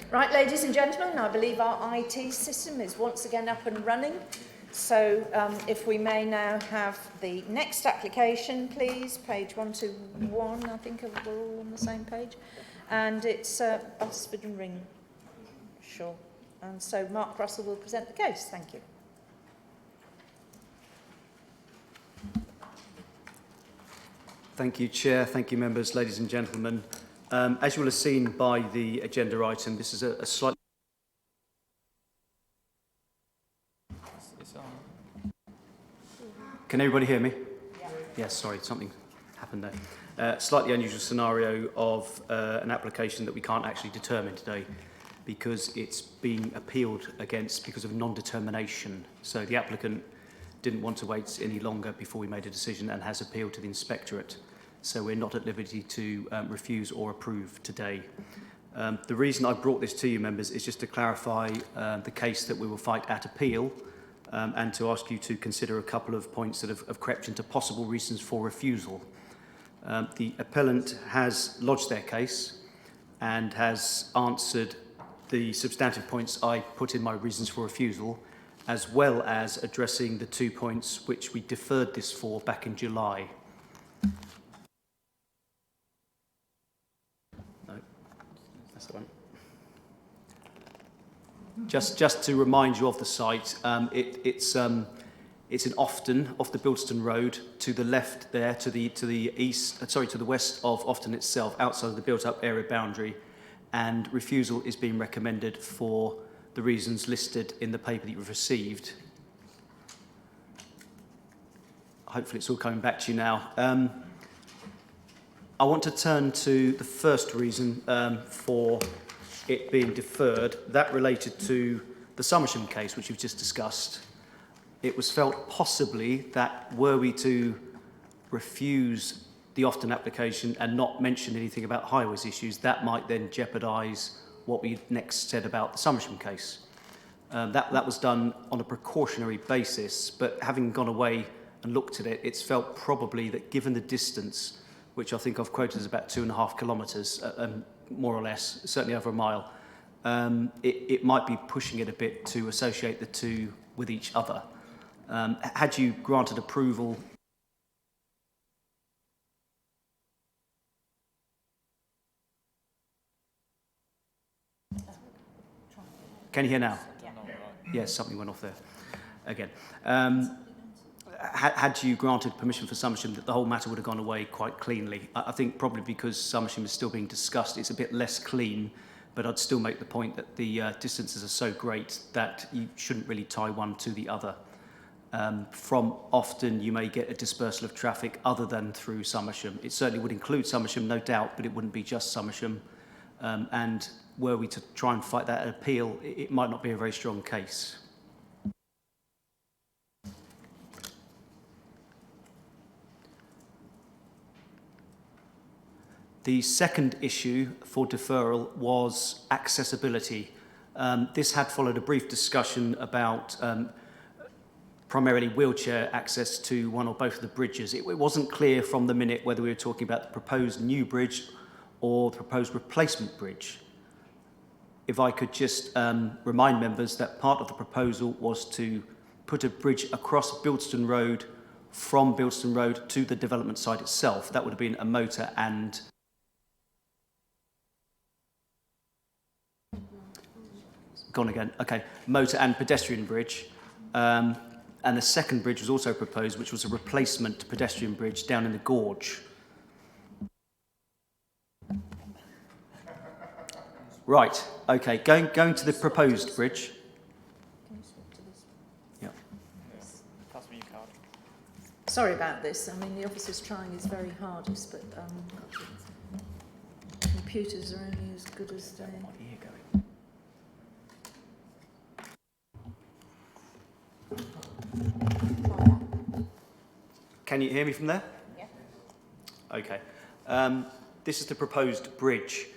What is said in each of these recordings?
Right, ladies and gentlemen, I believe our IT system is once again up and running. So if we may now have the next application, please, page 121, I think we're all on the same page. And it's Busford and Ring. Sure. And so Mark Russell will present the case. Thank you. Thank you, Chair. Thank you, members, ladies and gentlemen. As you will have seen by the agenda item, this is a slightly... Can everybody hear me? Yeah. Yes, sorry, something happened there. Slightly unusual scenario of an application that we can't actually determine today because it's being appealed against because of non-determination. So the applicant didn't want to wait any longer before we made a decision and has appealed to the inspectorate. So we're not at liberty to refuse or approve today. The reason I brought this to you, members, is just to clarify the case that we will fight at appeal and to ask you to consider a couple of points that have crept into possible reasons for refusal. The appellant has lodged their case and has answered the substantive points I put in my reasons for refusal, as well as addressing the 2 points which we deferred this for back in July. No, that's the one. Just to remind you of the site, it's in Ofton, off the Bilston Road, to the left there, to the east, to the west of Ofton itself, outside of the built-up area boundary, and refusal is being recommended for the reasons listed in the paper that you've received. Hopefully it's all coming back to you now. I want to turn to the first reason for it being deferred. That related to the Somersham case, which you've just discussed. It was felt possibly that were we to refuse the Ofton application and not mention anything about highways issues, that might then jeopardise what we next said about the Somersham case. That was done on a precautionary basis, but having gone away and looked at it, it's felt probably that given the distance, which I think I've quoted as about 2.5 kilometres, more or less, certainly over a mile, it might be pushing it a bit to associate the two with each other. Had you granted approval... Can you hear now? Yeah. Yes, something went off there again. Had you granted permission for Somersham, that the whole matter would have gone away quite cleanly. I think probably because Somersham is still being discussed, it's a bit less clean, but I'd still make the point that the distances are so great that you shouldn't really tie one to the other. From Ofton, you may get a dispersal of traffic other than through Somersham. It certainly would include Somersham, no doubt, but it wouldn't be just Somersham. And were we to try and fight that at appeal, it might not be a very strong case. The second issue for deferral was accessibility. This had followed a brief discussion about primarily wheelchair access to one or both of the bridges. It wasn't clear from the minute whether we were talking about the proposed new bridge or the proposed replacement bridge. If I could just remind members that part of the proposal was to put a bridge across Bilston Road from Bilston Road to the development site itself. That would have been a motor and... Gone again. Okay, motor and pedestrian bridge. And the second bridge was also proposed, which was a replacement pedestrian bridge down in the gorge. Right, okay, going to the proposed bridge. Yeah. Sorry about this. I mean, the officer's trying his very hardest, but computers are only as good as they... Can you hear me from there? Yeah. Okay. This is the proposed bridge,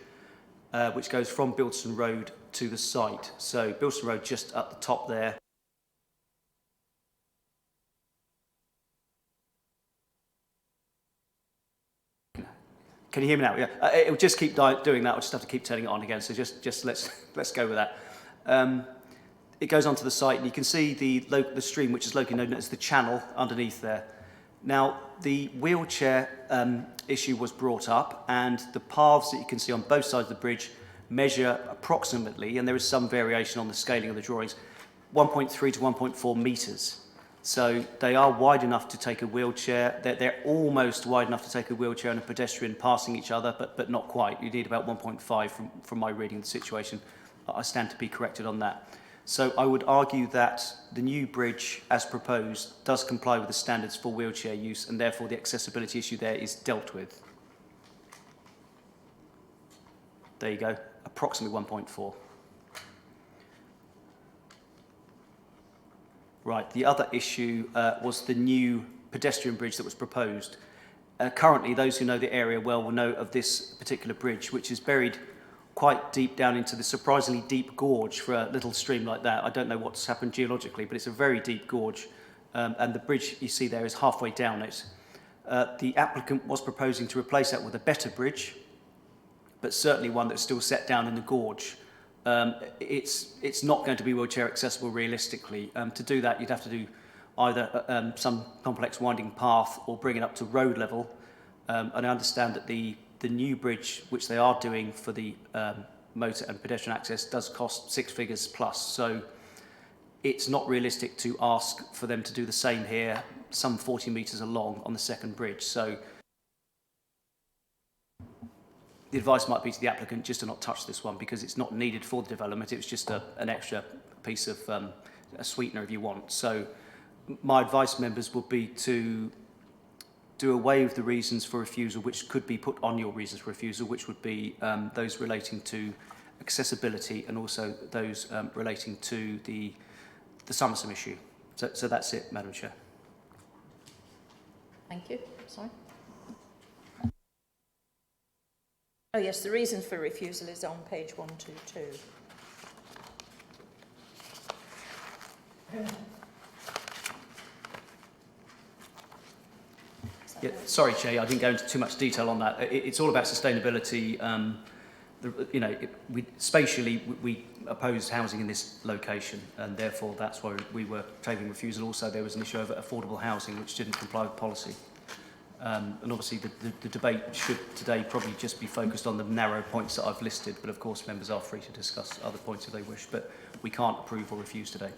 which goes from Bilston Road to the site. So Bilston Road just at the top there. Can you hear me now? Yeah. It will just keep doing that. I'll just have to keep turning it on again. So just let's go with that. It goes onto the site, and you can see the stream, which is locally known as the channel, underneath there. Now, the wheelchair issue was brought up, and the paths that you can see on both sides of the bridge measure approximately, and there is some variation on the scaling of the drawings, 1.3 to 1.4 metres. So they are wide enough to take a wheelchair. They're almost wide enough to take a wheelchair and a pedestrian passing each other, but not quite. You need about 1.5 from my reading of the situation. I stand to be corrected on that. So I would argue that the new bridge, as proposed, does comply with the standards for wheelchair use, and therefore the accessibility issue there is dealt with. There you go, approximately 1.4. Right, the other issue was the new pedestrian bridge that was proposed. Currently, those who know the area well will know of this particular bridge, which is buried quite deep down into the surprisingly deep gorge for a little stream like that. I don't know what's happened geologically, but it's a very deep gorge, and the bridge you see there is halfway down it. The applicant was proposing to replace that with a better bridge, but certainly one that's still set down in the gorge. It's not going to be wheelchair accessible realistically. To do that, you'd have to do either some complex winding path or bring it up to road level. And I understand that the new bridge, which they are doing for the motor and pedestrian access, does cost 6 figures plus. So it's not realistic to ask for them to do the same here, some 40 metres along on the second bridge. So the advice might be to the applicant just to not touch this one, because it's not needed for the development. It was just an extra piece of a sweetener if you want. So my advice, members, would be to do away with the reasons for refusal, which could be put on your reasons for refusal, which would be those relating to accessibility and also those relating to the Somerset issue. So that's it, Madam Chair. Thank you. Sorry. Oh yes, the reason for refusal is on page 122. Yeah, sorry, Chair, I didn't go into too much detail on that. It's all about sustainability. Spatially, we oppose housing in this location, and therefore that's why we were tabling refusal. Also, there was an issue over affordable housing, which didn't comply with policy. And obviously, the debate should today probably just be focused on the narrow points that I've listed, but of course, members are free to discuss other points if they wish, but we can't approve or refuse today.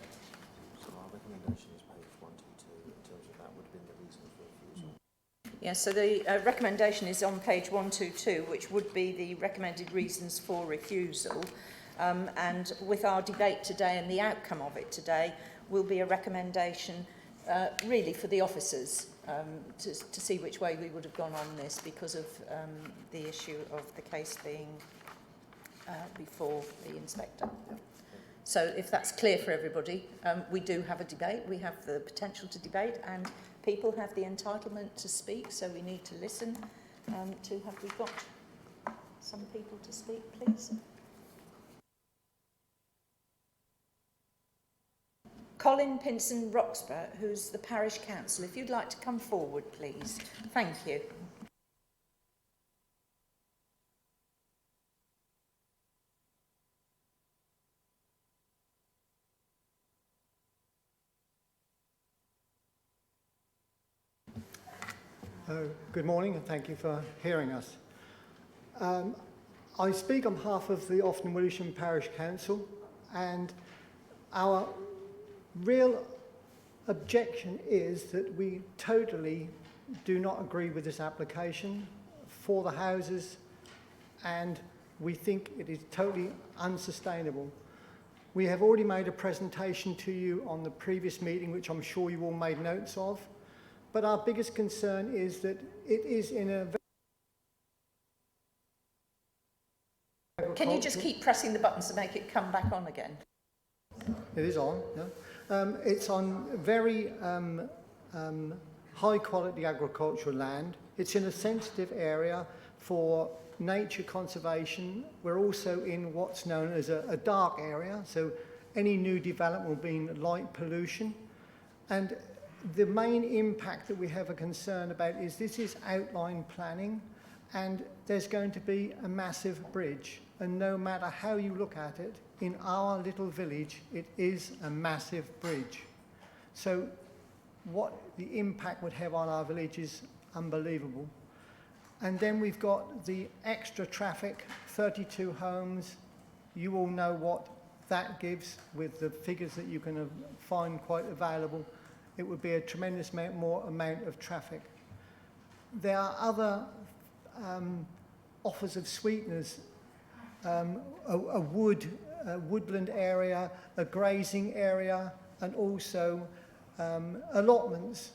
So our recommendation is page 122 in terms of that would have been the reason for refusal. Yeah, so the recommendation is on page 122, which would be the recommended reasons for refusal. And with our debate today and the outcome of it today will be a recommendation really for the officers to see which way we would have gone on this because of the issue of the case being before the inspector. So if that's clear for everybody, we do have a debate. We have the potential to debate, and people have the entitlement to speak, so we need to listen to have we got some people to speak, please. Colin Pinson Roxburgh, who's the parish council. If you'd like to come forward, please. Thank you. Good morning, and thank you for hearing us. I speak on behalf of the Ofton Willisham Parish Council, and our real objection is that we totally do not agree with this application for the houses, and we think it is totally unsustainable. We have already made a presentation to you on the previous meeting, which I'm sure you all made notes of, but our biggest concern is that it is in a very... Can you just keep pressing the buttons to make it come back on again? It is on, yeah. It's on very high quality agricultural land. It's in a sensitive area for nature conservation. We're also in what's known as a dark area, so any new development will mean light pollution. And the main impact that we have a concern about is this is outline planning, and there's going to be a massive bridge. And no matter how you look at it, in our little village, it is a massive bridge. So what the impact would have on our village is unbelievable. And then we've got the extra traffic, 32 homes. You all know what that gives with the figures that you can find quite available. It would be a tremendous more amount of traffic. There are other offers of sweeteners, a woodland area, a grazing area, and also allotments.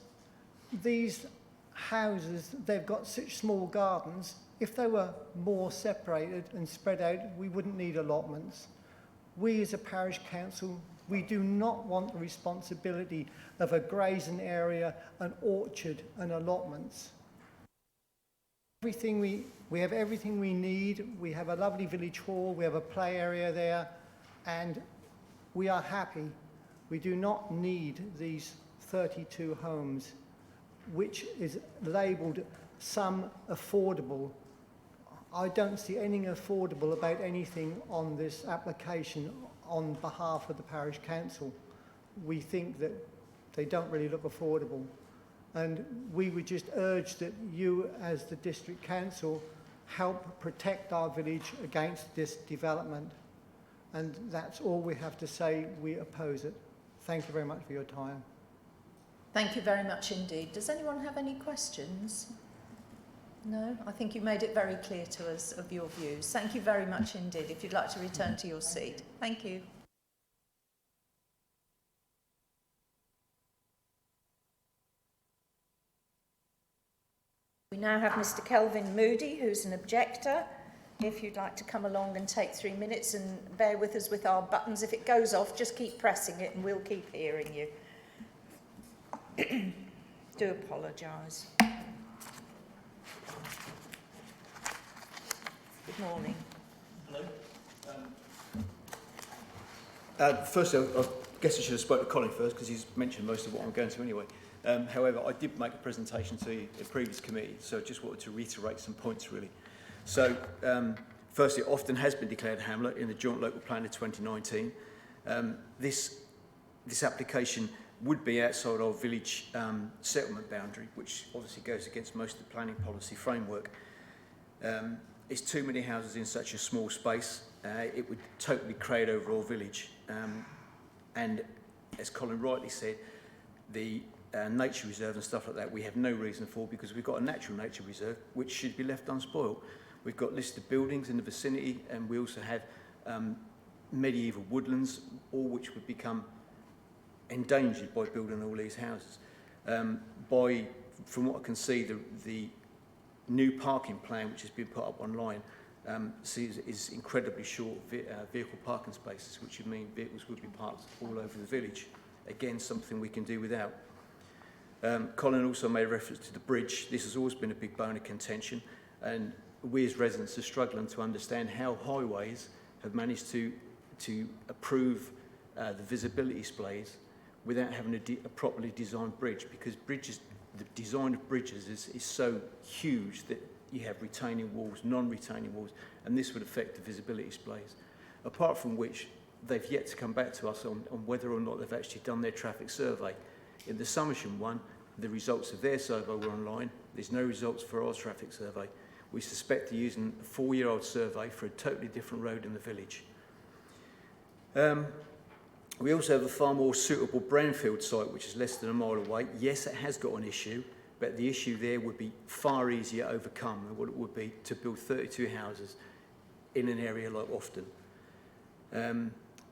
These houses, they've got such small gardens. If they were more separated and spread out, we wouldn't need allotments. We as a parish council, we do not want the responsibility of a grazing area, an orchard and allotments. We have everything we need. We have a lovely village hall, we have a play area there, and we are happy. We do not need these 32 homes, which is labelled some affordable. I don't see anything affordable about anything on this application on behalf of the parish council. We think that they don't really look affordable. And we would just urge that you, as the district council, help protect our village against this development. And that's all we have to say. We oppose it. Thank you very much for your time. Thank you very much indeed. Does anyone have any questions? No? I think you made it very clear to us of your views. Thank you very much indeed. If you'd like to return to your seat. Thank you. We now have Mr. Kelvin Moody, who's an objector. If you'd like to come along and take 3 minutes and bear with us with our buttons. If it goes off, just keep pressing it and we'll keep hearing you. Do apologise. Good morning. Hello. Firstly, I guess I should have spoken to Colin first because he's mentioned most of what I'm going to anyway. However, I did make a presentation to you at a previous committee, so I just wanted to reiterate some points really. So, firstly, it often has been declared hamlet in the Joint Local Plan of 2019. This application would be outside our village settlement boundary, which obviously goes against most of the planning policy framework. It's too many houses in such a small space. It would totally crowd over our village. And as Colin rightly said, the nature reserve and stuff like that we have no reason for, because we've got a natural nature reserve which should be left unspoiled. We've got listed buildings in the vicinity, and we also have medieval woodlands, all which would become endangered by building all these houses. From what I can see, the new parking plan which has been put up online is incredibly short vehicle parking spaces, which would mean vehicles would be parked all over the village. Again, something we can do without. Colin also made reference to the bridge. This has always been a big bone of contention, and we as residents are struggling to understand how highways have managed to approve the visibility displays without having a properly designed bridge, because the design of bridges is so huge that you have retaining walls, non-retaining walls, and this would affect the visibility displays. Apart from which, they've yet to come back to us on whether or not they've actually done their traffic survey. In the Somersham one, the results of their survey were online. There's no results for our traffic survey. We suspect they're using a 4-year-old survey for a totally different road in the village. We also have a far more suitable brownfield site, which is less than a mile away. Yes, it has got an issue, but the issue there would be far easier overcome than what it would be to build 32 houses in an area like Ofton.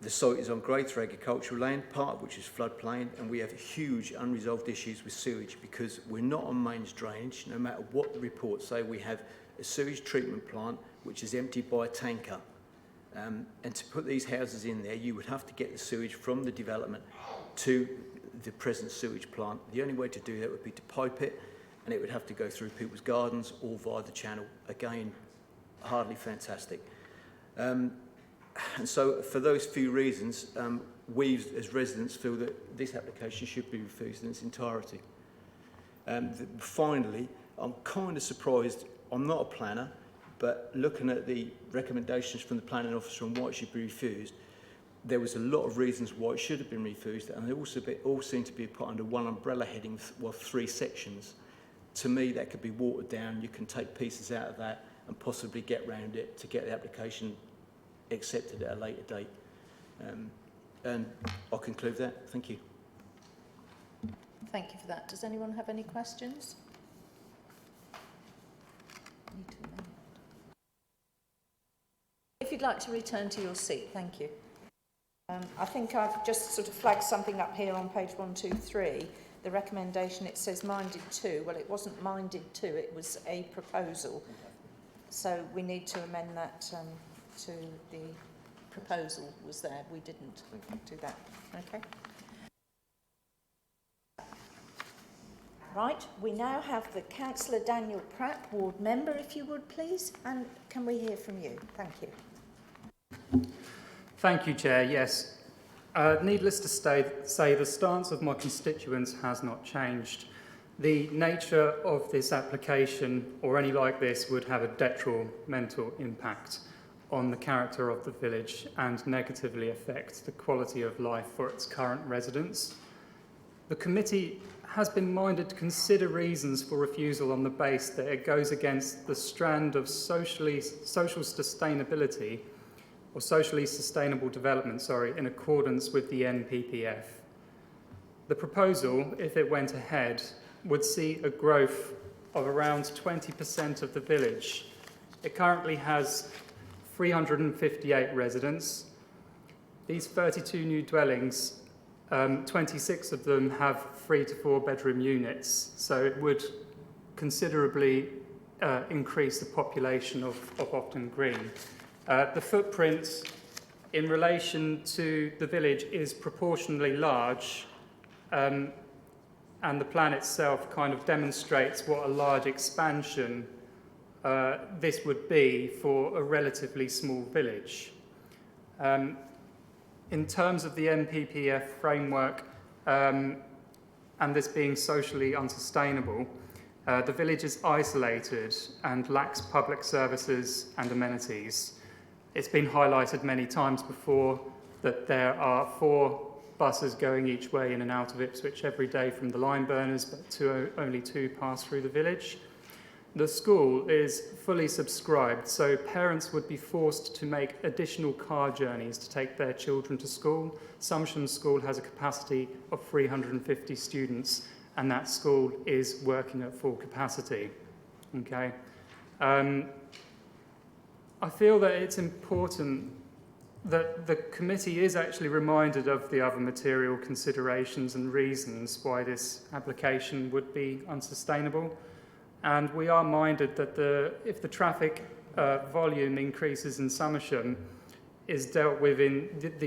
The site is on grade for agricultural land, part of which is floodplain, and we have huge unresolved issues with sewage because we're not on mains drainage. No matter what the reports say, we have a sewage treatment plant which is emptied by a tanker. And to put these houses in there, you would have to get the sewage from the development to the present sewage plant. The only way to do that would be to pipe it, and it would have to go through people's gardens or via the channel. Again, hardly fantastic. And so for those few reasons, we as residents feel that this application should be refused in its entirety. Finally, I'm kind of surprised I'm not a planner, but looking at the recommendations from the planning officer on why it should be refused, there was a lot of reasons why it should have been refused, and they all seem to be put under one umbrella heading, well, 3 sections. To me, that could be watered down. You can take pieces out of that and possibly get round it to get the application accepted at a later date. And I'll conclude that. Thank you. Thank you for that. Does anyone have any questions? Need to amend it. If you'd like to return to your seat, thank you. I think I've just sort of flagged something up here on page 123. The recommendation, it says minded to. Well, it wasn't minded to, it was a proposal. So we need to amend that to the proposal was there. We didn't do that. Okay. Right, we now have the Councillor Daniel Pratt, ward member, if you would please, and can we hear from you? Thank you. Thank you, Chair. Yes. Needless to say, the stance of my constituents has not changed. The nature of this application, or any like this, would have a detrimental impact on the character of the village and negatively affect the quality of life for its current residents. The committee has been minded to consider reasons for refusal on the basis that it goes against the strand of social sustainability, or socially sustainable development, in accordance with the NPPF. The proposal, if it went ahead, would see a growth of around 20% of the village. It currently has 358 residents. These 32 new dwellings, 26 of them have 3 to 4 bedroom units, so it would considerably increase the population of Ofton Green. The footprint in relation to the village is proportionally large, and the plan itself kind of demonstrates what a large expansion this would be for a relatively small village. In terms of the NPPF framework, and this being socially unsustainable, the village is isolated and lacks public services and amenities. It's been highlighted many times before that there are 4 buses going each way in and out of Ipswich every day from the line burners, but only 2 pass through the village. The school is fully subscribed, so parents would be forced to make additional car journeys to take their children to school. Sumsham School has a capacity of 350 students, and that school is working at full capacity. Okay. I feel that it's important that the committee is actually reminded of the other material considerations and reasons why this application would be unsustainable. And we are minded that if the traffic volume increases in Summersham is dealt with in that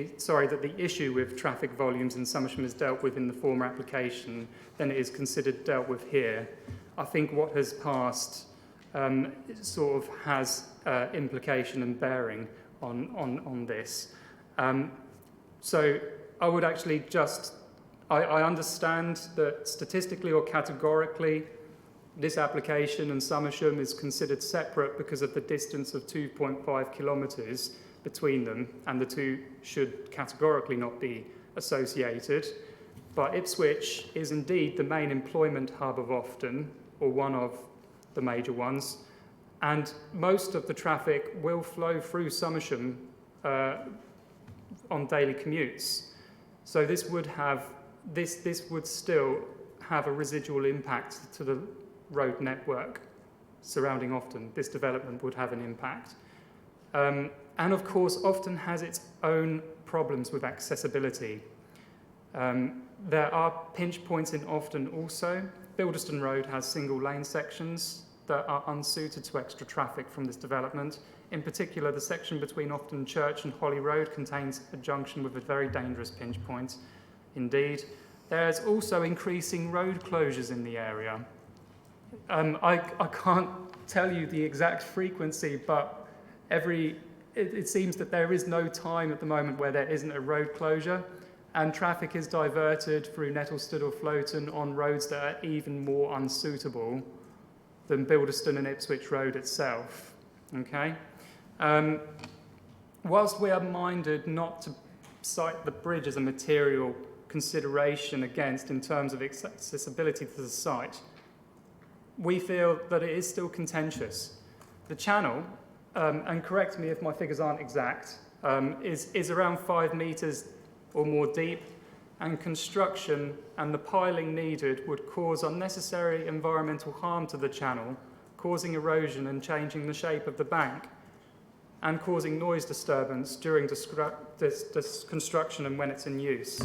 the issue with traffic volumes in Summersham is dealt with in the former application, then it is considered dealt with here. I think what has passed sort of has implication and bearing on this. So I would actually I understand that statistically or categorically this application and Summersham is considered separate because of the distance of 2.5 kilometres between them, and the two should categorically not be associated. But Ipswich is indeed the main employment hub of Ofton, or one of the major ones, and most of the traffic will flow through Summersham on daily commutes. So this would still have a residual impact to the road network surrounding Ofton. This development would have an impact. And of course, Ofton has its own problems with accessibility. There are pinch points in Ofton also. Bilderston Road has single lane sections that are unsuited to extra traffic from this development. In particular, the section between Ofton Church and Holly Road contains a junction with a very dangerous pinch point. Indeed, there's also increasing road closures in the area. I can't tell you the exact frequency, but it seems that there is no time at the moment where there isn't a road closure, and traffic is diverted through Nettlestead or Floaton on roads that are even more unsuitable than Bilderston and Ipswich Road itself. Okay. Whilst we are minded not to cite the bridge as a material consideration against in terms of accessibility to the site, we feel that it is still contentious. The channel, and correct me if my figures aren't exact, is around 5 metres or more deep, and construction and the piling needed would cause unnecessary environmental harm to the channel, causing erosion and changing the shape of the bank, and causing noise disturbance during this construction and when it's in use.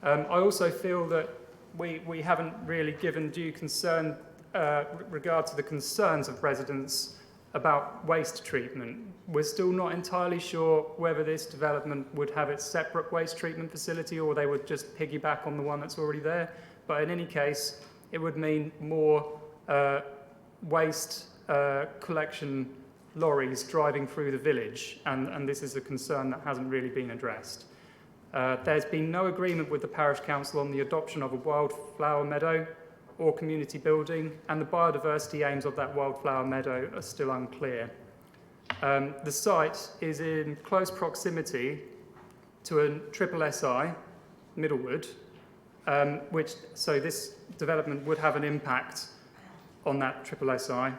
I also feel that we haven't really given due concern regard to the concerns of residents about waste treatment. We're still not entirely sure whether this development would have its separate waste treatment facility or they would just piggyback on the one that's already there. But in any case, it would mean more waste collection lorries driving through the village, and this is a concern that hasn't really been addressed. There's been no agreement with the parish council on the adoption of a wildflower meadow or community building, and the biodiversity aims of that wildflower meadow are still unclear. The site is in close proximity to a triple SI, Middlewood, so this development would have an impact on that triple SI.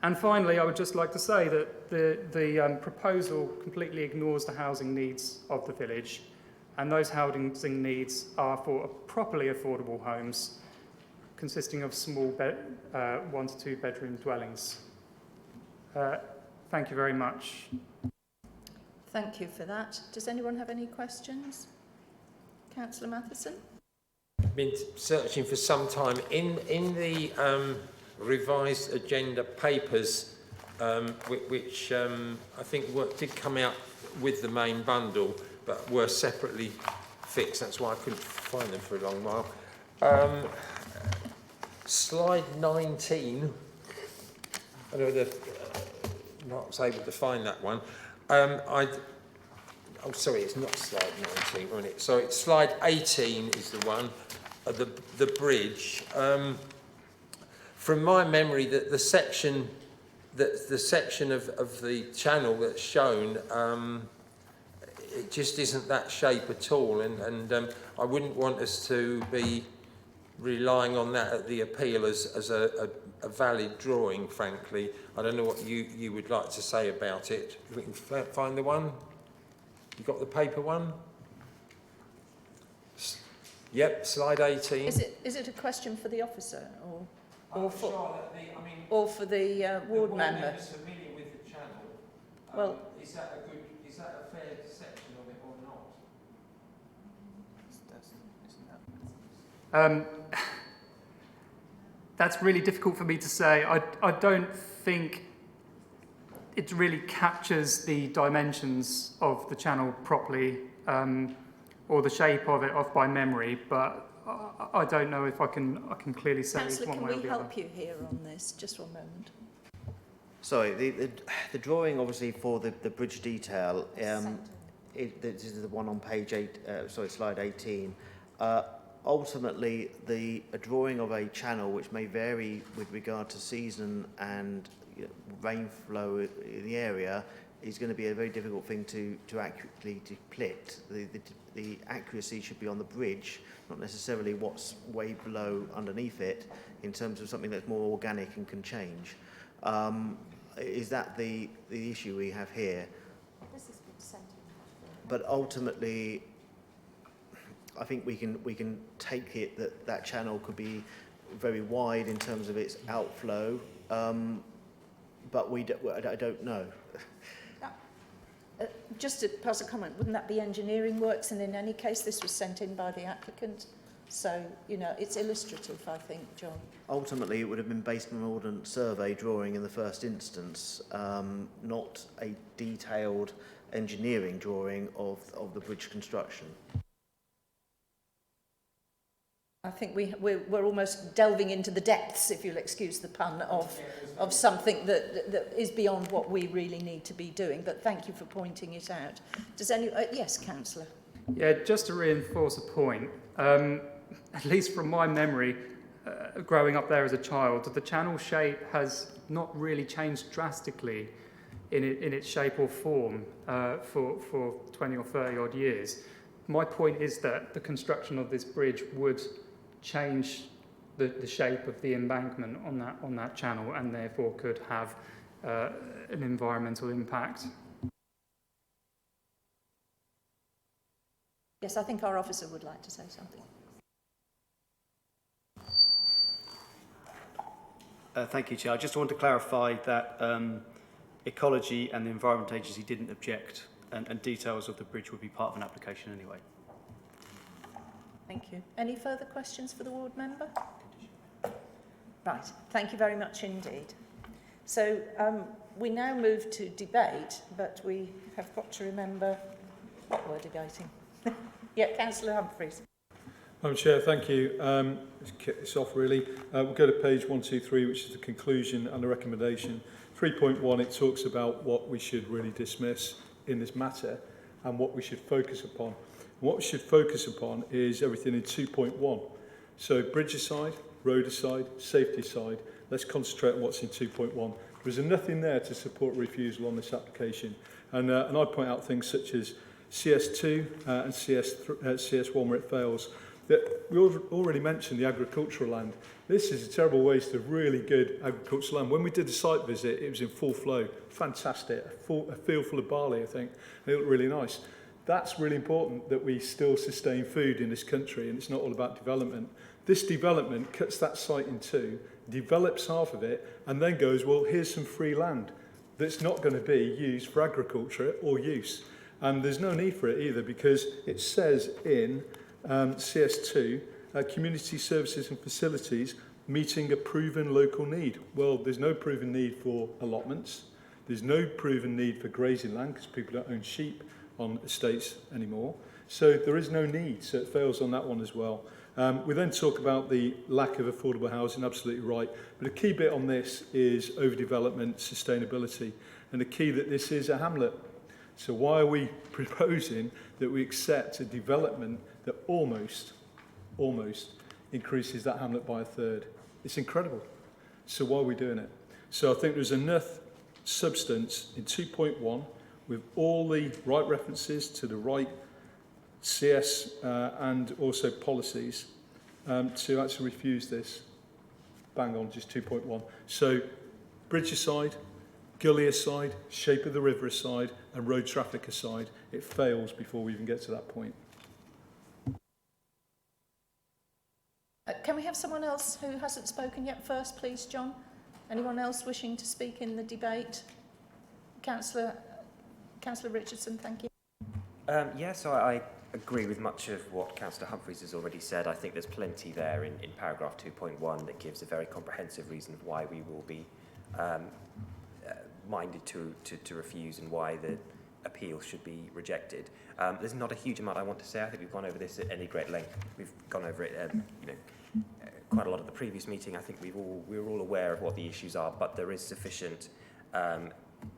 And finally, I would just like to say that the proposal completely ignores the housing needs of the village, and those housing needs are for properly affordable homes consisting of small 1 to 2 bedroom dwellings. Thank you very much. Thank you for that. Does anyone have any questions? Councillor Matheson? I've been searching for some time. In the revised agenda papers, which I think did come out with the main bundle, but were separately fixed. That's why I couldn't find them for a long while. Slide 19, I don't know if Mark's able to find that one. Oh, sorry, it's not slide 19, wasn't it? Sorry, slide 18 is the one, the bridge. From my memory, that the section of the channel that's shown, it just isn't that shape at all, and I wouldn't want us to be relying on that at the appeal as a valid drawing, frankly. I don't know what you would like to say about it. We can find the one. You got the paper one? Yep, slide 18. Is it a question for the officer or for the ward member? Members familiar with the channel. Well, is that a fair section of it or not? That's really difficult for me to say. I don't think it really captures the dimensions of the channel properly, or the shape of it off by memory, but I don't know if I can clearly say Councillor, one can way or we the help other. you here on this? Just one moment. Sorry, the drawing obviously for the bridge detail, this is the one on page 8, slide 18. Ultimately, a drawing of a channel which may vary with regard to season and rain flow in the area is going to be a very difficult thing to accurately depict. The accuracy should be on the bridge, not necessarily what's way below underneath it, in terms of something that's more organic and can change. Is that the issue we have here? This has been sent in. But ultimately, I think we can take it that channel could be very wide in terms of its outflow, but I don't know. Just to pass a comment, wouldn't that be engineering works? And in any case, this was sent in by the applicant. So, it's illustrative, I think, John. Ultimately, it would have been based on an ordnance survey drawing in the first instance, not a detailed engineering drawing of the bridge construction. I think we're almost delving into the depths, if you'll excuse the pun, of something that is beyond what we really need to be doing. But thank you for pointing it out. Does yes, Councillor? Yeah, just to reinforce a point, at least from my memory, growing up there as a child, the channel shape has not really changed drastically in its shape or form for 20 or 30 odd years. My point is that the construction of this bridge would change the shape of the embankment on that channel, and therefore could have an environmental impact. Yes, I think our officer would like to say something. Thank you, Chair. I just want to clarify that Ecology and the Environment Agency didn't object, and details of the bridge would be part of an application anyway. Thank you. Any further questions for the ward member? Right, thank you very much indeed. So we now move to debate, but we have got to remember what we're debating. Yeah, Councillor Humphreys. Madam Chair, thank you. Let's kick this off really. We'll go to page 123, which is the conclusion and the recommendation. 3.1, it talks about what we should really dismiss in this matter and what we should focus upon. And what we should focus upon is everything in 2.1. So bridge aside, road aside, safety aside, let's concentrate on what's in 2.1. There's nothing there to support refusal on this application. And I'd point out things such as CS2 and CS1 where it fails. That we already mentioned the agricultural land. This is a terrible waste of really good agricultural land. When we did the site visit, it was in full flow. Fantastic. A field full of barley, I think. It looked really nice. That's really important, that we still sustain food in this country, and it's not all about development. This development cuts that site in two, develops half of it, and then goes, well, here's some free land that's not going to be used for agriculture or use. And there's no need for it either, because it says in CS2, community services and facilities meeting a proven local need. Well, there's no proven need for allotments. There's no proven need for grazing land, because people don't own sheep on estates anymore. So there is no need, so it fails on that one as well. We then talk about the lack of affordable housing, absolutely right. But a key bit on this is overdevelopment, sustainability, and the key that this is a hamlet. So why are we proposing that we accept a development that almost increases that hamlet by a third? It's incredible. So why are we doing it? So I think there's enough substance in 2.1 with all the right references to the right CS and also policies to actually refuse this. Bang on, just 2.1. So bridge aside, gully aside, shape of the river aside, and road traffic aside, it fails before we even get to that point. Can we have someone else who hasn't spoken yet first, please, John? Anyone else wishing to speak in the debate? Councillor Richardson, thank you. So I agree with much of what Councillor Humphreys has already said. I think there's plenty there in paragraph 2.1 that gives a very comprehensive reason of why we will be minded to refuse and why the appeal should be rejected. There's not a huge amount I want to say. I think we've gone over this at any great length. We've gone over it quite a lot at the previous meeting. I think we're all aware of what the issues are, but there is sufficient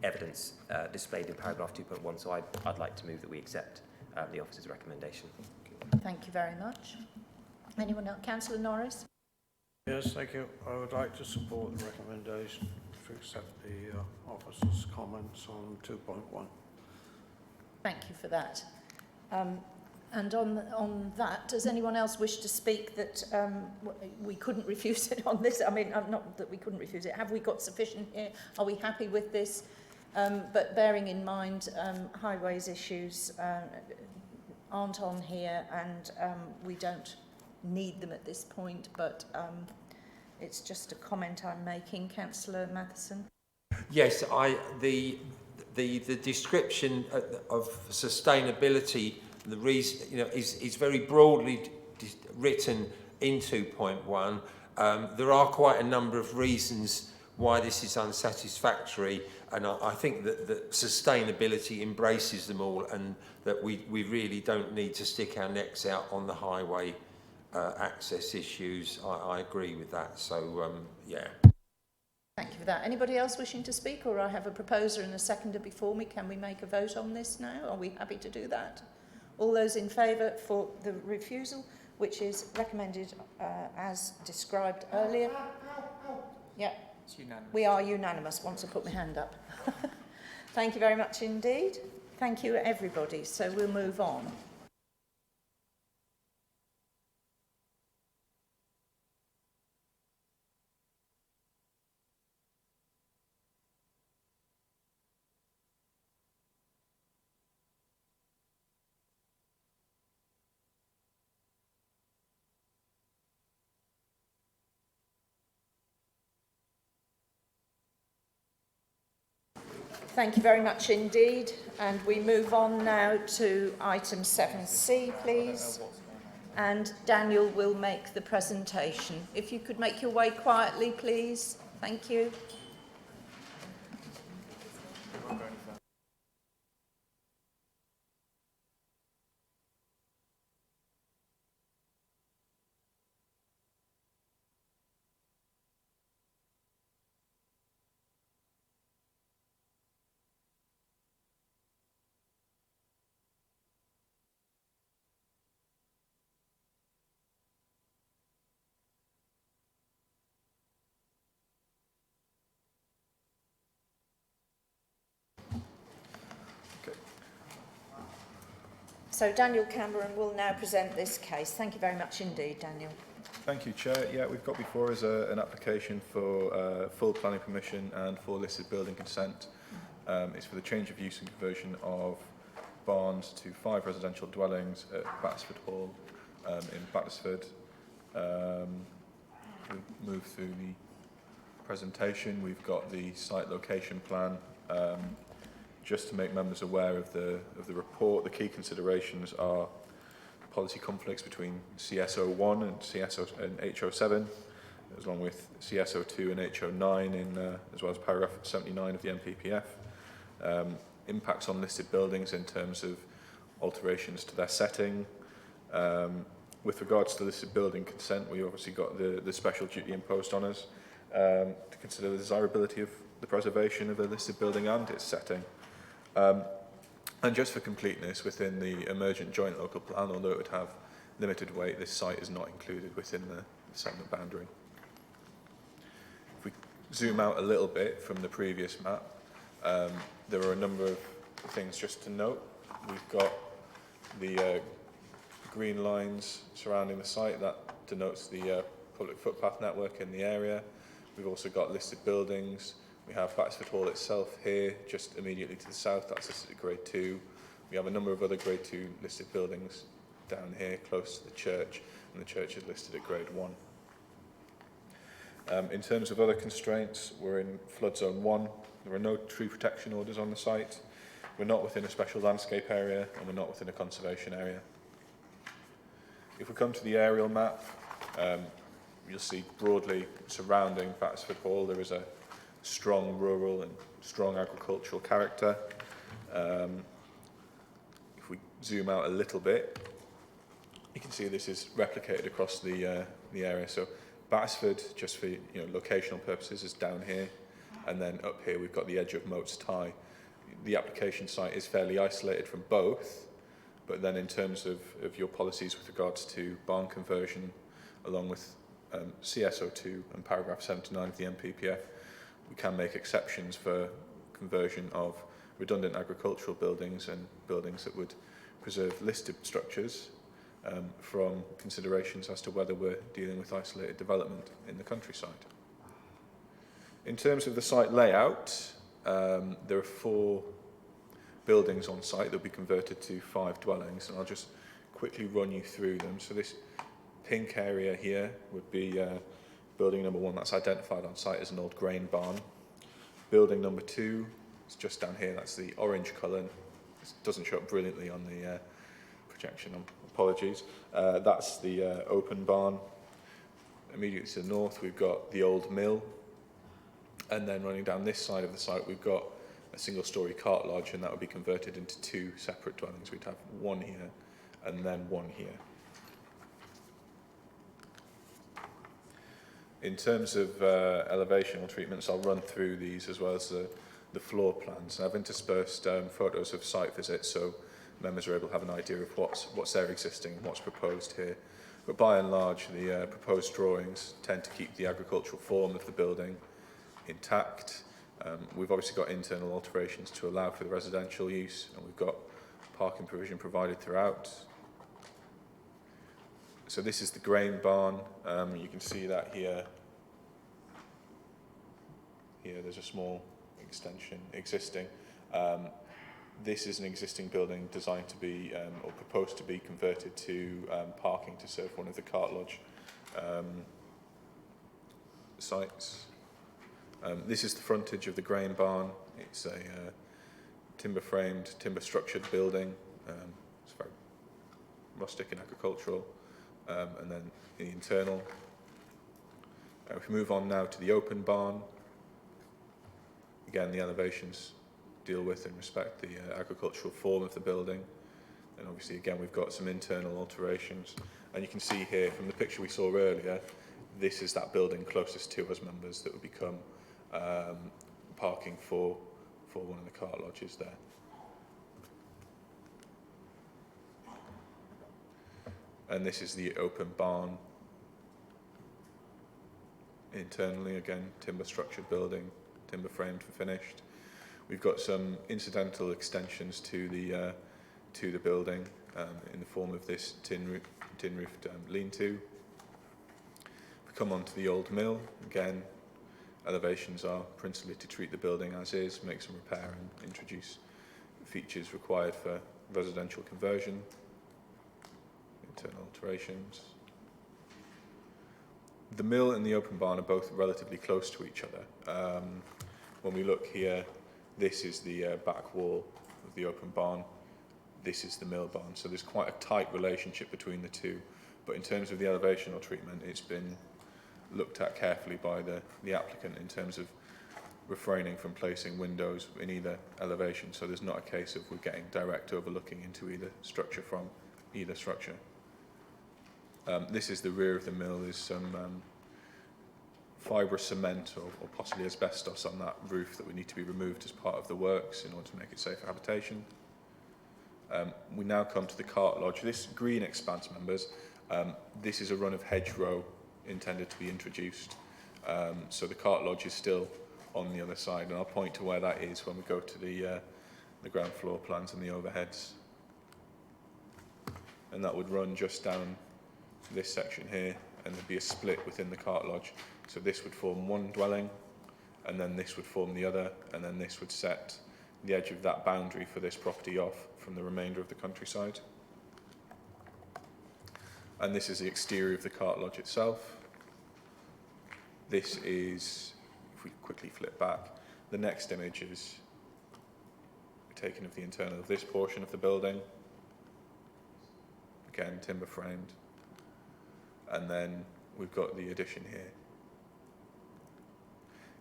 evidence displayed in paragraph 2.1, so I'd like to move that we accept the officer's recommendation. Thank you very much. Anyone else? Councillor Norris? Yes, thank you. I would like to support the recommendation to accept the officer's comments on 2.1. Thank you for that. And on that, does anyone else wish to speak that we couldn't refuse it on this? I mean, not that we couldn't refuse it. Have we got sufficient here? Are we happy with this? But bearing in mind highways issues aren't on here, and we don't need them at this point, but it's just a comment I'm making. Councillor Matheson? Yes, the description of sustainability, the reason, is very broadly written in 2.1. There are quite a number of reasons why this is unsatisfactory, and I think that sustainability embraces them all, and that we really don't need to stick our necks out on the highway access issues. I agree with that, so yeah. Thank you for that. Anybody else wishing to speak, or I have a proposer and a seconder before me? Can we make a vote on this now? Are we happy to do that? All those in favour for the refusal, which is recommended as described earlier. Yeah, It's unanimous. we are unanimous once I put my hand up. Thank you very much indeed. Thank you, everybody. So we'll move on. Thank you very much indeed. And we move on now to item 7C, please. And Daniel will make the presentation. If you could make your way quietly, please. Thank you. So Daniel Cameron will now present this case. Thank you very much indeed, Daniel. Thank you, Chair. Yeah, we've got before us an application for full planning permission and for listed building consent. It's for the change of use and conversion of barns to 5 residential dwellings at Battersford Hall in Battersford. We'll move through the presentation. We've got the site location plan. Just to make members aware of the report, the key considerations are policy conflicts between CSO1 and HO7, along with CSO2 and HO9, as well as paragraph 79 of the NPPF. Impacts on listed buildings in terms of alterations to their setting. With regards to listed building consent, we obviously got the special duty imposed on us to consider the desirability of the preservation of a listed building and its setting. And just for completeness, within the emergent joint local plan, although it would have limited weight, this site is not included within the settlement boundary. If we zoom out a little bit from the previous map, there are a number of things just to note. We've got the green lines surrounding the site. That denotes the public footpath network in the area. We've also got listed buildings. We have Battersford Hall itself here, just immediately to the south. That's listed at grade 2. We have a number of other grade 2 listed buildings down here, close to the church, and the church is listed at grade 1. In terms of other constraints, we're in flood zone 1. There are no tree protection orders on the site. We're not within a special landscape area, and we're not within a conservation area. If we come to the aerial map, you'll see broadly surrounding Battersford Hall, there is a strong rural and strong agricultural character. If we zoom out a little bit, you can see this is replicated across the area. So Battersford, just for locational purposes, is down here, and then up here we've got the edge of Moats Tie. The application site is fairly isolated from both, but then in terms of your policies with regards to barn conversion, along with CSO2 and paragraph 79 of the NPPF, we can make exceptions for conversion of redundant agricultural buildings and buildings that would preserve listed structures from considerations as to whether we're dealing with isolated development in the countryside. In terms of the site layout, there are 4 buildings on site that will be converted to 5 dwellings, and I'll just quickly run you through them. So this pink area here would be building number 1 that's identified on site as an old grain barn. Building number 2 is just down here, that's the orange colour. It doesn't show up brilliantly on the projection, apologies. That's the open barn. Immediately to the north we've got the old mill, and then running down this side of the site we've got a single-storey cart lodge, and that would be converted into 2 separate dwellings. We'd have 1 here and then 1 here. In terms of elevational treatments, I'll run through these as well as the floor plans. I've interspersed photos of site visits, so members are able to have an idea of what's there existing and what's proposed here. But by and large, the proposed drawings tend to keep the agricultural form of the building intact. We've obviously got internal alterations to allow for the residential use, and we've got parking provision provided throughout. So this is the grain barn. You can see that here. Here there's a small extension existing. This is an existing building designed to be, or proposed to be converted to parking to serve one of the cart lodge sites. This is the frontage of the grain barn. It's a timber framed, timber structured building. It's very rustic and agricultural. And then the internal. If we move on now to the open barn, again the elevations deal with and respect the agricultural form of the building, and obviously again we've got some internal alterations, and you can see here from the picture we saw earlier, this is that building closest to us members that would become parking for one of the cart lodges there. And this is the open barn. Internally, again, timber structured building, timber framed and finished. We've got some incidental extensions to the building in the form of this tin roofed lean-to. If we come on to the old mill, again, elevations are principally to treat the building as is, make some repair and introduce features required for residential conversion. Internal alterations. The mill and the open barn are both relatively close to each other. When we look here, this is the back wall of the open barn. This is the mill barn. So there's quite a tight relationship between the two. But in terms of the elevational treatment, it's been looked at carefully by the applicant in terms of refraining from placing windows in either elevation. So there's not a case of we're getting direct overlooking into either structure from either structure. This is the rear of the mill. There's some fibrous cement or possibly asbestos on that roof that would need to be removed as part of the works in order to make it safe for habitation. We now come to the cart lodge. This green expanse, members, this is a run of hedgerow intended to be introduced. So the cart lodge is still on the other side, and I'll point to where that is when we go to the ground floor plans and the overheads. And that would run just down this section here, and there'd be a split within the cart lodge. So this would form one dwelling, and then this would form the other, and then this would set the edge of that boundary for this property off from the remainder of the countryside. And this is the exterior of the cart lodge itself. This is, if we quickly flip back, the next image is taken of the internal of this portion of the building. Again, timber framed. And then we've got the addition here.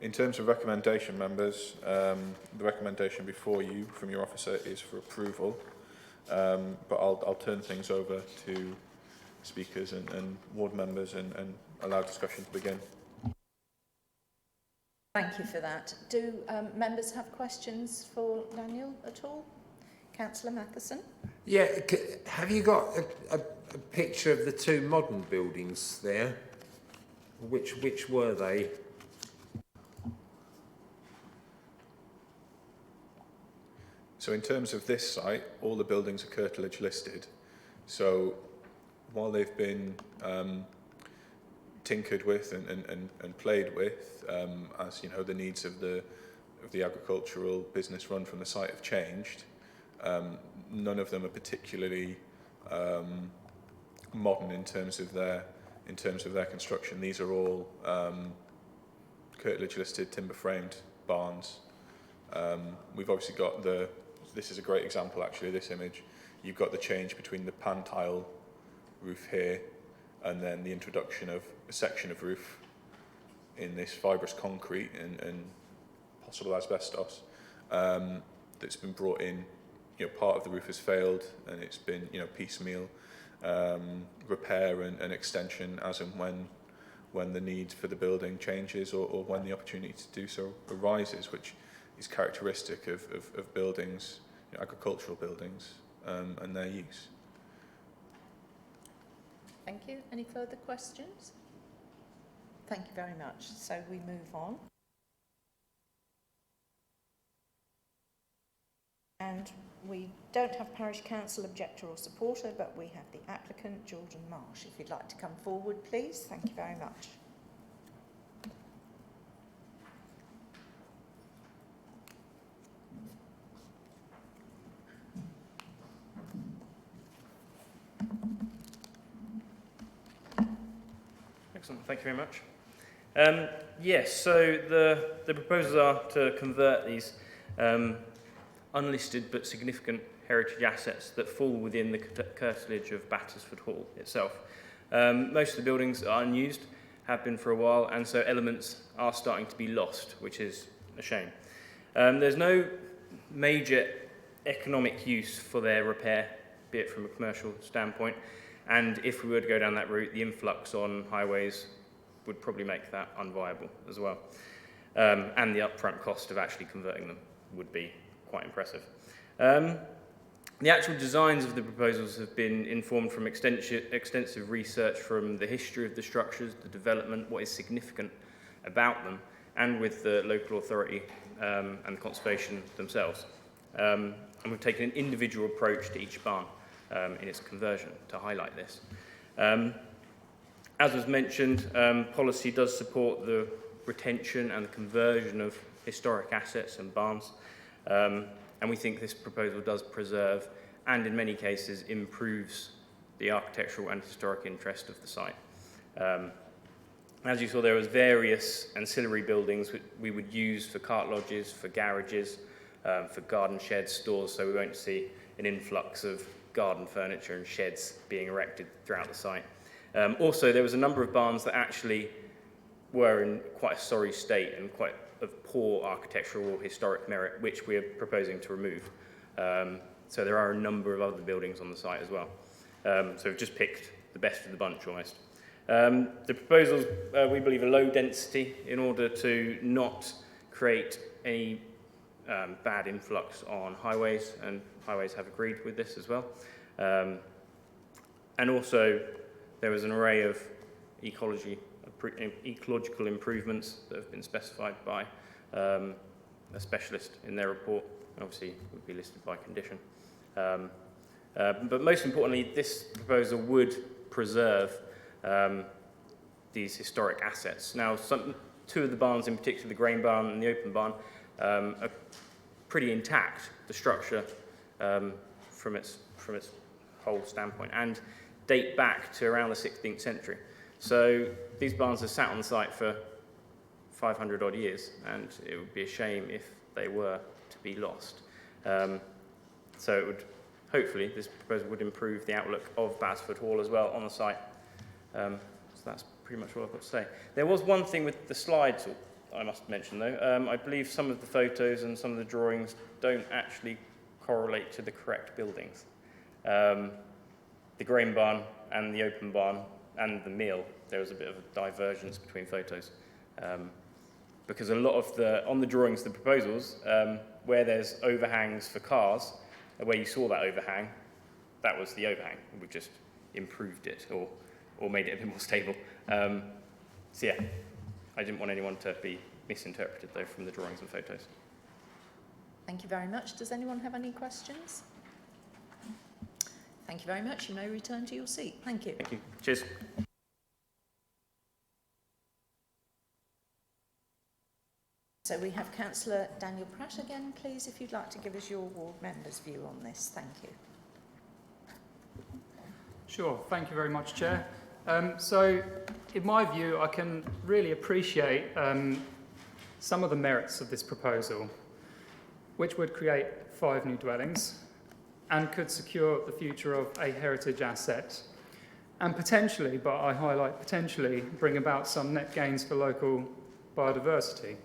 In terms of recommendation, members, the recommendation before you from your officer is for approval, but I'll turn things over to speakers and ward members and allow discussion to begin. Thank you for that. Do members have questions for Daniel at all? Councillor Matheson? Yeah, have you got a picture of the two modern buildings there? Which were they? So in terms of this site, all the buildings are curtilage listed. So while they've been tinkered with and played with, as you know, the needs of the agricultural business run from the site have changed, none of them are particularly modern in terms of their construction. These are all curtilage listed, timber framed barns. We've obviously got this is a great example actually, this image. You've got the change between the pan tile roof here and then the introduction of a section of roof in this fibrous concrete and possible asbestos that's been brought in. You know, part of the roof has failed and it's been, you know, piecemeal repair and extension as and when the need for the building changes or when the opportunity to do so arises, which is characteristic of buildings, you know, agricultural buildings and their use. Thank you. Any further questions? Thank you very much. So we move on. And we don't have parish council objector or supporter, but we have the applicant, Jordan Marsh. If you'd like to come forward, please. Thank you very much. Excellent, thank you very much. Yes, so the proposals are to convert these unlisted but significant heritage assets that fall within the curtilage of Battersford Hall itself. Most of the buildings are unused, have been for a while, and so elements are starting to be lost, which is a shame. There's no major economic use for their repair, be it from a commercial standpoint, and if we were to go down that route, the influx on highways would probably make that unviable as well. And the upfront cost of actually converting them would be quite impressive. The actual designs of the proposals have been informed from extensive research from the history of the structures, the development, what is significant about them, and with the local authority and conservation themselves. And we've taken an individual approach to each barn in its conversion to highlight this. As was mentioned, policy does support the retention and the conversion of historic assets and barns, and we think this proposal does preserve and in many cases improves the architectural and historic interest of the site. As you saw, there was various ancillary buildings which we would use for cart lodges, for garages, for garden sheds, stores, so we won't see an influx of garden furniture and sheds being erected throughout the site. Also, there was a number of barns that actually were in quite a sorry state and quite of poor architectural or historic merit, which we are proposing to remove. So there are a number of other buildings on the site as well. So we've just picked the best of the bunch almost. The proposals, we believe, are low density in order to not create any bad influx on highways, and highways have agreed with this as well. And also, there was an array of ecological improvements that have been specified by a specialist in their report. Obviously, would be listed by condition. But most importantly, this proposal would preserve these historic assets. Now, two of the barns in particular, the grain barn and the open barn, are pretty intact, the structure from its whole standpoint, and date back to around the 16th century. So these barns have sat on the site for 500 odd years, and it would be a shame if they were to be lost. So it would, hopefully, this proposal would improve the outlook of Battersford Hall as well on the site. So that's pretty much all I've got to say. There was one thing with the slides I must mention though. I believe some of the photos and some of the drawings don't actually correlate to the correct buildings. The grain barn and the open barn and the mill, there was a bit of a divergence between photos. Because a lot of on the drawings, the proposals, where there's overhangs for cars, where you saw that overhang, that was the overhang. We've just improved it or made it a bit more stable. So yeah, I didn't want anyone to be misinterpreted though from the drawings and photos. Thank you very much. Does anyone have any questions? Thank you very much. You may return to your seat. Thank you. Thank you. Cheers. So we have Councillor Daniel Pratt again, please, if you'd like to give us your ward member's view on this. Thank you. Sure, thank you very much, Chair. So, in my view, I can really appreciate some of the merits of this proposal, which would create 5 new dwellings and could secure the future of a heritage asset and potentially, but I highlight potentially, bring about some net gains for local biodiversity.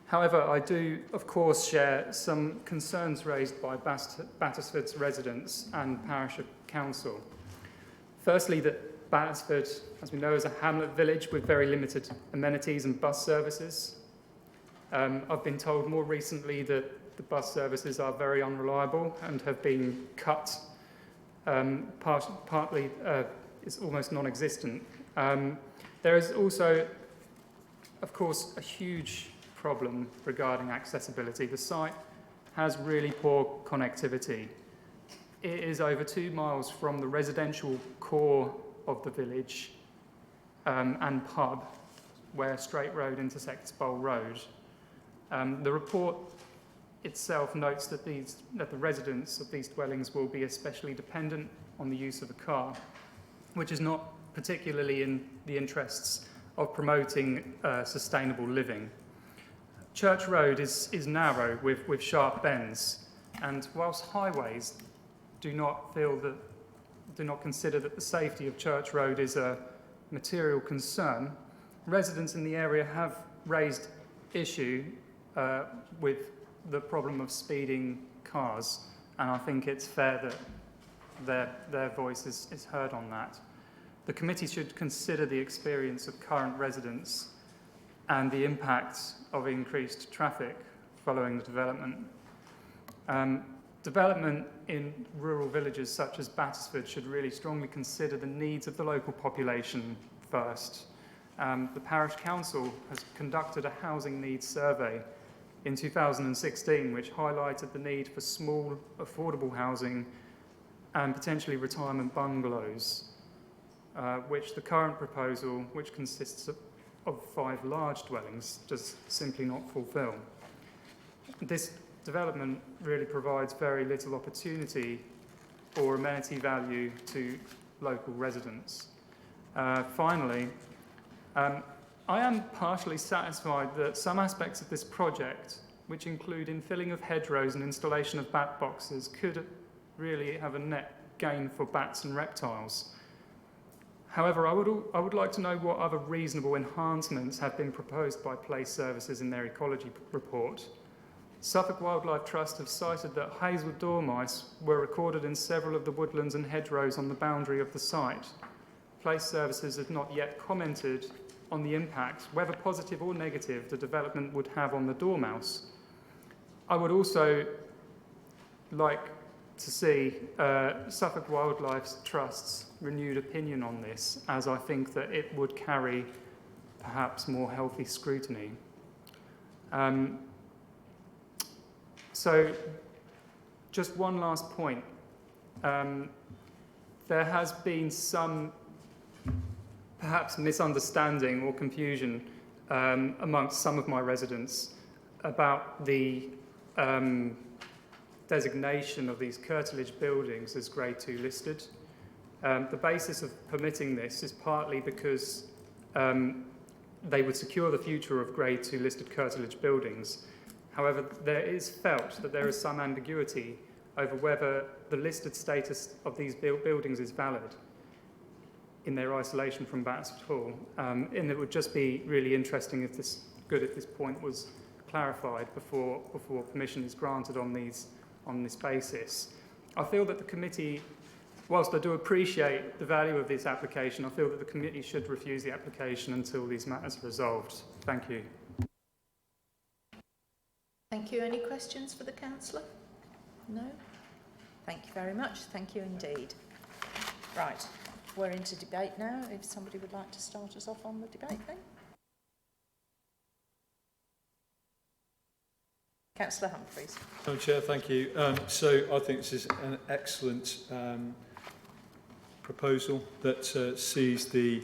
However, I do, of course, share some concerns raised by Battersford's residents and parish council. Firstly, that Battersford, as we know, is a hamlet village with very limited amenities and bus services. I've been told more recently that the bus services are very unreliable and have been cut partly is almost non-existent. There is also, of course, a huge problem regarding accessibility. The site has really poor connectivity. It is over 2 miles from the residential core of the village and pub, where Straight Road intersects Bowl Road. The report itself notes that the residents of these dwellings will be especially dependent on the use of a car, which is not particularly in the interests of promoting sustainable living. Church Road is narrow with sharp bends, and whilst highways do not consider that the safety of Church Road is a material concern, residents in the area have raised issue with the problem of speeding cars, and I think it's fair that their voice is heard on that. The committee should consider the experience of current residents and the impact of increased traffic following the development. Development in rural villages such as Battersford should really strongly consider the needs of the local population first. The Parish Council has conducted a housing needs survey in 2016, which highlighted the need for small, affordable housing and potentially retirement bungalows, which the current proposal, which consists of 5 large dwellings, does simply not fulfil. This development really provides very little opportunity or amenity value to local residents. Finally, I am partially satisfied that some aspects of this project, which include infilling of hedgerows and installation of bat boxes, could really have a net gain for bats and reptiles. However, I would like to know what other reasonable enhancements have been proposed by Place Services in their ecology report. Suffolk Wildlife Trust have cited that hazel dormice were recorded in several of the woodlands and hedgerows on the boundary of the site. Place Services have not yet commented on the impact, whether positive or negative, the development would have on the dormouse. I would also like to see Suffolk Wildlife Trust's renewed opinion on this, as I think that it would carry perhaps more healthy scrutiny. So, just one last point. There has been some perhaps misunderstanding or confusion amongst some of my residents about the designation of these curtilage buildings as Grade 2 listed. The basis of permitting this is partly because they would secure the future of Grade 2 listed curtilage buildings. However, there is felt that there is some ambiguity over whether the listed status of these buildings is valid in their isolation from Battersford Hall. And it would just be really interesting if this point was clarified before permission is granted on this basis. I feel that the committee, whilst I do appreciate the value of this application, I feel that the committee should refuse the application until these matters are resolved. Thank you. Thank you. Any questions for the councillor? No? Thank you very much. Thank you indeed. Right, we're into debate now. If somebody would like to start us off on the debate then. Councillor Humphreys. Madam Chair, thank you. So I think this is an excellent proposal that sees the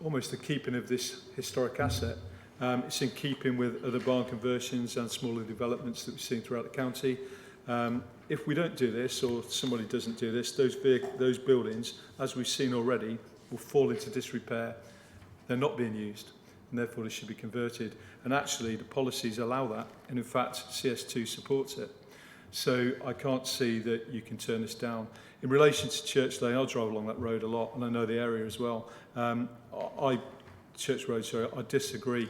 almost the keeping of this historic asset. It's in keeping with other barn conversions and smaller developments that we've seen throughout the county. If we don't do this, or somebody doesn't do this, those buildings, as we've seen already, will fall into disrepair. They're not being used, and therefore they should be converted. And actually, the policies allow that, and in fact, CS2 supports it. So I can't see that you can turn this down. In relation to Church Lane, I drive along that road a lot, and I know the area as well. Church Road, sorry, I disagree.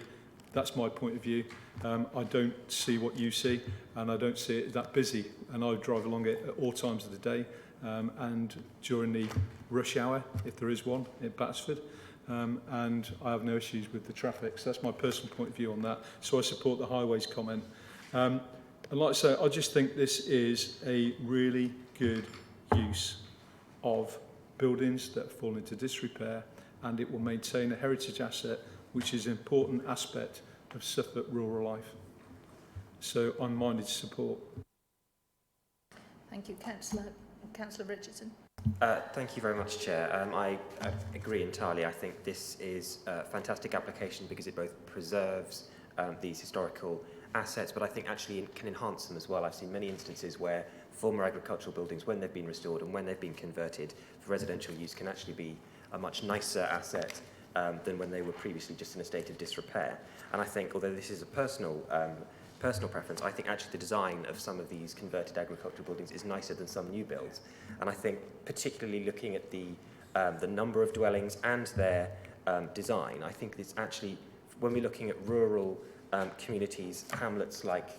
That's my point of view. I don't see what you see, and I don't see it that busy. And I drive along it at all times of the day, and during the rush hour, if there is one, at Battersford. And I have no issues with the traffic. So that's my personal point of view on that. So I support the highways comment. And like I say, I just think this is a really good use of buildings that fall into disrepair, and it will maintain a heritage asset, which is an important aspect of Suffolk rural life. So I'm minded to support. Thank you, Councillor Richardson. Thank you very much, Chair. I agree entirely. I think this is a fantastic application because it both preserves these historical assets, but I think actually it can enhance them as well. I've seen many instances where former agricultural buildings, when they've been restored and when they've been converted for residential use, can actually be a much nicer asset than when they were previously just in a state of disrepair. And I think, although this is a personal preference, I think actually the design of some of these converted agricultural buildings is nicer than some new builds. And I think particularly looking at the number of dwellings and their design, I think it's actually, when we're looking at rural communities, hamlets like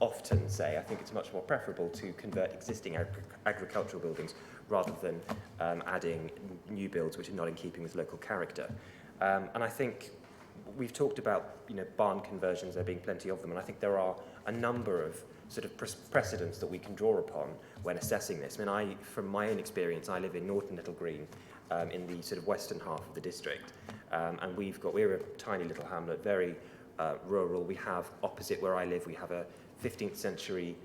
often say, I think it's much more preferable to convert existing agricultural buildings rather than adding new builds which are not in keeping with local character. And I think we've talked about, barn conversions, there being plenty of them, and I think there are a number of sort of precedents that we can draw upon when assessing this. I mean, from my own experience, I live in Norton Little Green, in the sort of western half of the district, and we're a tiny little hamlet, very rural. We have, opposite where I live, we have a 15th century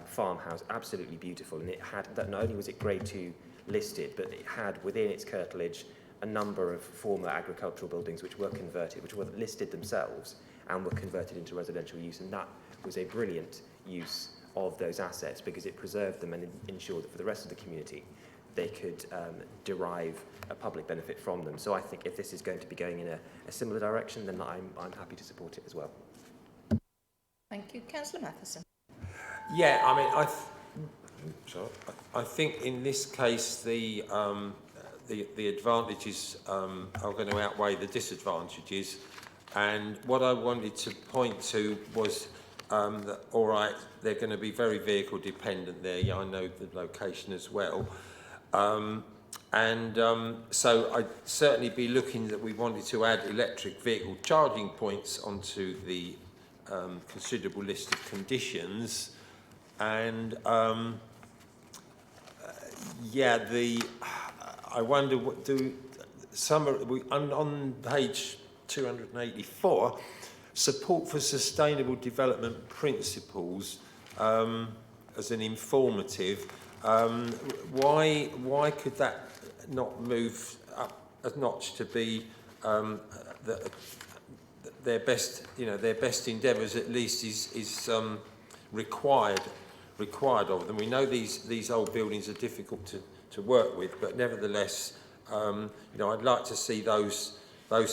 farmhouse, absolutely beautiful, and it had, that not only was it Grade 2 listed, but it had within its curtilage a number of former agricultural buildings which were converted, which were listed themselves and were converted into residential use, and that was a brilliant use of those assets because it preserved them and ensured that for the rest of the community they could derive a public benefit from them. So I think if this is going to be going in a similar direction, then I'm happy to support it as well. Thank you. Councillor Matheson. Yeah, I mean, I think in this case the advantages are going to outweigh the disadvantages, and what I wanted to point to was that, all right, they're going to be very vehicle dependent there. Yeah, I know the location as well. So I'd certainly be looking that we wanted to add electric vehicle charging points onto the considerable list of conditions. And I wonder what on page 284, support for sustainable development principles as an informative. Why could that not move up a notch to be their best endeavours at least is required of them? We know these old buildings are difficult to work with, but nevertheless, I'd like to see those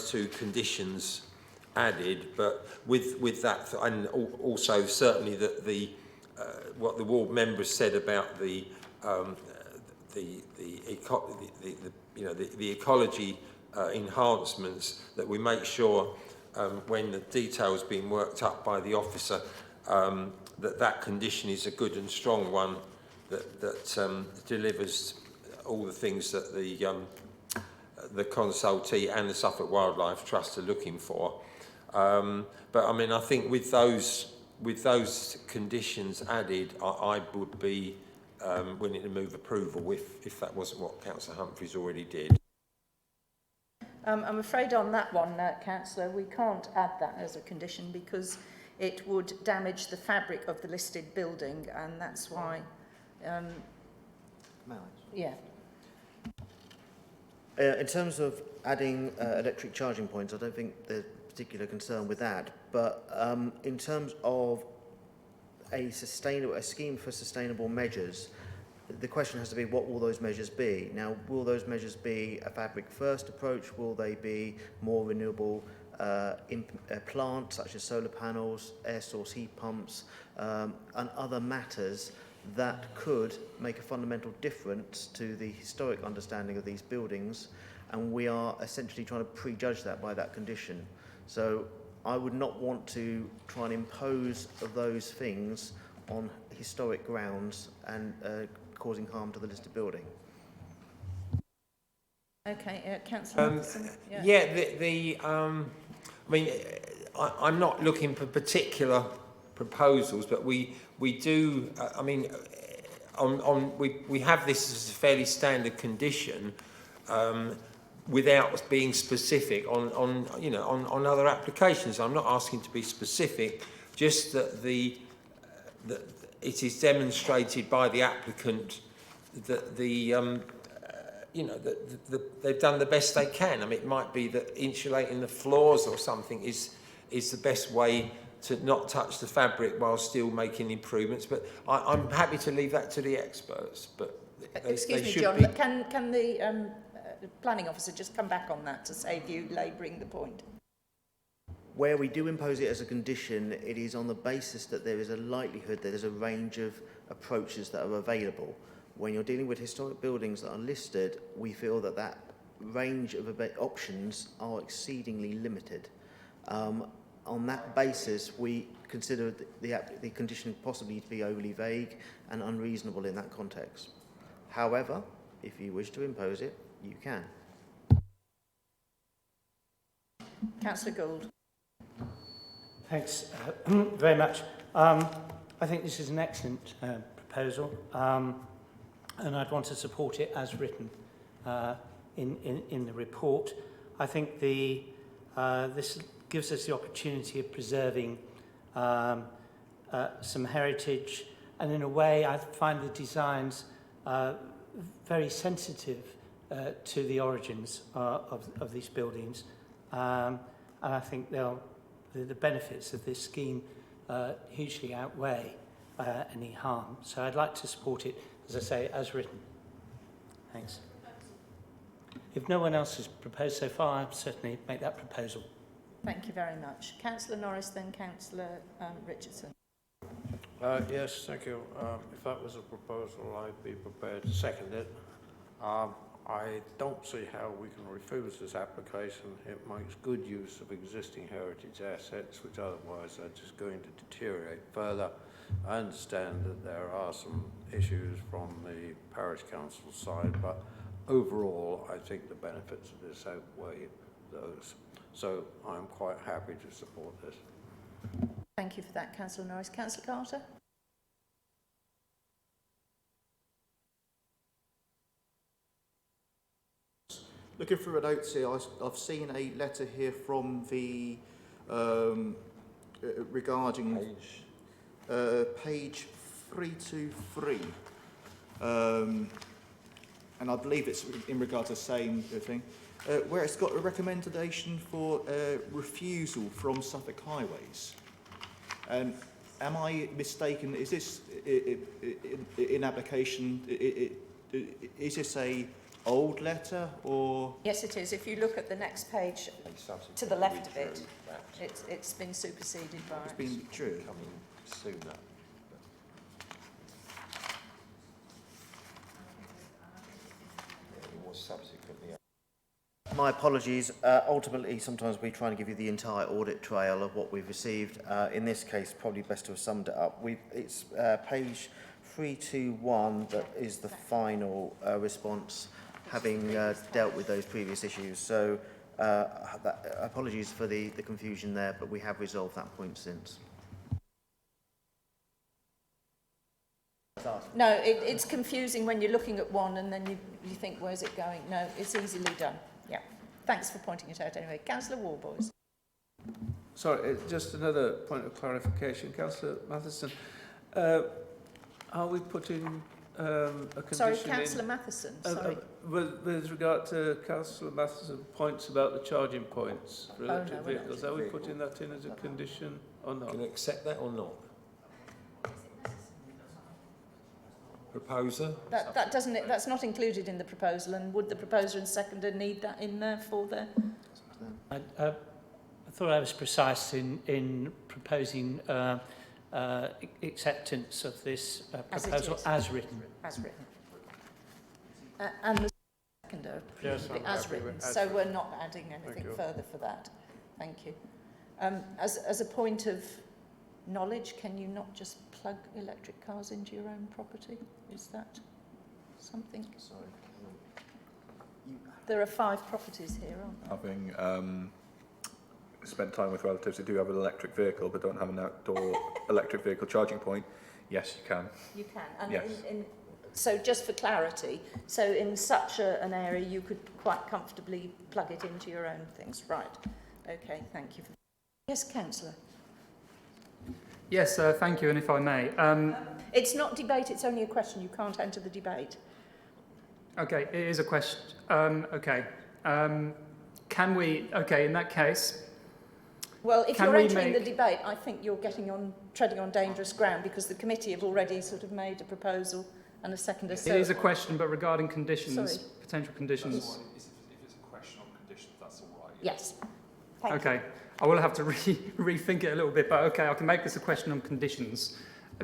two conditions added. But with that, and also certainly that what the ward members said about the ecology enhancements, that we make sure when the detail's being worked up by the officer, that condition is a good and strong one that delivers all the things that the consultee and the Suffolk Wildlife Trust are looking for. But I mean, I think with those conditions added, I would be willing to move approval if that wasn't what Councillor Humphreys already did. I'm afraid on that one, Councillor, we can't add that as a condition because it would damage the fabric of the listed building, and that's why. Yeah. In terms of adding electric charging points, I don't think there's particular concern with that. But in terms of a scheme for sustainable measures, the question has to be, what will those measures be? Now, will those measures be a fabric-first approach? Will they be more renewable plants, such as solar panels, air source heat pumps, and other matters that could make a fundamental difference to the historic understanding of these buildings? And we are essentially trying to prejudge that by that condition. So I would not want to try and impose those things on historic grounds and causing harm to the listed building. Okay, Councillor Matheson. I mean, I'm not looking for particular proposals, but we do. I mean, we have this as a fairly standard condition without being specific on other applications. I'm not asking to be specific, just that that it is demonstrated by the applicant that they've done the best they can. I mean, it might be that insulating the floors or something is the best way to not touch the fabric while still making improvements. But I'm happy to leave that to the experts. But Excuse me, should John, be... can the planning officer just come back on that to save you labouring the point? Where we do impose it as a condition, it is on the basis that there is a likelihood that there's a range of approaches that are available. When you're dealing with historic buildings that are listed, we feel that that range of options are exceedingly limited. On that basis, we consider the condition possibly to be overly vague and unreasonable in that context. However, if you wish to impose it, you can. Councillor Gould. Thanks very much. I think this is an excellent proposal, and I'd want to support it as written in the report. I think this gives us the opportunity of preserving some heritage, and in a way I find the designs very sensitive to the origins of these buildings, and I think the benefits of this scheme hugely outweigh any harm. So I'd like to support it, as I say, as written. Thanks. If no one else has proposed so far, I'd certainly make that proposal. Thank you very much. Councillor Norris, then Councillor Richardson. Yes, thank you. If that was a proposal, I'd be prepared to second it. I don't see how we can refuse this application. It makes good use of existing heritage assets, which otherwise are just going to deteriorate further. I understand that there are some issues from the parish council side, but overall, I think the benefits of this outweigh those. So I'm quite happy to support this. Thank you for that, Councillor Norris. Councillor Carter? Looking through the notes here, I've seen a letter here from the regarding page 323, and I believe it's in regard to the same thing, where it's got a recommendation for refusal from Suffolk Highways. And am I mistaken? Is this in application? Is this a old letter or? Yes, it is. If you look at the next page to the left of it, it's been superseded by. It's been true. Coming sooner. It was subsequently. My apologies. Ultimately, sometimes we try and give you the entire audit trail of what we've received. In this case, probably best to have summed it up. It's page 321 that is the final response, having dealt with those previous issues. So apologies for the confusion there, but we have resolved that point since. No, it's confusing when you're looking at one and then you think, where's it going? No, it's easily done. Yeah. Thanks for pointing it out anyway. Councillor Warboys. Sorry, just another point of clarification. Councillor Matheson, are we putting a condition Sorry, Councillor Matheson, sorry. With regard to Councillor Matheson's points about the charging points for electric vehicles, are we putting that in as a condition or not? Can you accept that or not? Proposer? That doesn't. That's not included in the proposal. And would the proposer and seconder need that in there for the? I thought I was precise in proposing acceptance of this proposal as written. As written. And the seconder as written. So we're not adding anything further for that. Thank you. As a point of knowledge, can you not just plug electric cars into your own property? Is that something? Sorry. There are 5 properties here, aren't there? Having spent time with relatives who do have an electric vehicle but don't have an outdoor electric vehicle charging point, yes, you can. You can. And yes. So just for clarity, so in such an area you could quite comfortably plug it into your own things. Right. Okay, thank you. Yes, Councillor. Yes, thank you, and if I may. It's not debate, it's only a question. You can't enter the debate. Okay, it is a question. Okay. Can we, okay, in that case... Well, if you're entering the debate, I think you're treading on dangerous ground, because the committee have already sort of made a proposal and a seconder. It is a question, but regarding conditions, potential conditions. If it's a question on conditions, that's all right. Yes. Thank you. I will have to rethink it a little bit, but okay, I can make this a question on conditions.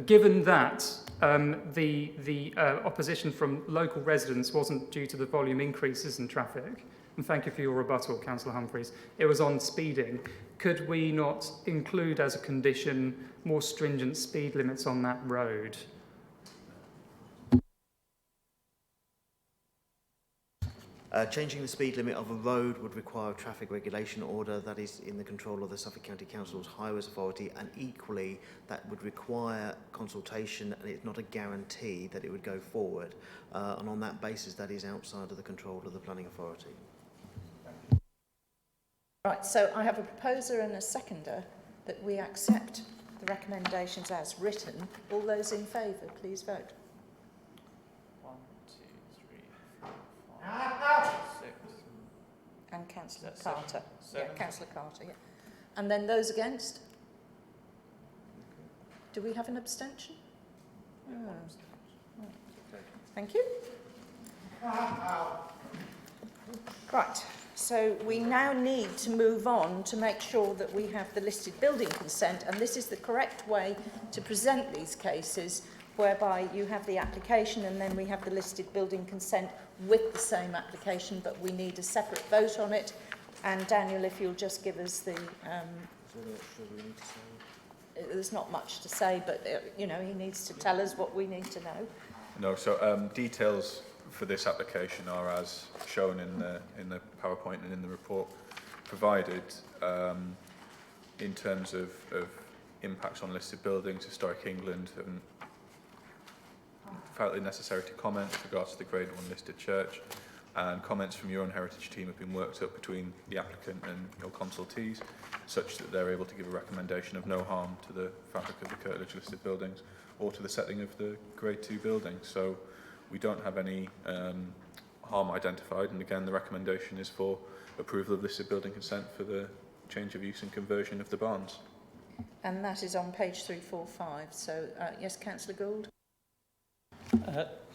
Given that the opposition from local residents wasn't due to the volume increases in traffic, and thank you for your rebuttal, Councillor Humphreys, it was on speeding, could we not include as a condition more stringent speed limits on that road? Changing the speed limit of a road would require a traffic regulation order that is in the control of the Suffolk County Council's Highways Authority, and equally that would require consultation, and it's not a guarantee that it would go forward. And on that basis, that is outside of the control of the Planning Authority. Right, so I have a proposer and a seconder that we accept the recommendations as written. All those in favour, please vote. 1, 2, 3, 4, 5, 6. And Councillor That's Carter. seven. Yeah, Councillor Carter, yeah. And then those against? Do we have an abstention? Oh. Right. Thank you. Right, so we now need to move on to make sure that we have the listed building consent, and this is the correct way to present these cases, whereby you have the application and then we have the listed building consent with the same application, but we need a separate vote on it. And Daniel, if you'll just give us the... there's not much to say, but you know, he needs to tell us what we need to know. No, so details for this application are as shown in the PowerPoint and in the report provided. In terms of impacts on listed buildings, Historic England felt it necessary to comment with regards to the Grade 1 listed church, and comments from your own heritage team have been worked up between the applicant and your consultees, such that they're able to give a recommendation of no harm to the fabric of the curtilage listed buildings or to the setting of the Grade 2 building. So we don't have any harm identified, and again the recommendation is for approval of listed building consent for the change of use and conversion of the barns. And that is on page 345. So, yes, Councillor Gould.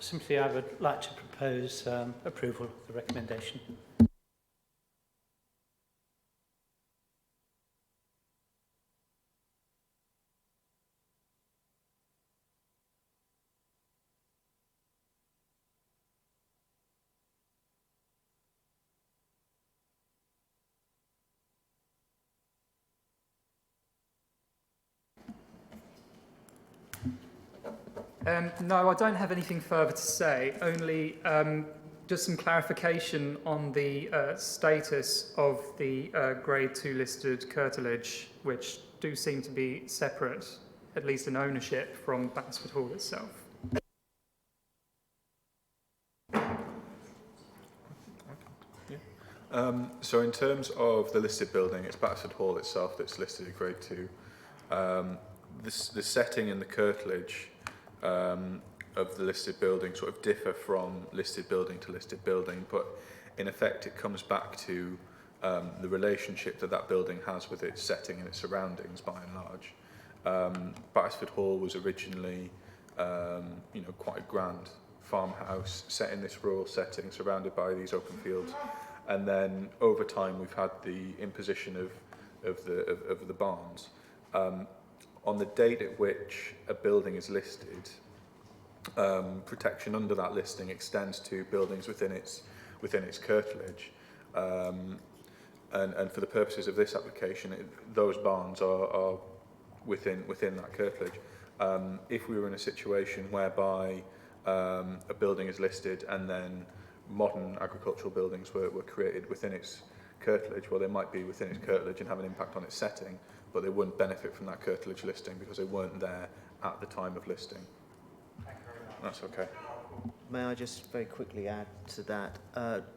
Simply, I would like to propose approval of the recommendation. No, I don't have anything further to say, only just some clarification on the status of the Grade 2 listed curtilage, which do seem to be separate, at least in ownership, from Batsford Hall itself. So in terms of the listed building, it's Batsford Hall itself that's listed at Grade 2. The setting and the curtilage of the listed building sort of differ from listed building to listed building, but in effect it comes back to the relationship that that building has with its setting and its surroundings by and large. Batsford Hall was originally quite a grand farmhouse set in this rural setting surrounded by these open fields, and then over time we've had the imposition of the barns. On the date at which a building is listed, protection under that listing extends to buildings within its curtilage, and for the purposes of this application, those barns are within that curtilage. If we were in a situation whereby a building is listed and then modern agricultural buildings were created within its curtilage, well, they might be within its curtilage and have an impact on its setting, but they wouldn't benefit from that curtilage listing because they weren't there at the time of listing. That's okay. May I just very quickly add to that?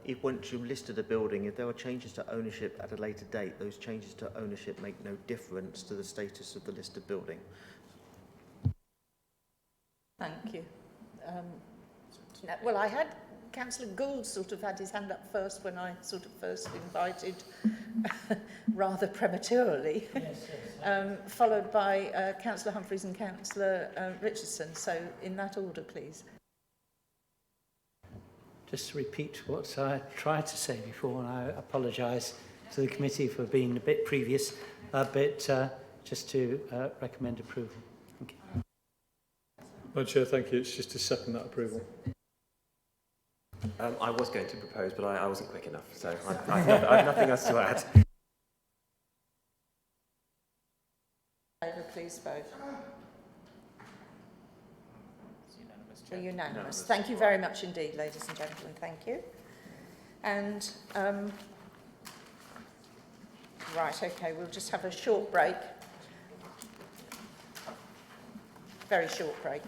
If once you've listed a building, if there are changes to ownership at a later date, those changes to ownership make no difference to the status of the listed building. Thank you. Well, I had Councillor Gould sort of had his hand up first when I sort of first invited, rather prematurely, followed by Councillor Humphreys and Councillor Richardson. So in that order, please. Just to repeat what I tried to say before, and I apologise to the committee for being a bit previous, but just to recommend approval. Thank you. Madam Chair, thank you. It's just to second that approval. I was going to propose, but I wasn't quick enough, so I have nothing else to add. Please vote. Unanimous. Thank you very much indeed, ladies and gentlemen. Thank you. And right, okay, we'll just have a short break. Very short break.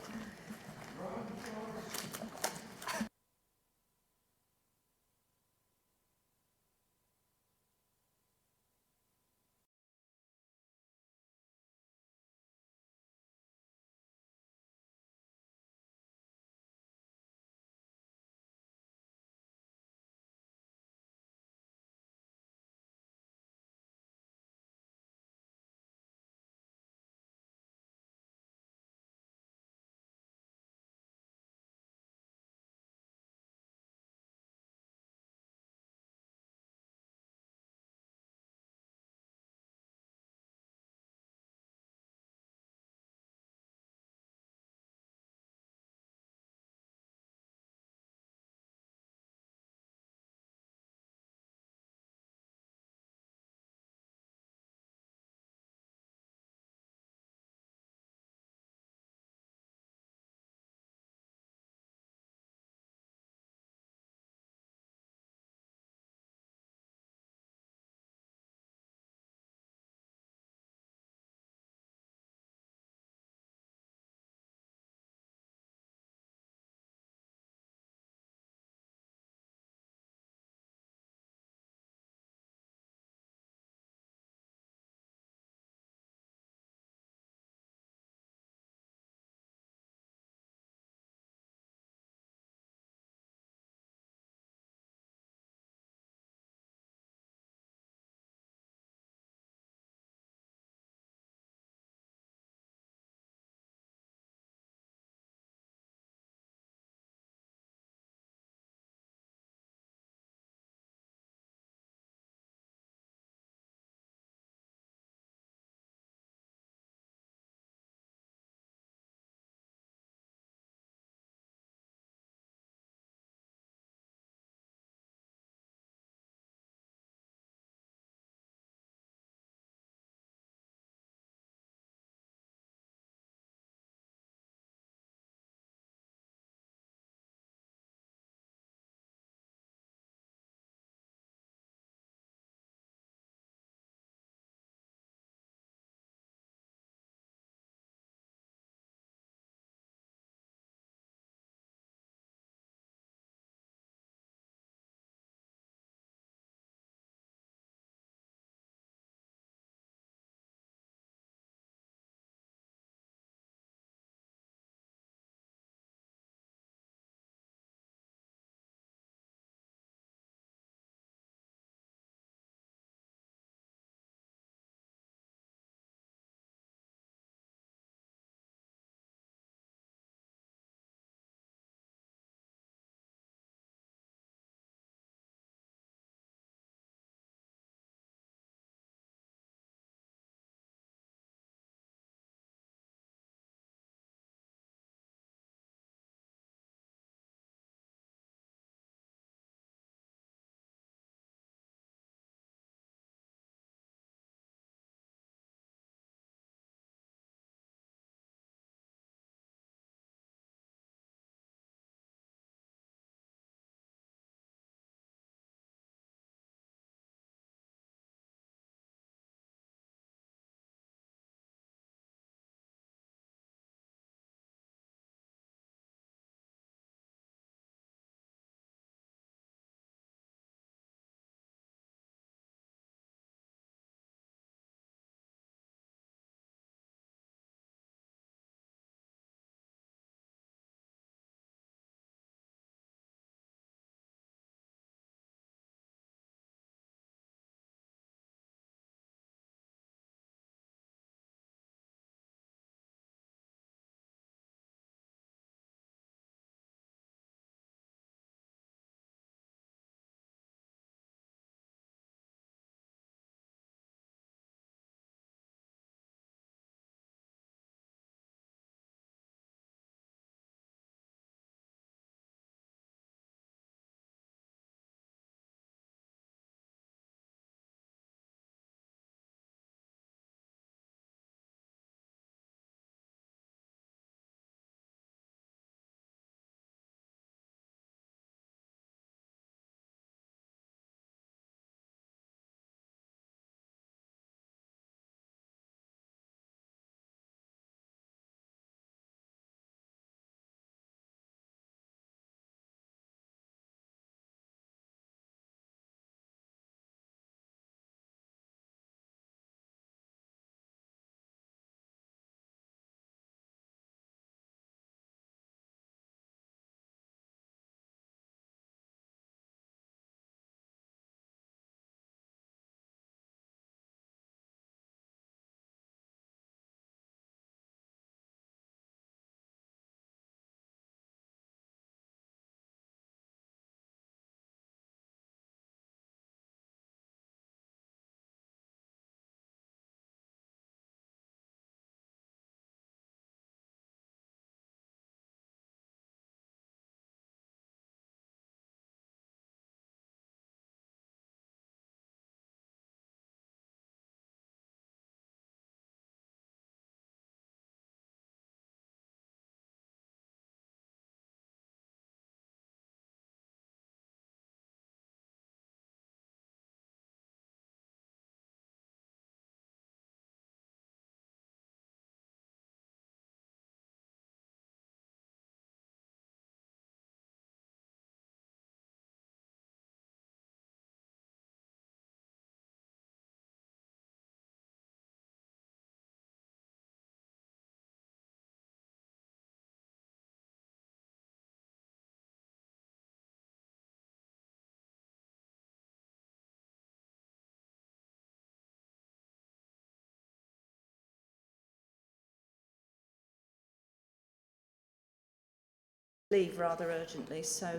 leave rather urgently, so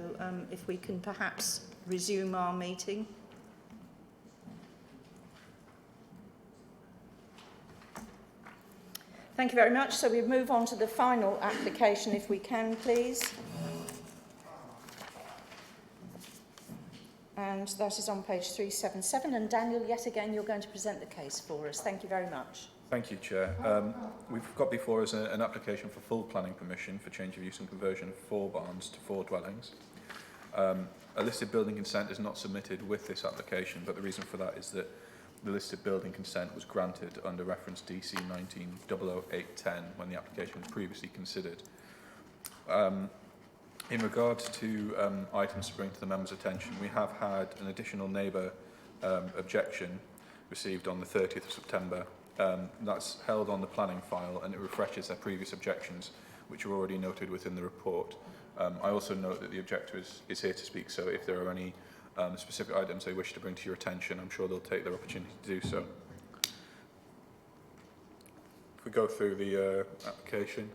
if we can perhaps resume our meeting. Thank you very much. So we move on to the final application, if we can, please. And that is on page 377. And Daniel, yet again, you're going to present the case for us. Thank you very much. Thank you, Chair. We've got before us an application for full planning permission for change of use and conversion of 4 barns to 4 dwellings. A listed building consent is not submitted with this application, but the reason for that is that the listed building consent was granted under reference DC 19-00810 when the application was previously considered. In regards to items to bring to the members' attention, we have had an additional neighbour objection received on the 30th of September. That's held on the planning file and it refreshes their previous objections, which are already noted within the report. I also note that the objector is here to speak, so if there are any specific items they wish to bring to your attention, I'm sure they'll take their opportunity to do so. If we go through the application,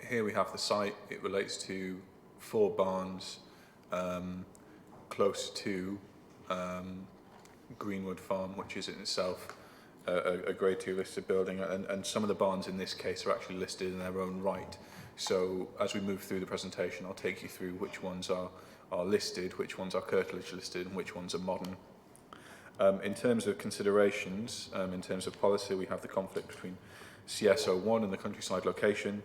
here we have the site. It relates to 4 barns close to Greenwood Farm, which is in itself a Grade 2 listed building, and some of the barns in this case are actually listed in their own right. So as we move through the presentation, I'll take you through which ones are listed, which ones are curtilage listed, and which ones are modern. In terms of considerations, in terms of policy, we have the conflict between CS01 and the countryside location,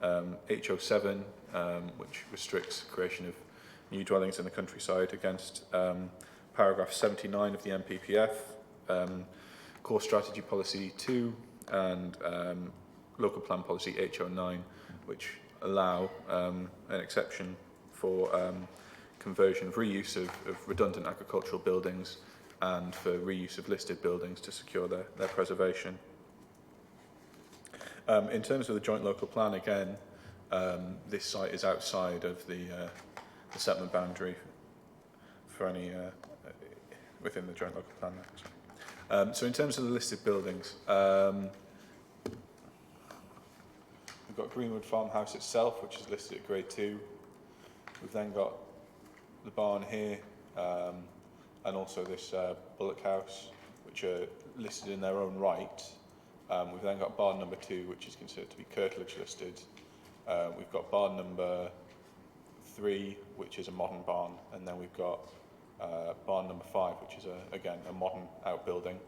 H07, which restricts creation of new dwellings in the countryside, against paragraph 79 of the MPPF, core strategy policy 2, and local plan policy H09, which allow an exception for conversion of reuse of redundant agricultural buildings and for reuse of listed buildings to secure their preservation. In terms of the joint local plan, again, this site is outside of the settlement boundary for any within the joint local plan. So in terms of the listed buildings, we've got Greenwood Farmhouse itself, which is listed at Grade 2. We've then got the barn here, and also this bullock house, which are listed in their own right. We've then got barn number 2, which is considered to be curtilage listed. We've got barn number 3, which is a modern barn, and then we've got barn number 5, which is again a modern outbuilding.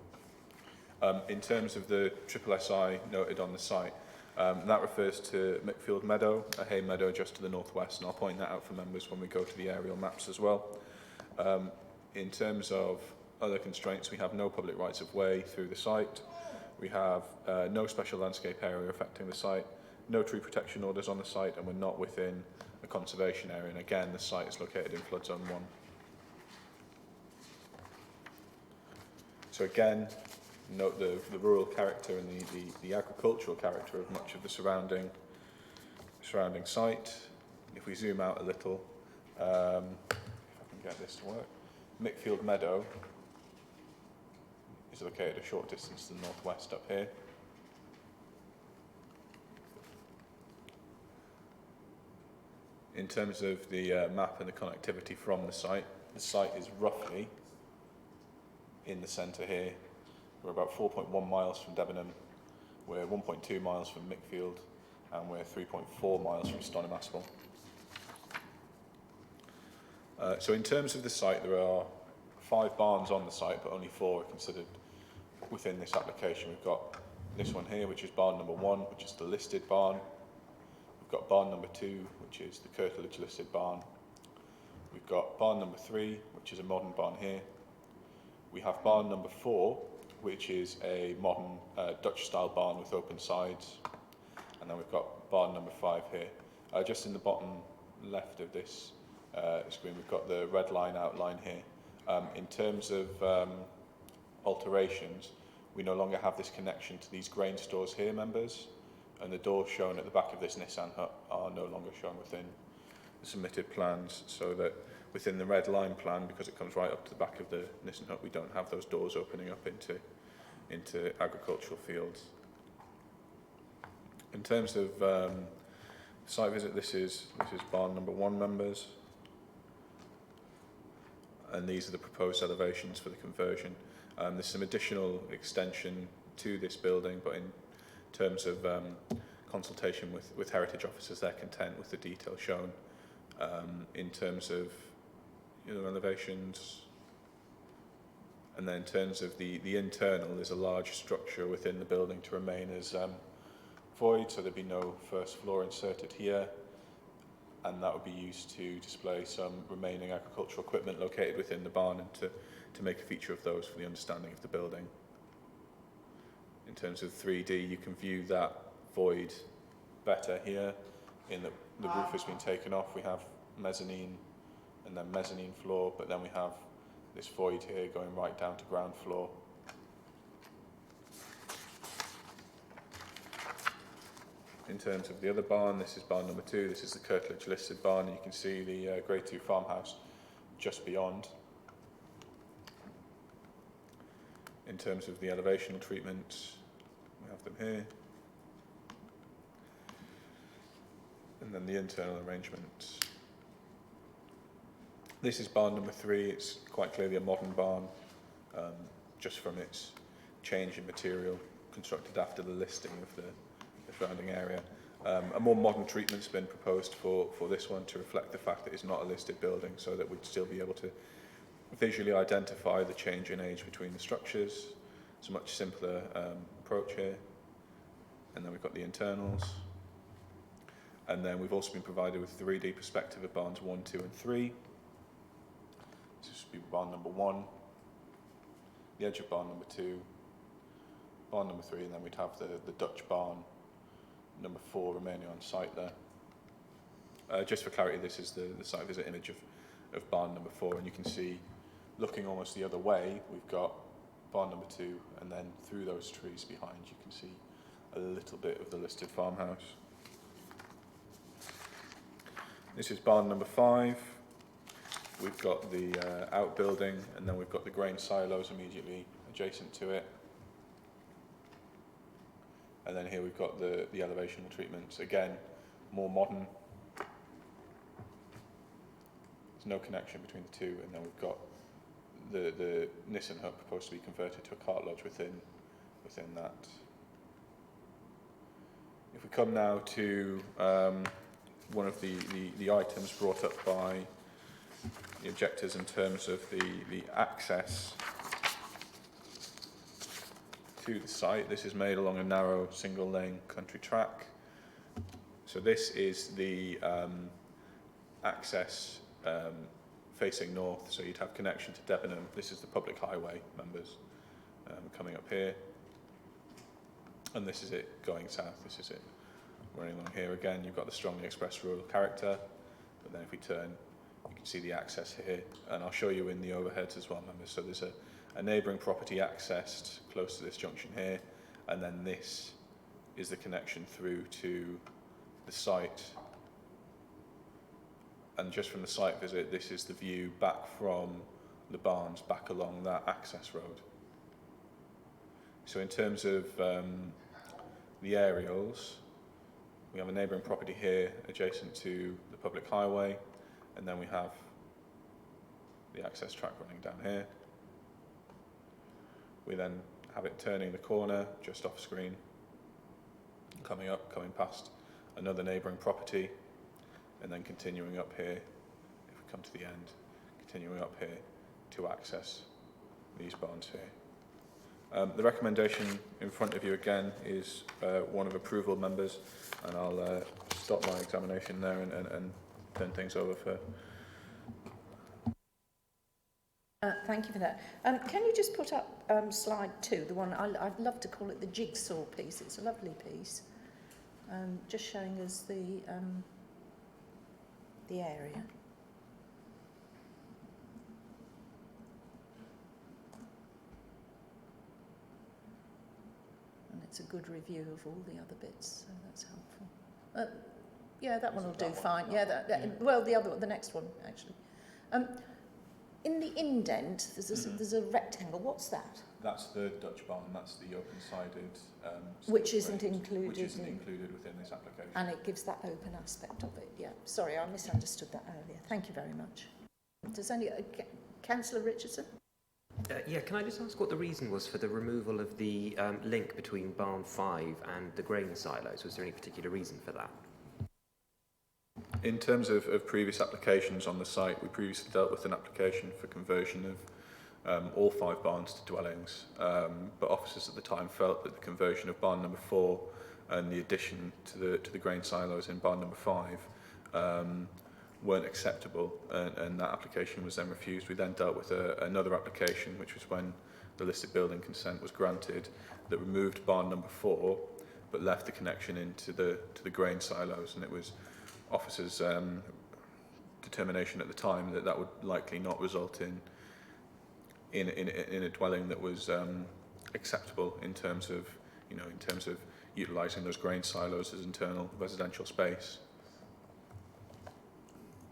In terms of the triple SI noted on the site, that refers to Mickfield Meadow, a hay meadow just to the northwest, and I'll point that out for members when we go to the aerial maps as well. In terms of other constraints, we have no public rights of way through the site. We have no special landscape area affecting the site, no tree protection orders on the site, and we're not within a conservation area. And again, the site is located in flood zone 1. So again, note the rural character and the agricultural character of much of the surrounding site. If we zoom out a little, if I can get this to work, Mickfield Meadow is located a short distance to the northwest up here. In terms of the map and the connectivity from the site is roughly in the centre here. We're about 4.1 miles from Debenham, we're 1.2 miles from Mickfield, and we're 3.4 miles from Stonham Aspel. So in terms of the site, there are 5 barns on the site, but only 4 are considered within this application. We've got this one here, which is barn number 1, which is the listed barn. We've got barn number 2, which is the curtilage listed barn. We've got barn number 3, which is a modern barn here. We have barn number 4, which is a modern Dutch-style barn with open sides. And then we've got barn number 5 here. Just in the bottom left of this screen, we've got the red line outline here. In terms of alterations, we no longer have this connection to these grain stores here, members, and the doors shown at the back of this Nissan hut are no longer shown within the submitted plans, so that within the red line plan, because it comes right up to the back of the Nissan hut, we don't have those doors opening up into agricultural fields. In terms of Site visit, this is barn number 1, members. And these are the proposed elevations for the conversion. There's some additional extension to this building, but in terms of consultation with heritage officers, they're content with the detail shown. In terms of elevations, and then in terms of the internal, there's a large structure within the building to remain as void, so there'd be no first floor inserted here, and that would be used to display some remaining agricultural equipment located within the barn and to make a feature of those for the understanding of the building. In terms of 3D, you can view that void better here in that the roof has been taken off. We have mezzanine and then mezzanine floor, but then we have this void here going right down to ground floor. In terms of the other barn, this is barn number 2. This is the curtilage listed barn, and you can see the Grade 2 farmhouse just beyond. In terms of the elevational treatments, we have them here. And then the internal arrangements. This is barn number 3. It's quite clearly a modern barn, just from its change in material, constructed after the listing of the surrounding area. A more modern treatment's been proposed for this one to reflect the fact that it's not a listed building, so that we'd still be able to visually identify the change in age between the structures. It's a much simpler approach here. And then we've got the internals. And then we've also been provided with 3D perspective of barns 1, 2 and 3. This would be barn number 1, the edge of barn number 2, barn number 3, and then we'd have the Dutch barn number 4 remaining on site there. Just for clarity, this is the site visit image of barn number 4, and you can see, looking almost the other way, we've got barn number 2, and then through those trees behind you can see a little bit of the listed farmhouse. This is barn number 5. We've got the outbuilding, and then we've got the grain silos immediately adjacent to it. And then here we've got the elevational treatments, again, more modern. There's no connection between the two, and then we've got the Nissan hut proposed to be converted to a cart lodge within that. If we come now to one of the items brought up by the objectors in terms of the access to the site. This is made along a narrow single lane country track. So this is the access facing north, so you'd have connection to Debenham. This is the public highway, members, coming up here. And this is it going south, this is it running along here. Again, you've got the strongly expressed rural character, but then if we turn, you can see the access here, and I'll show you in the overheads as well, members. So there's a neighbouring property accessed close to this junction here, and then this is the connection through to the site. And just from the site visit, this is the view back from the barns, back along that access road. So in terms of the aerials, we have a neighbouring property here adjacent to the public highway, and then we have the access track running down here. We then have it turning the corner just off screen, coming up, coming past another neighbouring property, and then continuing up here, if we come to the end, continuing up here to access these barns here. The recommendation in front of you again is one of approval, members, and I'll stop my examination there and turn things over for... Thank you for that. Can you just put up slide 2, the one, I'd love to call it the jigsaw piece, it's a lovely piece, just showing us the area. And it's a good review of all the other bits, so that's helpful. Yeah, that one will do fine. Yeah, well, the next one, actually. In the indent, there's a rectangle. What's that? That's the Dutch barn, that's the open-sided... Which isn't included. Which isn't included within this application. And it gives that open aspect of it, yeah. Sorry, I misunderstood that earlier. Thank you very much. Does any... Councillor Richardson? Yeah, can I just ask what the reason was for the removal of the link between Barn 5 and the grain silos? Was there any particular reason for that? In terms of previous applications on the site, we previously dealt with an application for conversion of all 5 barns to dwellings, but officers at the time felt that the conversion of barn number 4 and the addition to the grain silos in barn number 5 weren't acceptable, and that application was then refused. We then dealt with another application, which was when the listed building consent was granted, that removed barn number 4 but left the connection into the grain silos, and it was officers' determination at the time that that would likely not result in a dwelling that was acceptable in terms of utilising those grain silos as internal residential space.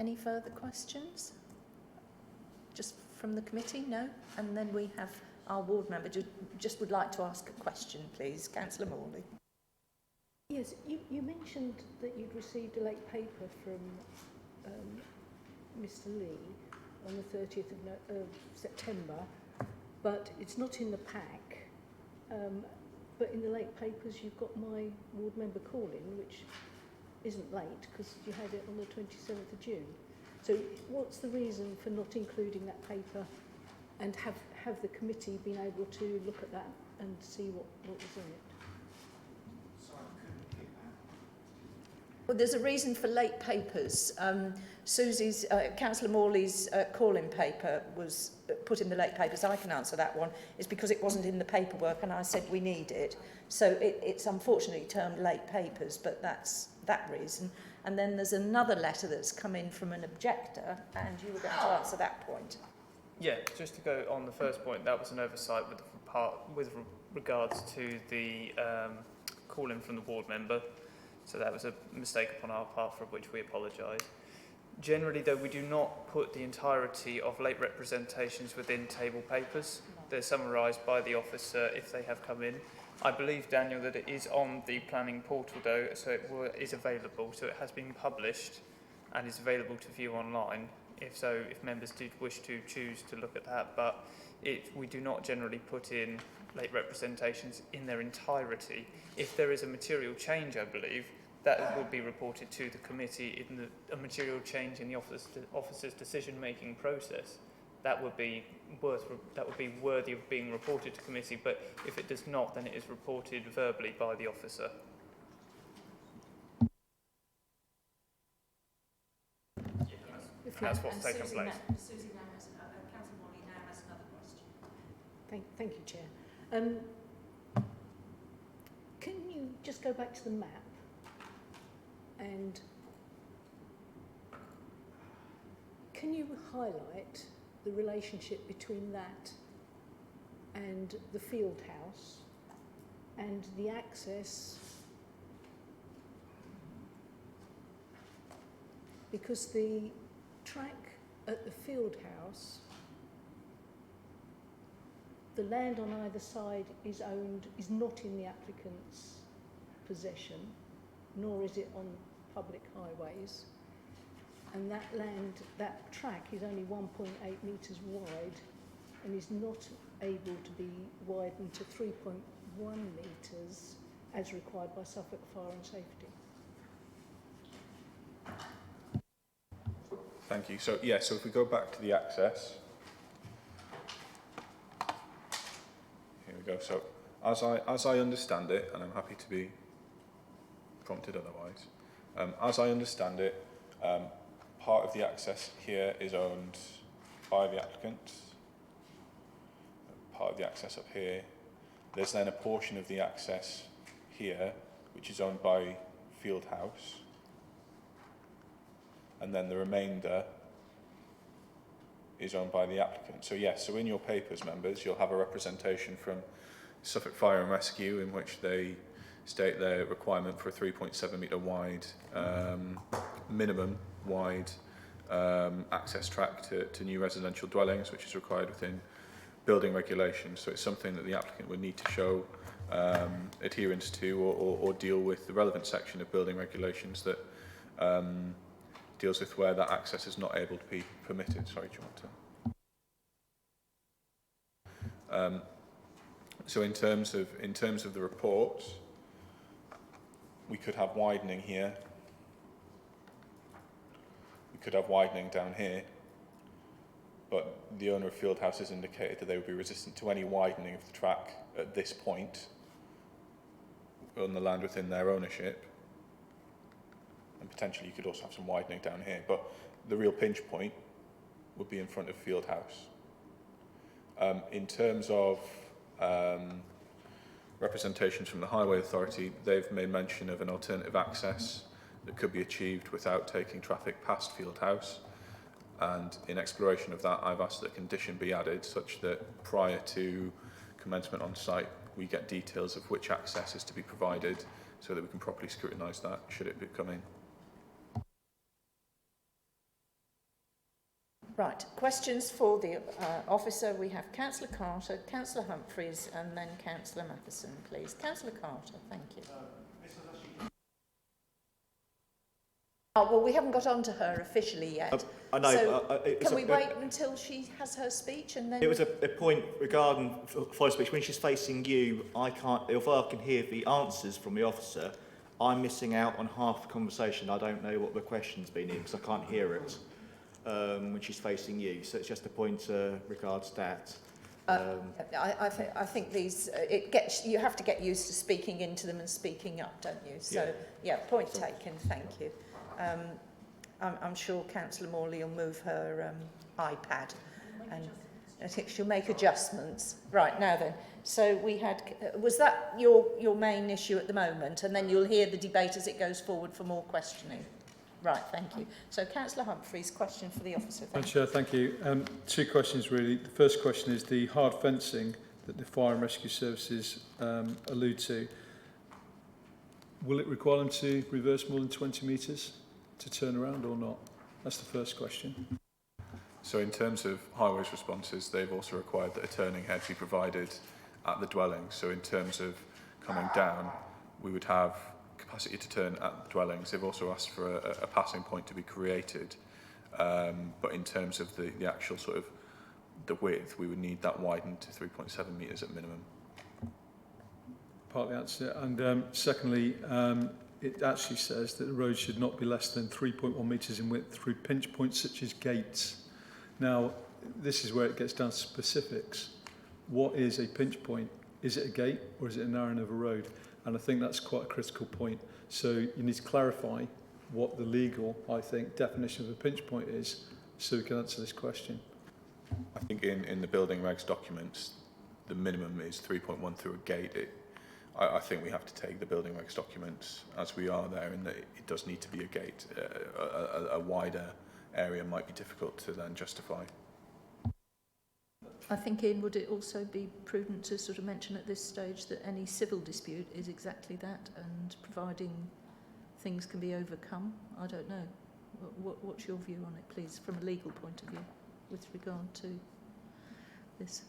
Any further questions? Just from the committee? No? And then we have our ward member just would like to ask a question, please. Councillor Morley. Yes, you mentioned that you'd received a late paper from Mr. Lee on the 30th of September, but it's not in the pack. But in the late papers, you've got my ward member call-in, which isn't late because you had it on the 27th of June. So what's the reason for not including that paper, and have the committee been able to look at that and see what was in it? Well, there's a reason for late papers. Susie's, Councillor Morley's call-in paper was put in the late papers. I can answer that one. It's because it wasn't in the paperwork and I said we need it. So it's unfortunately termed late papers, but that's that reason. And then there's another letter that's come in from an objector, and you were going to answer that point. Yeah, just to go on the first point, that was an oversight with regards to the call-in from the ward member. So that was a mistake upon our part, for which we apologise. Generally, though, we do not put the entirety of late representations within table papers. They're summarised by the officer if they have come in. I believe, Daniel, that it is on the planning portal, though, so it is available. So it has been published and is available to view online, if members did wish to choose to look at that. But we do not generally put in late representations in their entirety. If there is a material change, I believe, that will be reported to the committee in a material change in the officer's decision-making process. That would be worthy of being reported to committee, but if it does not, then it is reported verbally by the officer. That's what's taken place. Susie now has, Councillor Morley now has another question. Thank you, Chair. Can you just go back to the map and can you highlight the relationship between that and the field house and the access? Because the track at the field house, the land on either side is not in the applicant's possession, nor is it on public highways. And that land, that track is only 1.8 metres wide and is not able to be widened to 3.1 metres as required by Suffolk Fire and Safety. Thank you. So if we go back to the access, here we go. So as I understand it, and I'm happy to be prompted otherwise, as I understand it, part of the access here is owned by the applicant. Part of the access up here. There's then a portion of the access here, which is owned by Field House. And then the remainder is owned by the applicant. So yes, so in your papers, members, you'll have a representation from Suffolk Fire and Rescue in which they state their requirement for a 3.7 metre wide, minimum wide access track to new residential dwellings, which is required within building regulations. So it's something that the applicant would need to show adherence to or deal with the relevant section of building regulations that deals with where that access is not able to be permitted. Sorry, do you want to? So in terms of the report, we could have widening here. We could have widening down here. But the owner of Fieldhouse has indicated that they would be resistant to any widening of the track at this point on the land within their ownership. And potentially you could also have some widening down here. But the real pinch point would be in front of Fieldhouse. In terms of representations from the Highway Authority, they've made mention of an alternative access that could be achieved without taking traffic past Fieldhouse. And in exploration of that, I've asked that a condition be added such that prior to commencement on site, we get details of which access is to be provided so that we can properly scrutinise that should it be coming. Right, questions for the officer. We have Councillor Carter, Councillor Humphreys and then Councillor Matheson, please. Councillor Carter, thank you. Oh, well, we haven't got on to her officially yet. I know. So can we wait until she has her speech and then... It was a point regarding follow speech. When she's facing you, I can't, although I can hear the answers from the officer, I'm missing out on half the conversation. I don't know what the question's been in because I can't hear it when she's facing you. So it's just a point regards that. I think these, you have to get used to speaking into them and speaking up, don't you? So, yeah, point taken, thank you. I'm sure Councillor Morley will move her iPad and I think she'll make adjustments. Right, now then. So we had, was that your main issue at the moment? And then you'll hear the debate as it goes forward for more questioning. Right, thank you. So Councillor Humphreys, question for the officer. Chair, thank you. Two questions really. The first question is the hard fencing that the fire and rescue services allude to. Will it require them to reverse more than 20 metres to turn around or not? That's the first question. So in terms of highways responses, they've also required that a turning head be provided at the dwelling. So in terms of coming down, we would have capacity to turn at the dwellings. They've also asked for a passing point to be created. But in terms of the actual sort of the width, we would need that widened to 3.7 metres at minimum. Partly answer. And secondly, it actually says that the road should not be less than 3.1 metres in width through pinch points such as gates. Now, this is where it gets down to specifics. What is a pinch point? Is it a gate or is it a narrowing of a road? And I think that's quite a critical point. So you need to clarify what the legal, I think, definition of a pinch point is so we can answer this question. I think in the building regs documents, the minimum is 3.1 through a gate. I think we have to take the building regs documents as we are there, in that it does need to be a gate. A wider area might be difficult to then justify. I think, Ian, would it also be prudent to sort of mention at this stage that any civil dispute is exactly that, and providing things can be overcome? I don't know. What's your view on it, please, from a legal point of view, with regard to this?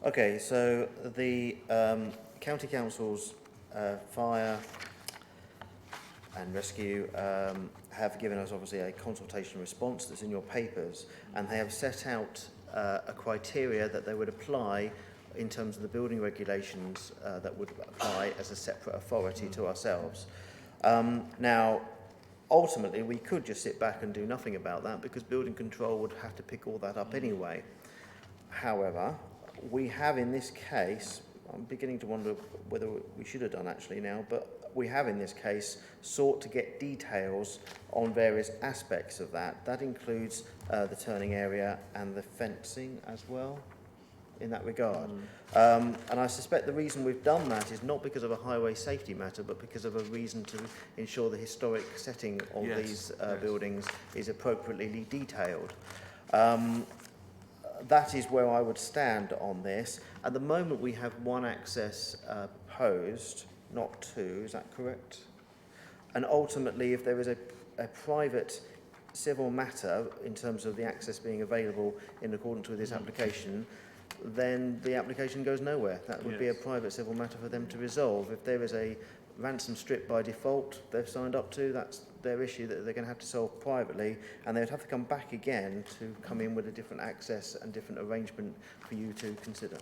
Okay, so the County Council's fire and rescue have given us obviously a consultation response that's in your papers, and they have set out a criteria that they would apply in terms of the building regulations that would apply as a separate authority to ourselves. Now, ultimately, we could just sit back and do nothing about that because building control would have to pick all that up anyway. However, we have in this case, I'm beginning to wonder whether we should have done actually now, but we have in this case sought to get details on various aspects of that. That includes the turning area and the fencing as well in that regard. And I suspect the reason we've done that is not because of a highway safety matter, but because of a reason to ensure the historic setting of these buildings is appropriately detailed. that is where I would stand on this. At the moment, we have one access proposed, not two. Is that correct? And ultimately, if there is a private civil matter in terms of the access being available in accordance with this application, then the application goes nowhere. That would be a private civil matter for them to resolve. If there is a ransom strip by default they've signed up to, that's their issue that they're going to have to solve privately, and they would have to come back again to come in with a different access and different arrangement for you to consider.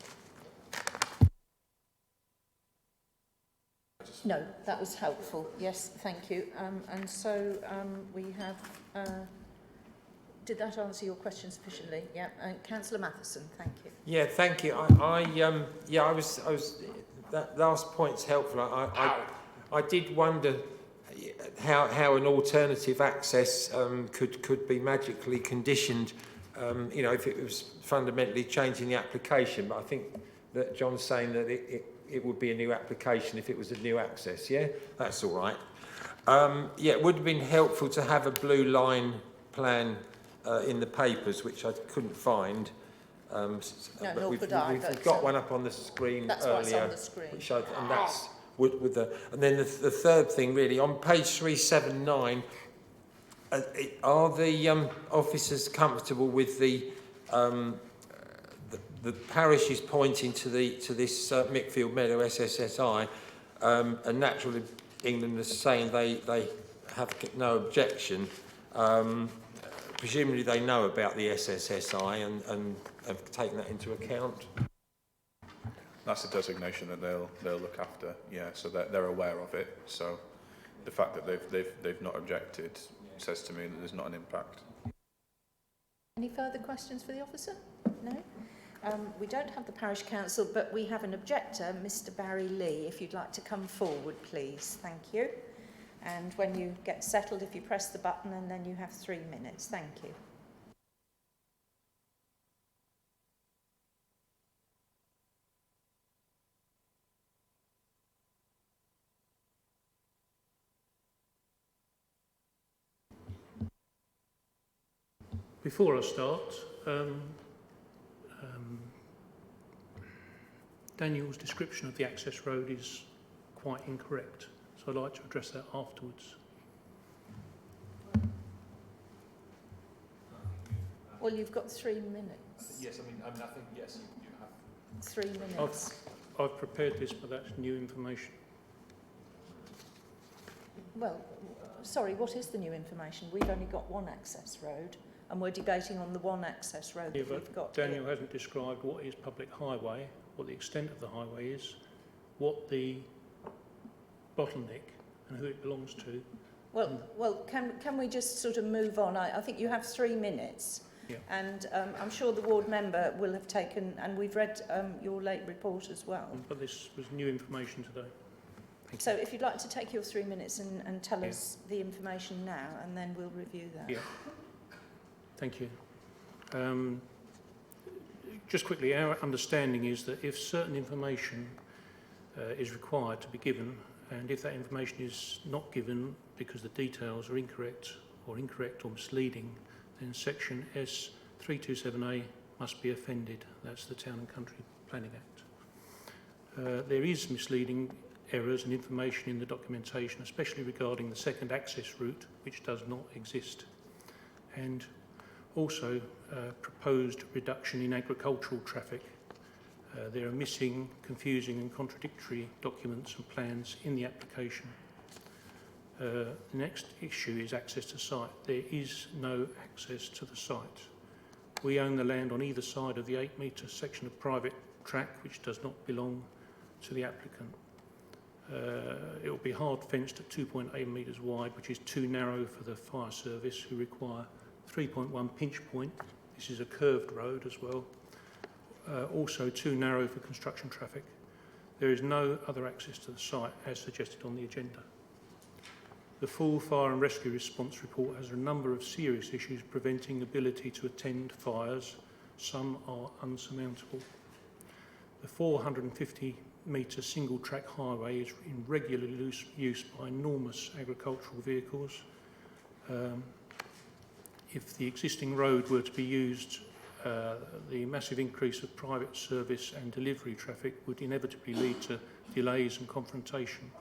No, that was helpful. Yes, thank you. And so we have... did that answer your question sufficiently? Yeah. Councillor Matheson, thank you. Yeah, thank you. I was. That last point's helpful. I did wonder how an alternative access could be magically conditioned. You know, if it was fundamentally changing the application. But I think that John's saying that it would be a new application if it was a new access. Yeah, that's all right. Yeah, it would have been helpful to have a blue line plan in the papers, which I couldn't find. No, but nor we've got one up on the screen that's earlier. what's on the screen. And that's with the. And then the third thing, really, on page 379, are the officers comfortable with the parish is pointing to this Mickfield Meadow SSSI, and Natural England is saying they have no objection. Presumably they know about the SSSI and have taken that into account. That's a designation that they'll look after. Yeah, so they're aware of it. So the fact that they've not objected says to me that there's not an impact. Any further questions for the officer? No. We don't have the parish council, but we have an objector, Mr. Barry Lee. If you'd like to come forward, please. Thank you. And when you get settled, if you press the button, and then you have 3 minutes. Thank you. Before I start, Daniel's description of the access road is quite incorrect, so I'd like to address that afterwards. Well, you've got 3 minutes. Yes, I mean, I think, yes, you have. 3 minutes. I've prepared this, but that's new information. Well, sorry, what is the new information? We've only got one access road, and we're debating on the one access road that we've got. Daniel hasn't described what is public highway, what the extent of the highway is, what the bottleneck and who it belongs to. Well, can we just sort of move on? I think you have 3 minutes. Yeah. And I'm sure the ward member will have taken, and we've read your late report as well. But this was new information today. So if you'd like to take your 3 minutes and tell us the information now, and then we'll review that. Yeah. Thank you. Just quickly, our understanding is that if certain information is required to be given, and if that information is not given because the details are incorrect or misleading, then section S327A must be offended. That's the Town and Country Planning Act. There is misleading errors and information in the documentation, especially regarding the second access route, which does not exist, and also proposed reduction in agricultural traffic. There are missing, confusing and contradictory documents and plans in the application. The next issue is access to site. There is no access to the site. We own the land on either side of the 8-metre section of private track, which does not belong to the applicant. It will be hard fenced at 2.8 metres wide, which is too narrow for the fire service, who require 3.1 pinch point. This is a curved road as well. Also too narrow for construction traffic. There is no other access to the site as suggested on the agenda. The full fire and rescue response report has a number of serious issues preventing ability to attend fires. Some are unsurmountable. The 450-metre single-track highway is in regular use by enormous agricultural vehicles. If the existing road were to be used the massive increase of private service and delivery traffic would inevitably lead to delays and confrontation.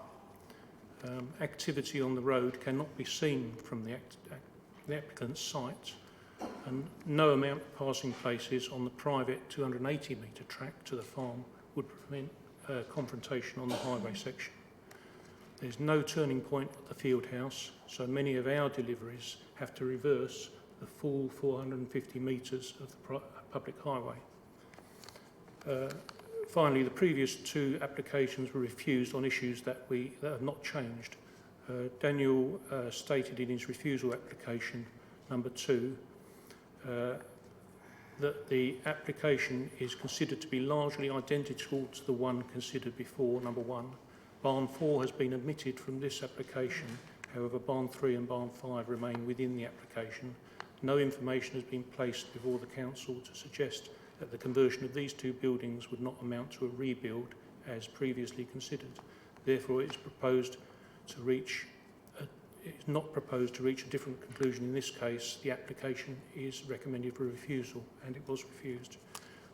Activity on the road cannot be seen from the applicant's site, and no amount of passing places on the private 280-metre track to the farm would prevent confrontation on the highway section. There's no turning point at the field house, so many of our deliveries have to reverse the full 450 metres of the public highway. Finally, the previous two applications were refused on issues that have not changed. Daniel stated in his refusal application number 2 that the application is considered to be largely identical to the one considered before, number 1. Barn 4 has been omitted from this application. However, Barn 3 and Barn 5 remain within the application. No information has been placed before the council to suggest that the conversion of these two buildings would not amount to a rebuild as previously considered. Therefore, it's not proposed to reach a different conclusion in this case. The application is recommended for refusal, and it was refused.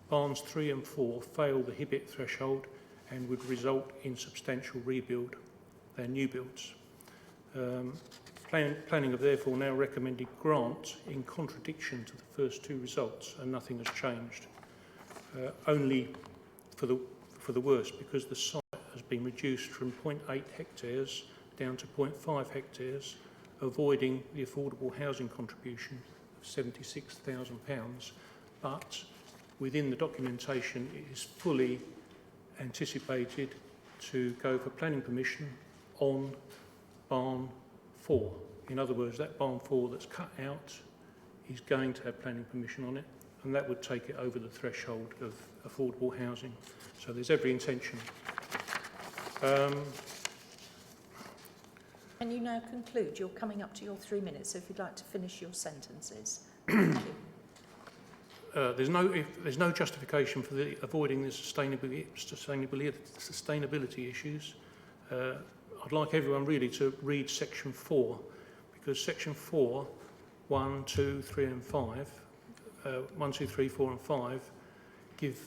Barns 3 and 4 fail the Hibbett threshold and would result in substantial rebuild. They're new builds. Planning have therefore now recommended grant in contradiction to the first two results, and nothing has changed. Only for the worse, because the site has been reduced from 0.8 hectares down to 0.5 hectares, avoiding the affordable housing contribution of £76,000. But within the documentation, it is fully anticipated to go for planning permission on Barn 4. In other words, that Barn 4 that's cut out is going to have planning permission on it, and that would take it over the threshold of affordable housing. So there's every intention. Can you now conclude? You're coming up to your 3 minutes, so if you'd like to finish your sentences. Thank you. There's no justification for avoiding the sustainability issues. I'd like everyone really to read section 4, because section 4, 1, 2, 3 and 5, 1, 2, 3, 4 and 5 give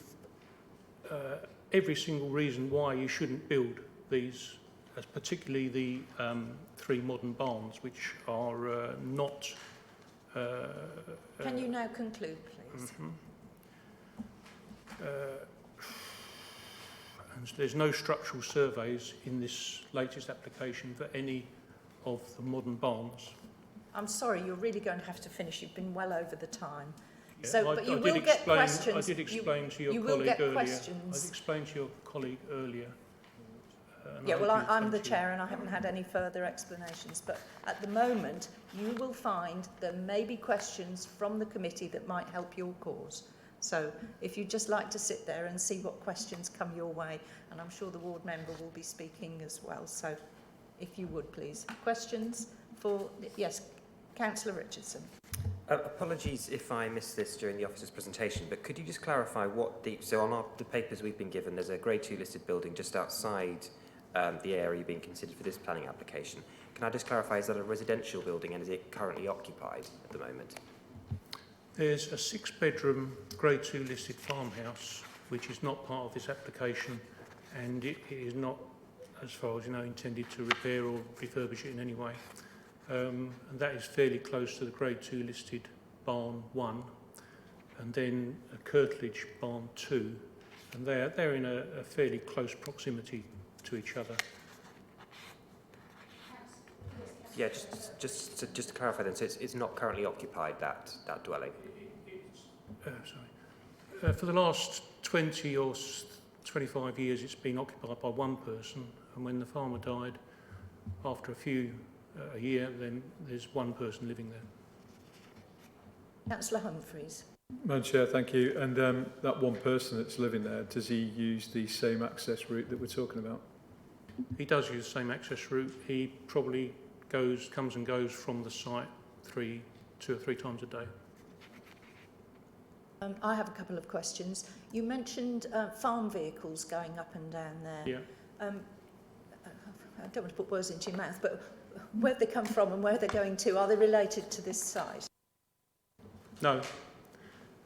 every single reason why you shouldn't build these, particularly the 3 modern barns, which are not... Can you now conclude, please? And there's no structural surveys in this latest application for any of the modern barns. I'm sorry, you're really going to have to finish. You've been well over the time. Yeah, So, but you will get questions. I did explain to your you colleague will get earlier. Questions. I did explain to your colleague earlier. Yeah, well, I'm the chair and I haven't had any further explanations. But at the moment, you will find there may be questions from the committee that might help your cause. So if you'd just like to sit there and see what questions come your way, and I'm sure the ward member will be speaking as well. So if you would, please. Questions for... Yes, Councillor Richardson. Apologies if I missed this during the officer's presentation, but could you just clarify what so on the papers we've been given, there's a Grade 2 listed building just outside the area being considered for this planning application. Can I just clarify, is that a residential building and is it currently occupied at the moment? There's a 6-bedroom Grade 2 listed farmhouse, which is not part of this application, and it is not, as far as you know, intended to repair or refurbish it in any way. And that is fairly close to the Grade 2 listed Barn 1, and then a Curtilage Barn 2, and they're in a fairly close proximity to each other. Yeah, just to clarify then, so it's not currently occupied, that dwelling? For the last 20 or 25 years it's been occupied by one person, and when the farmer died, after a year, then there's one person living there. Councillor Humphreys. Madam Chair, thank you. And that one person that's living there, does he use the same access route that we're talking about? He does use the same access route. He probably comes and goes from the site 2 or 3 times a day. I have a couple of questions. You mentioned farm vehicles going up and down there. Yeah. I don't want to put words into your mouth, but where they come from and where they're going to, are they related to this site? No.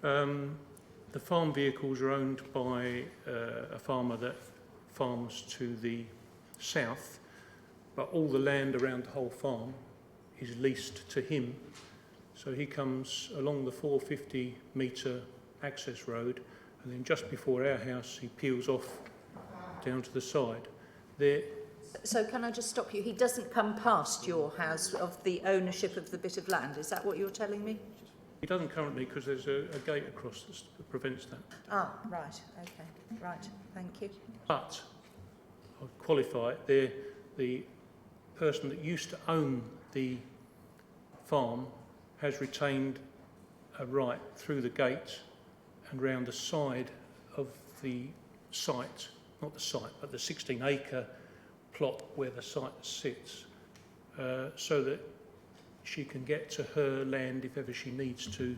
The farm vehicles are owned by a farmer that farms to the south, but all the land around the whole farm is leased to him. So he comes along the 450 metre access road, and then just before our house he peels off down to the side. So can I just stop you? He doesn't come past your house of the ownership of the bit of land. Is that what you're telling me? He doesn't currently, because there's a gate across that prevents that. Ah, right. Okay. Right. Thank you. But I'll qualify it. The person that used to own the farm has retained a right through the gate and round the side of the site, not the site, but the 16-acre plot where the site sits, so that she can get to her land if ever she needs to,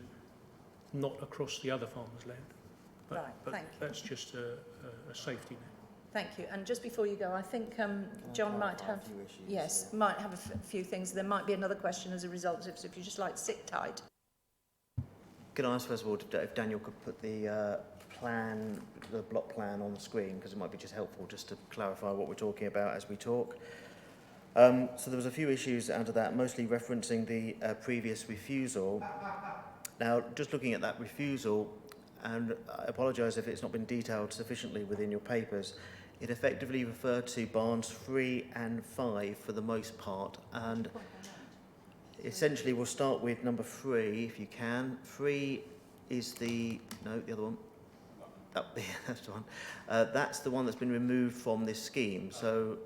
not across the other farmer's land. But Thank you. that's just a safety net. Thank you. And just before you go, I think John might have, might have a few things. There might be another question as a result, so if you just like sit tight. Can I ask first of all if Daniel could put the plan, the block plan on the screen, because it might be just helpful just to clarify what we're talking about as we talk. So there was a few issues out of that, mostly referencing the previous refusal. Now, just looking at that refusal, and I apologise if it's not been detailed sufficiently within your papers, it effectively referred to barns 3 and 5 for the most part, and essentially we'll start with number 3 if you can. 3 is the other one. Oh, that's the one. That's the one that's been removed from this scheme. So,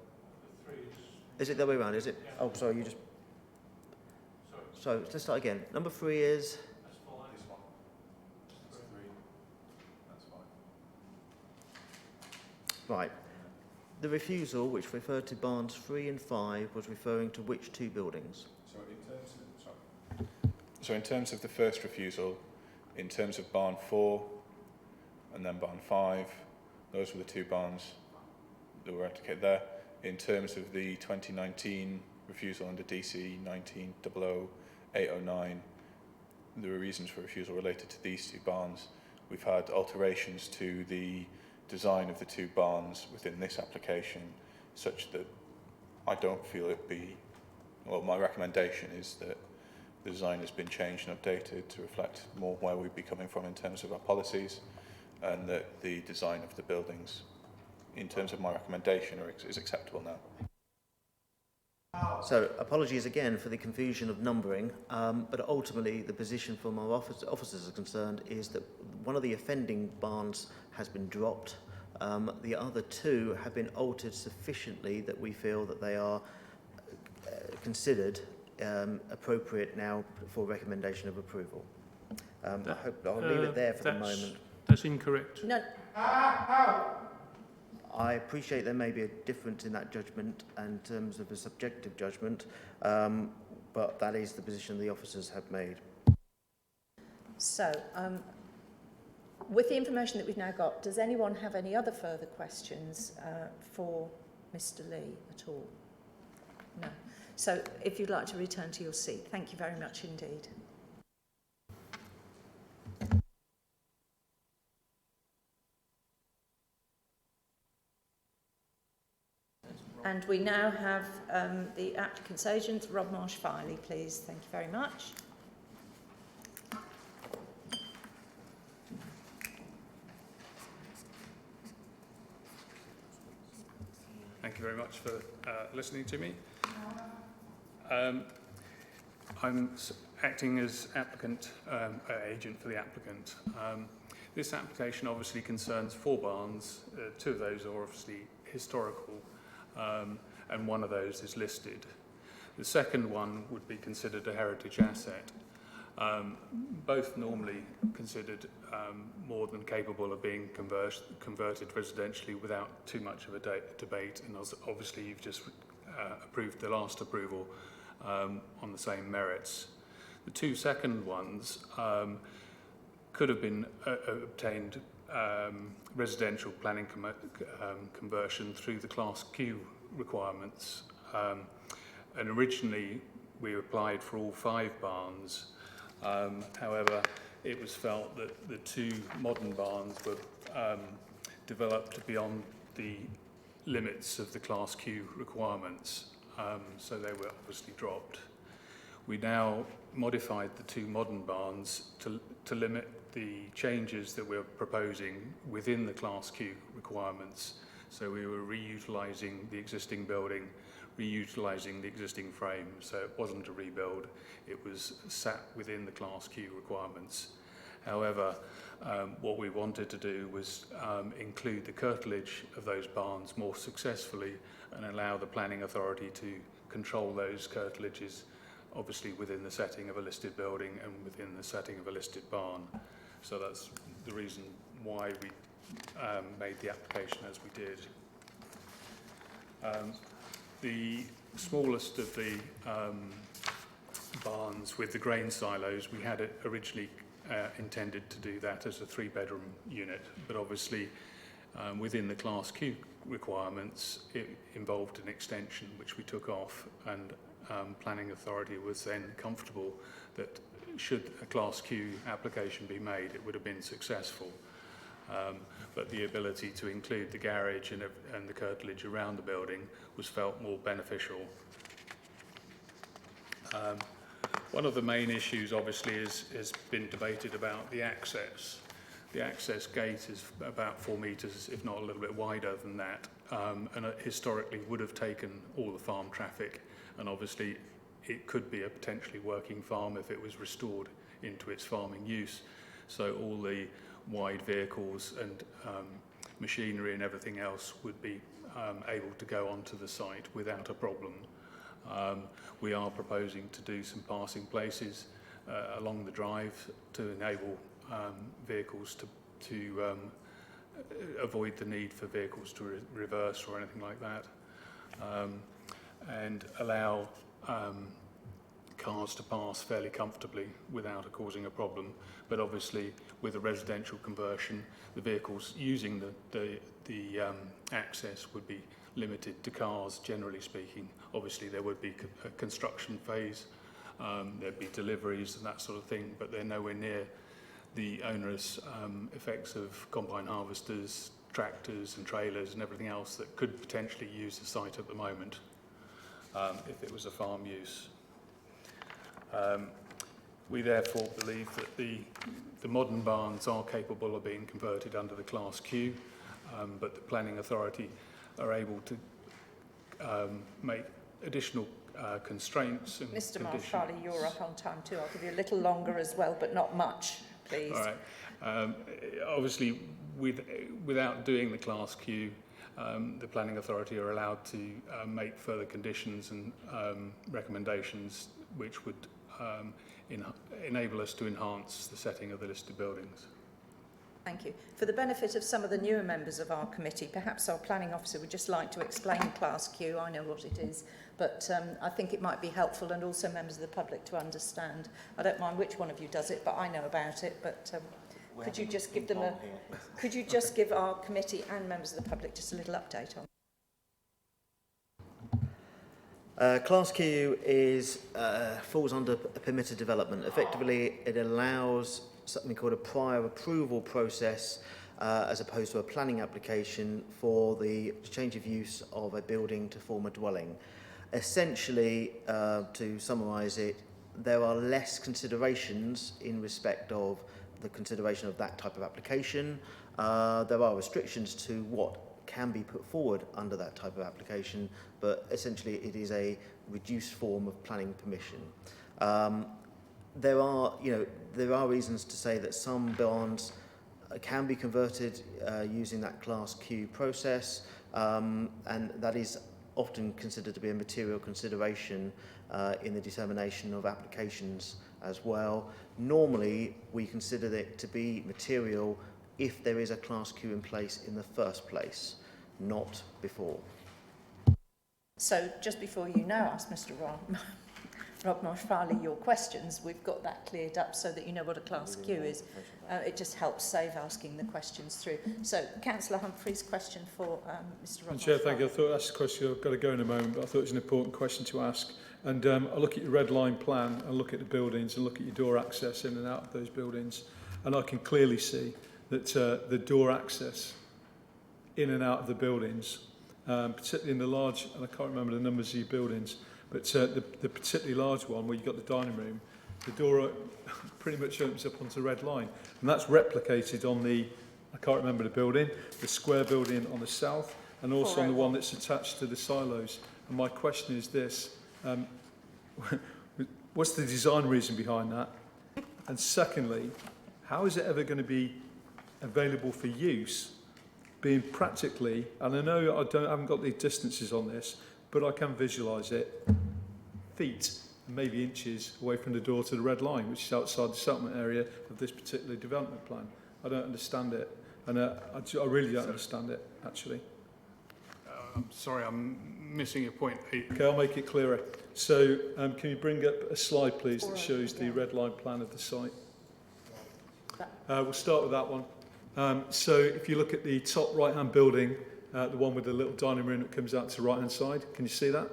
is it the other way around? Is it? Oh, sorry. You just. So let's start again. Number 3 is. That's 5. This one. That's 3. That's 5. Right. The refusal, which referred to barns 3 and 5, was referring to which 2 buildings? So in terms of the first refusal, in terms of barn 4 and then barn 5, those were the 2 barns that were indicated there. In terms of the 2019 refusal under DC 1900-809, there were reasons for refusal related to these 2 barns. We've had alterations to the design of the 2 barns within this application, such that I don't feel it be, well, my recommendation is that the design has been changed and updated to reflect more where we'd be coming from in terms of our policies, and that the design of the buildings, in terms of my recommendation, is acceptable now. So apologies again for the confusion of numbering, but ultimately the position from our officers are concerned is that one of the offending barns has been dropped. The other 2 have been altered sufficiently that we feel that they are considered appropriate now for recommendation of approval. I hope I'll leave it there for the moment. That's incorrect. No. I appreciate there may be a difference in that judgment in terms of a subjective judgment, but that is the position the officers have made. So, with the information that we've now got, does anyone have any other further questions for Mr. Lee at all? No. So, if you'd like to return to your seat, thank you very much indeed. And we now have the applicant's agent, Rob Marsh-Filey, please. Thank you very much. Thank you very much for listening to me. I'm acting as applicant, agent for the applicant. This application obviously concerns 4 barns. 2 of those are obviously historical, and 1 of those is listed. The second one would be considered a heritage asset. Both normally considered more than capable of being converted residentially without too much of a debate, and obviously you've just approved the last approval on the same merits. The 2 second ones could have been obtained residential planning conversion through the Class Q requirements, and originally we applied for all 5 barns. However, it was felt that the two modern barns were developed beyond the limits of the Class Q requirements, so they were obviously dropped. We now modified the two modern barns to limit the changes that we're proposing within the Class Q requirements. So we were reutilising the existing building, reutilising the existing frame, so it wasn't a rebuild, it was sat within the Class Q requirements. However, what we wanted to do was include the curtilage of those barns more successfully and allow the planning authority to control those curtilages, obviously within the setting of a listed building and within the setting of a listed barn. So that's the reason why we made the application as we did. The smallest of the barns with the grain silos, we had it originally intended to do that as a 3-bedroom unit, but obviously within the Class Q requirements it involved an extension which we took off, and planning authority was then comfortable that should a Class Q application be made, it would have been successful. But the ability to include the garage and the curtilage around the building was felt more beneficial. One of the main issues obviously has been debated about the access. The access gate is about 4 metres, if not a little bit wider than that, and it historically would have taken all the farm traffic, and obviously it could be a potentially working farm if it was restored into its farming use. So all the wide vehicles and machinery and everything else would be able to go onto the site without a problem. We are proposing to do some passing places along the drive to enable vehicles to avoid the need for vehicles to reverse or anything like that, and allow cars to pass fairly comfortably without it causing a problem. But obviously with a residential conversion, the vehicles using the access would be limited to cars, generally speaking. Obviously there would be a construction phase, there'd be deliveries and that sort of thing, but they're nowhere near the onerous effects of combine harvesters, tractors and trailers and everything else that could potentially use the site at the moment if it was a farm use. We therefore believe that the modern barns are capable of being converted under the Class Q, but the planning authority are able to make additional constraints and Mr. conditions. Marshall, you're up on time too. I'll give you a little longer as well, but not much, please. All right. Obviously, without doing the Class Q, the planning authority are allowed to make further conditions and recommendations which would enable us to enhance the setting of the listed buildings. Thank you. For the benefit of some of the newer members of our committee, perhaps our planning officer would just like to explain Class Q. I know what it is, but I think it might be helpful, and also members of the public to understand. I don't mind which one of you does it, but I know about it. But could you just give them a? Could you just give our committee and members of the public just a little update on? Class Q falls under a permitted development. Effectively, it allows something called a prior approval process as opposed to a planning application for the change of use of a building to form a dwelling. Essentially, to summarise it, there are less considerations in respect of the consideration of that type of application. There are restrictions to what can be put forward under that type of application, but essentially it is a reduced form of planning permission. There are reasons to say that some barns can be converted using that Class Q process, and that is often considered to be a material consideration in the determination of applications as well. Normally, we consider it to be material if there is a Class Q in place in the first place, not before. So just before you now ask Mr. Rob Marsh-Farley your questions, we've got that cleared up so that you know what a Class Q is. It just helps save asking the questions through. So, Councillor Humphrey's question for Mr. Rob Chair, Marsh-Farley. thank you. I thought that's a question I've got to go in a moment, but I thought it was an important question to ask. And I look at your red line plan and look at the buildings and look at your door access in and out of those buildings. And I can clearly see that the door access in and out of the buildings, particularly in the large, and I can't remember the numbers of your buildings, but the particularly large one where you've got the dining room, the door pretty much opens up onto the red line. And that's replicated on the, I can't remember the building, the square building on the south, and also on the one that's attached to the silos. And my question is this, what's the design reason behind that? And secondly, how is it ever going to be available for use, being practically, and I know I haven't got the distances on this, but I can visualise it, feet and maybe inches away from the door to the red line, which is outside the settlement area of this particular development plan. I don't understand it, and I really don't understand it, actually. I'm sorry, I'm missing a point. Okay, I'll make it clearer. So can you bring up a slide, please, that shows the red line plan of the site? We'll start with that one. So if you look at the top right-hand building, the one with the little dining room that comes out to the right-hand side, can you see that?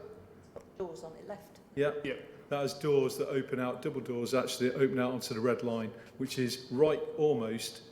Doors on it left. Yeah. Yeah. That has doors that open out, double doors actually, that open out onto the red line, which is right almost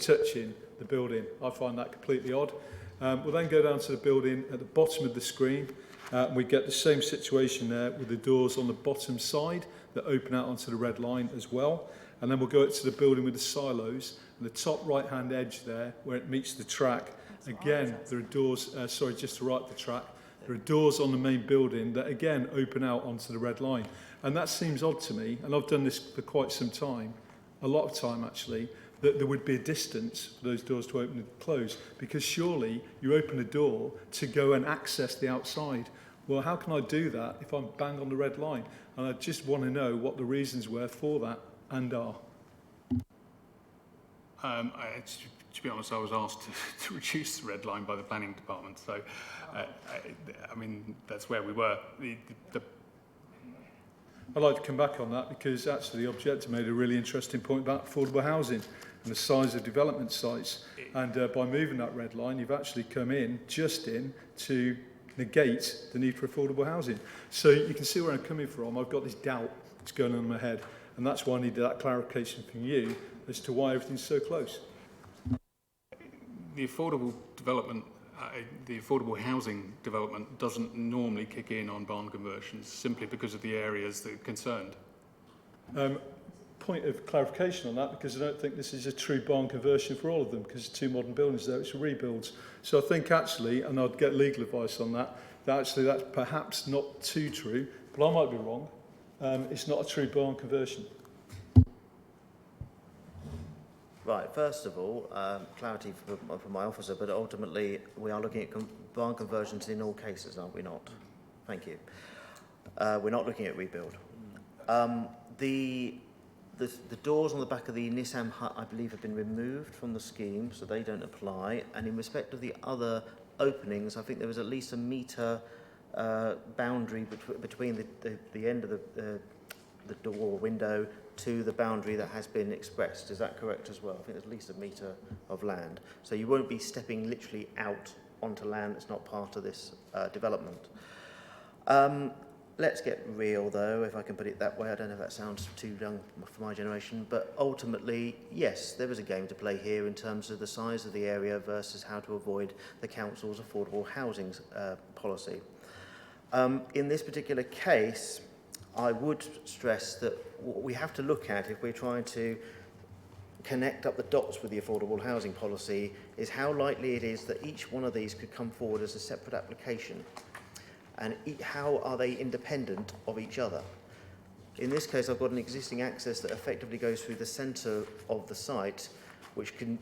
touching the building. I find that completely odd. We'll then go down to the building at the bottom of the screen. And we get the same situation there with the doors on the bottom side that open out onto the red line as well. And then we'll go up to the building with the silos, and the top right-hand edge there, where it meets the track. Again, there are doors, just to right of the track, there are doors on the main building that again open out onto the red line. And that seems odd to me, and I've done this for quite some time, a lot of time actually, that there would be a distance for those doors to open and close, because surely you open a door to go and access the outside. Well, how can I do that if I'm bang on the red line? And I just want to know what the reasons were for that and are. To be honest, I was asked to reduce the red line by the planning department, so I mean that's where we were. I'd like to come back on that because actually the objector made a really interesting point about affordable housing and the size of development sites. And by moving that red line, you've actually come in to negate the need for affordable housing. So you can see where I'm coming from. I've got this doubt that's going on in my head, and that's why I needed that clarification from you as to why everything's so close. The affordable development, the affordable housing development doesn't normally kick in on barn conversions simply because of the areas that are concerned. Point of clarification on that, because I don't think this is a true barn conversion for all of them, because it's two modern buildings there, it's rebuilds. So I think actually, and I'd get legal advice on that, that actually that's perhaps not too true, but I might be wrong. It's not a true barn conversion. Right, first of all, clarity for my officer, but ultimately we are looking at barn conversions in all cases, aren't we not? Thank you. We're not looking at rebuild. The doors on the back of the Nissan hut, I believe, have been removed from the scheme, so they don't apply. And in respect of the other openings, I think there was at least a metre boundary between the end of the door or window to the boundary that has been expressed. Is that correct as well? I think there's at least a metre of land. So you won't be stepping literally out onto land that's not part of this development. Let's get real, though, if I can put it that way. I don't know if that sounds too young for my generation, but ultimately, yes, there is a game to play here in terms of the size of the area versus how to avoid the council's affordable housing policy. In this particular case, I would stress that what we have to look at if we're trying to connect up the dots with the affordable housing policy is how likely it is that each one of these could come forward as a separate application, and how are they independent of each other. In this case, I've got an existing access that effectively goes through the centre of the site, which can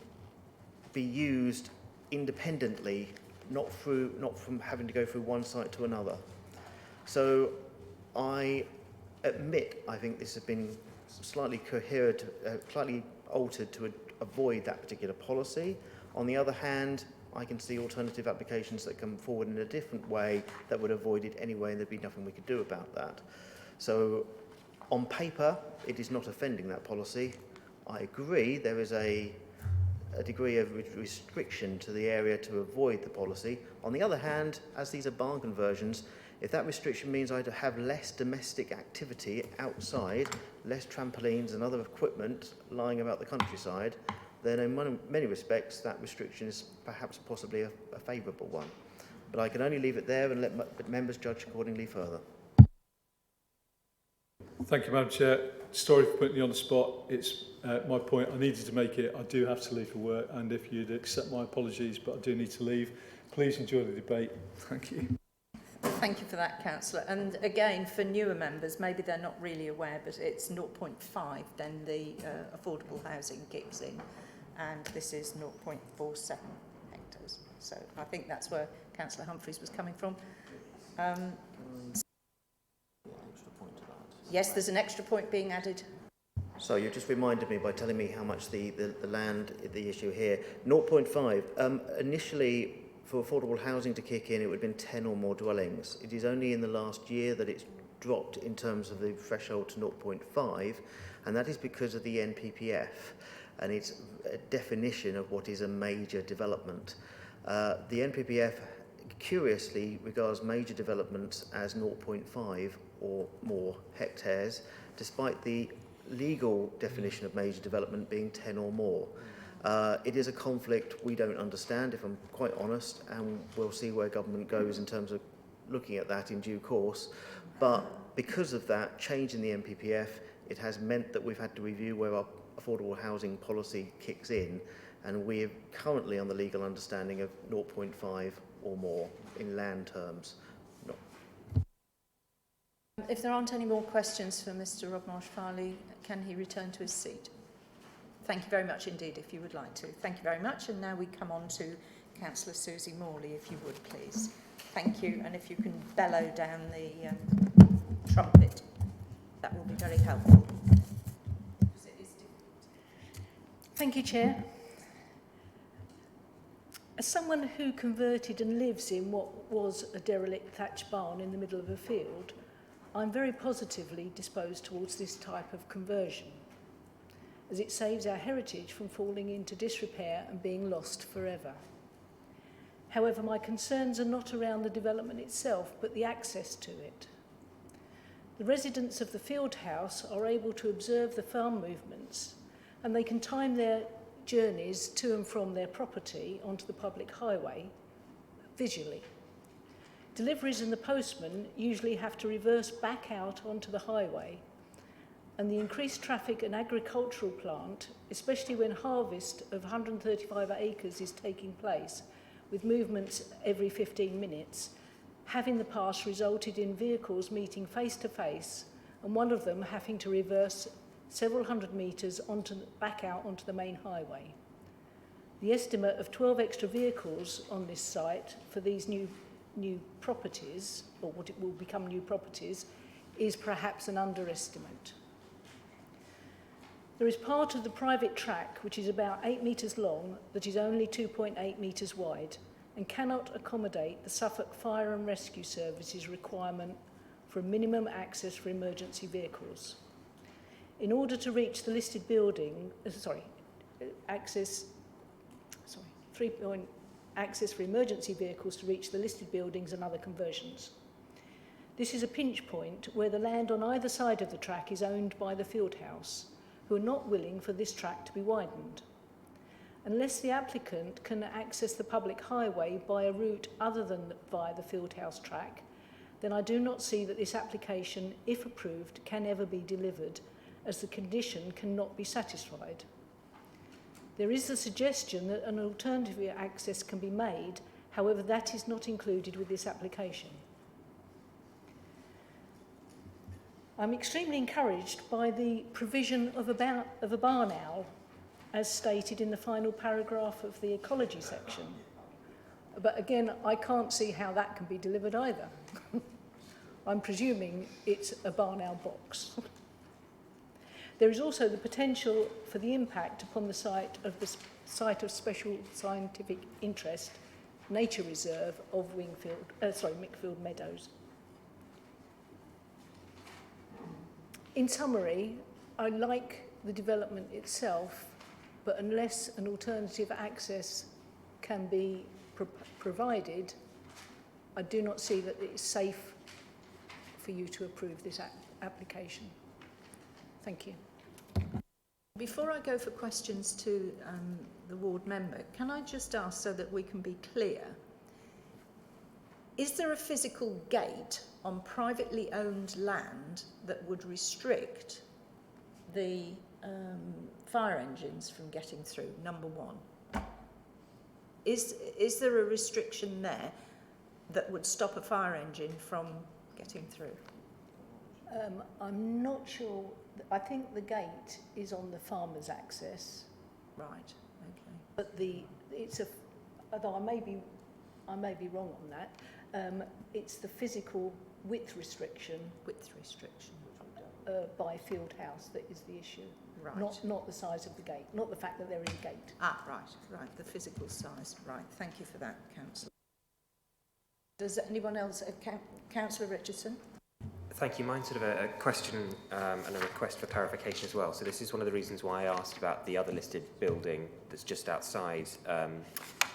be used independently, not from having to go through one site to another. So I admit I think this has been slightly slightly altered to avoid that particular policy. On the other hand, I can see alternative applications that come forward in a different way that would avoid it anyway, and there'd be nothing we could do about that. So on paper, it is not offending that policy. I agree there is a degree of restriction to the area to avoid the policy. On the other hand, as these are barn conversions, If that restriction means I have less domestic activity outside, less trampolines and other equipment lying about the countryside, then in many respects that restriction is perhaps possibly a favourable one. But I can only leave it there and let members judge accordingly further. Thank you, Madam Chair. Sorry for putting you on the spot. It's my point. I needed to make it. I do have to leave for work, and if you'd accept my apologies, but I do need to leave. Please enjoy the debate. Thank you. Thank you for that, Councillor. And again, for newer members, maybe they're not really aware, but it's 0.5, then the affordable housing kicks in, and this is 0.47 hectares. So I think that's where Councillor Humphreys was coming from. Yes, there's an extra point being added. So you just reminded me by telling me how much the land, the issue here. 0.5, initially for affordable housing to kick in, it would have been 10 or more dwellings. It is only in the last year that it's dropped in terms of the threshold to 0.5, and that is because of the NPPF and its definition of what is a major development. The NPPF curiously regards major developments as 0.5 or more hectares, despite the legal definition of major development being 10 or more. It is a conflict we don't understand, if I'm quite honest, and we'll see where government goes in terms of looking at that in due course. But because of that change in the NPPF, it has meant that we've had to review where our affordable housing policy kicks in, and we're currently on the legal understanding of 0.5 or more in land terms. If there aren't any more questions for Mr Rodmarsh-Farley, can he return to his seat? Thank you very much indeed, if you would like to. Thank you very much. And now we come on to Councillor Susie Morley, if you would, please. Thank you. And if you can bellow down the trumpet, that will be very helpful. Thank you, Chair. As someone who converted and lives in what was a derelict thatched barn in the middle of a field, I'm very positively disposed towards this type of conversion, as it saves our heritage from falling into disrepair and being lost forever. However, my concerns are not around the development itself, but the access to it. The residents of the field house are able to observe the farm movements, and they can time their journeys to and from their property onto the public highway visually. Deliveries and the postman usually have to reverse back out onto the highway, and the increased traffic and agricultural plant, especially when harvest of 135 acres is taking place, with movements every 15 minutes, have in the past resulted in vehicles meeting face to face, and one of them having to reverse several hundred metres back out onto the main highway. The estimate of 12 extra vehicles on this site for these new properties, or what it will become new properties, is perhaps an underestimate. There is part of the private track which is about 8 metres long that is only 2.8 metres wide and cannot accommodate the Suffolk Fire and Rescue Services requirement for a minimum access for emergency vehicles. In order to reach the listed building, access for emergency vehicles to reach the listed buildings and other conversions. This is a pinch point where the land on either side of the track is owned by the field house, who are not willing for this track to be widened. Unless the applicant can access the public highway by a route other than via the field house track, then I do not see that this application, if approved, can ever be delivered, as the condition cannot be satisfied. There is the suggestion that an alternative access can be made, however that is not included with this application. I'm extremely encouraged by the provision of a barn owl, as stated in the final paragraph of the ecology section. But again, I can't see how that can be delivered either. I'm presuming it's a barn owl box. There is also the potential for the impact upon the site of special scientific interest, nature reserve of Mickfield Meadows. In summary, I like the development itself, but unless an alternative access can be provided, I do not see that it's safe for you to approve this application. Thank you. Before I go for questions to the ward member, can I just ask so that we can be clear, is there a physical gate on privately owned land that would restrict the fire engines from getting through, number one? Is there a restriction there that would stop a fire engine from getting through? I'm not sure. I think the gate is on the farmer's access. Right. Okay. But it's although I may be wrong on that. It's the physical width restriction. Width restriction. By field house that is the issue. Right. Not the size of the gate. Not the fact that there is a gate. Ah, right. The physical size. Right. Thank you for that, Councillor. Does anyone else? Councillor Richardson. Thank you. Mine's sort of a question and a request for clarification as well. So this is one of the reasons why I asked about the other listed building that's just outside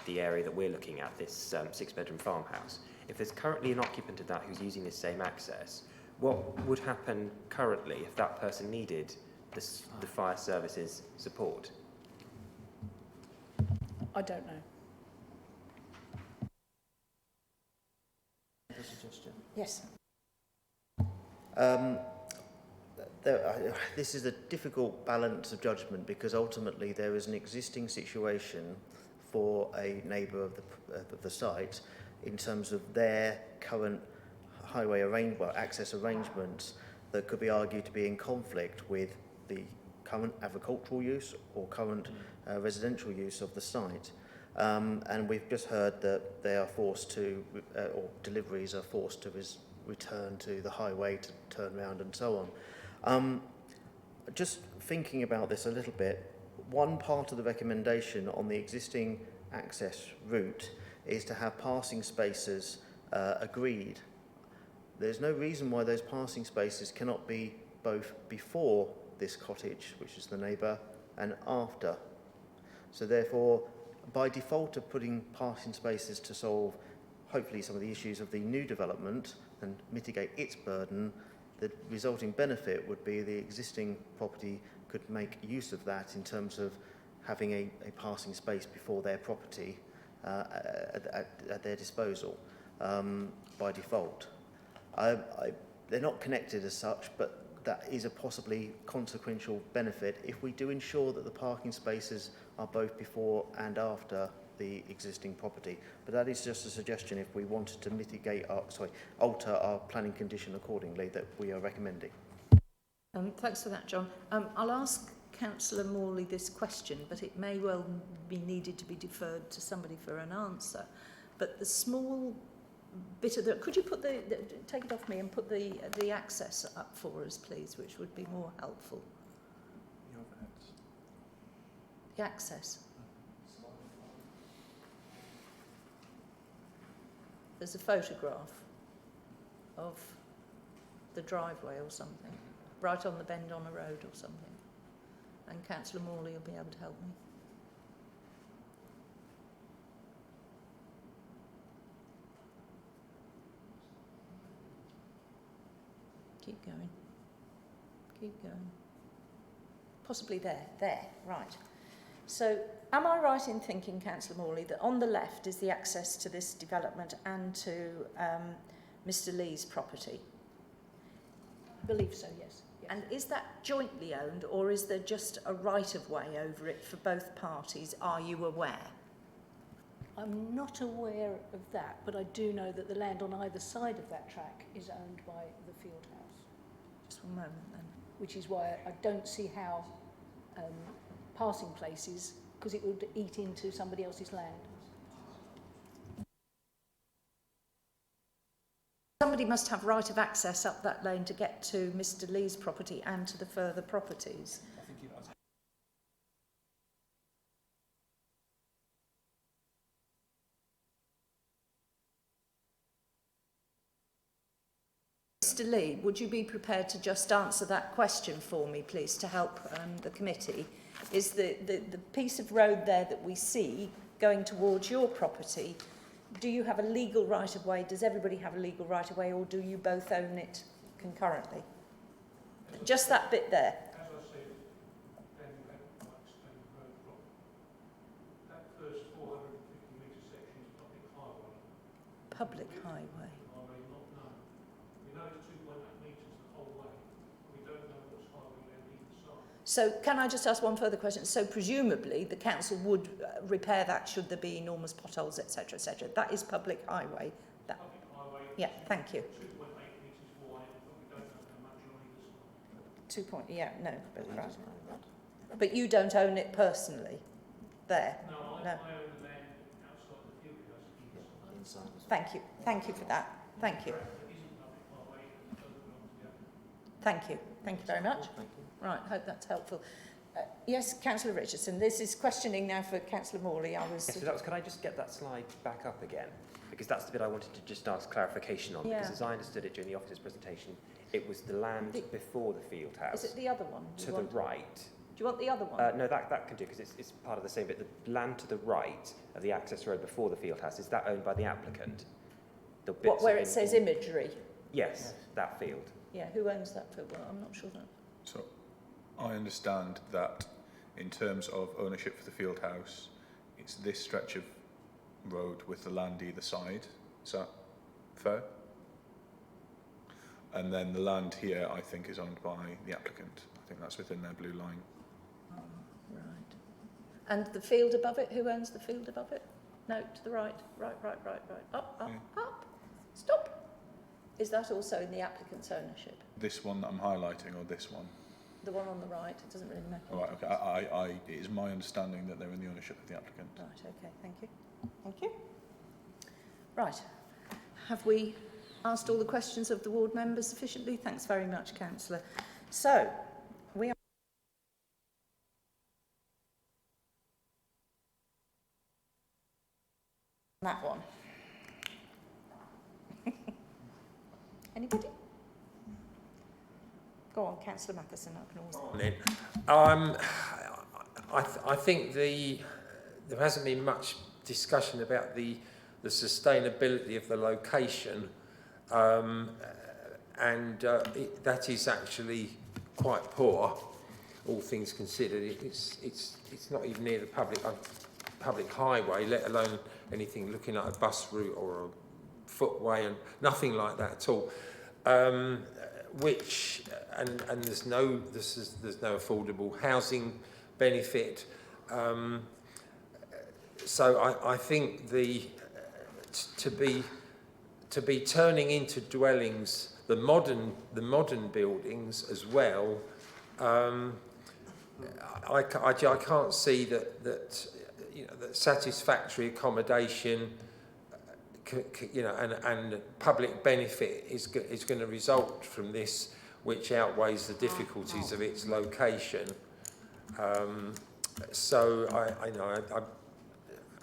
the area that we're looking at, this 6-bedroom farmhouse. If there's currently an occupant of that who's using this same access, what would happen currently if that person needed the fire services support? I don't know. A suggestion. Yes. This is a difficult balance of judgment because ultimately there is an existing situation for a neighbour of the site in terms of their current highway access arrangements that could be argued to be in conflict with the current agricultural use or current residential use of the site. And we've just heard that they are forced to, or deliveries are forced to return to the highway to turn around and so on. Just thinking about this a little bit, one part of the recommendation on the existing access route is to have passing spaces agreed. There's no reason why those passing spaces cannot be both before this cottage, which is the neighbour, and after. So therefore, by default of putting passing spaces to solve hopefully some of the issues of the new development and mitigate its burden, the resulting benefit would be the existing property could make use of that in terms of having a passing space before their property at their disposal by default. They're not connected as such, but that is a possibly consequential benefit if we do ensure that the parking spaces are both before and after the existing property. But that is just a suggestion if we wanted to alter our planning condition accordingly that we are recommending. Thanks for that, John. I'll ask Councillor Morley this question, but it may well be needed to be deferred to somebody for an answer. But the small bit of could you put take it off me and put the access up for us, please, which would be more helpful. The access. There's a photograph of the driveway or something, right on the bend on a road or something. And Councillor Morley will be able to help me. Keep going. Keep going. Possibly there, right. So, am I right in thinking, Councillor Morley, that on the left is the access to this development and to Mr. Lee's property? I believe so, yes. And is that jointly owned, or is there just a right-of-way over it for both parties? Are you aware? I'm not aware of that, but I do know that the land on either side of that track is owned by the field house. Just one moment then. Which is why I don't see how passing places, because it would eat into somebody else's land. Somebody must have right of access up that lane to get to Mr. Lee's property and to the further properties. Mr. Lee, would you be prepared to just answer that question for me, please, to help the committee? Is the piece of road there that we see going towards your property, do you have a legal right-of-way? Does everybody have a legal right-of-way, or do you both own it concurrently. Just that bit there. As I said, Dan, you had quite explained the road from that first 450 metre section is public highway. Public highway. Highway not known. We know it's 2.8 metres the whole way. We don't know what's highway land either side. So can I just ask one further question? So presumably the council would repair that should there be enormous potholes, etc., etc. That is public highway. That, Public highway. yeah, thank you. 2.8 metres wide, but we don't know how much on either side. 2 point, yeah, no, but, right. But you don't own it personally, there? No, I own the land outside the field house inside. Thank you for that. Thank you. It isn't public highway, it doesn't belong to the other. Thank you very much. Right, hope that's helpful. Yes, Councillor Richardson, this is questioning now for Councillor Morley. Yes, so that was, could I just get that slide back up again? Because that's the bit I wanted to just ask clarification on, because as I understood it during the officer's presentation, it was the land before the field house. Is it the other one? To the right. Do you want the other one? No, that can do, because it's part of the same bit. The land to the right of the access road before the field house, is that owned by the applicant? The What, where it says imagery? Yes, that field. Yeah, who owns that field? Well, I'm not sure that. So I understand that in terms of ownership for the field house, it's this stretch of road with the land either side. Is that fair? And then the land here, I think, is owned by the applicant. I think that's within their blue line. Oh, right. And the field above it, who owns the field above it? No, to the right. Right. Up. Stop. Is that also in the applicant's ownership? This one that I'm highlighting, or this one? The one on the right, it doesn't really matter. All right, okay. It is my understanding that they're in the ownership of the applicant. Right, okay, thank you. Thank you. Right. Have we asked all the questions of the ward members sufficiently? Thanks very much, Councillor. So, we are... that one. Anybody? Go on, Councillor Matheson. I can always... I think there hasn't been much discussion about the sustainability of the location, and that is actually quite poor, all things considered. It's not even near the public highway, let alone anything looking like a bus route or a footway, and nothing like that at all. Which and there's no affordable housing benefit. So I think to be turning into dwellings the modern buildings as well. I can't see that satisfactory accommodation, and public benefit is going to result from this, which outweighs the difficulties of its location. So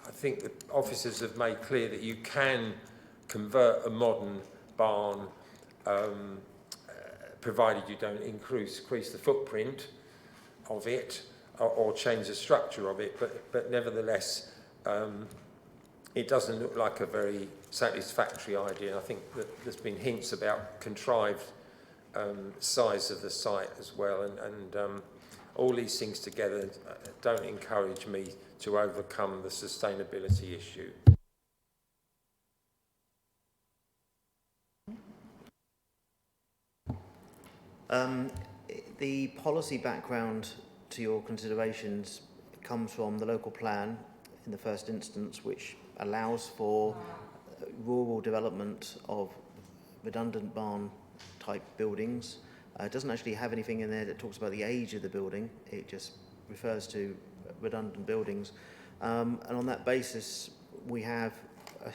I think the officers have made clear that you can convert a modern barn, provided you don't increase the footprint of it or change the structure of it. But nevertheless, it doesn't look like a very satisfactory idea. I think that there's been hints about contrived size of the site as well, and all these things together don't encourage me to overcome the sustainability issue. The policy background to your considerations comes from the local plan in the first instance, which allows for rural development of redundant barn type buildings. It doesn't actually have anything in there that talks about the age of the building. It just refers to redundant buildings. And on that basis, we have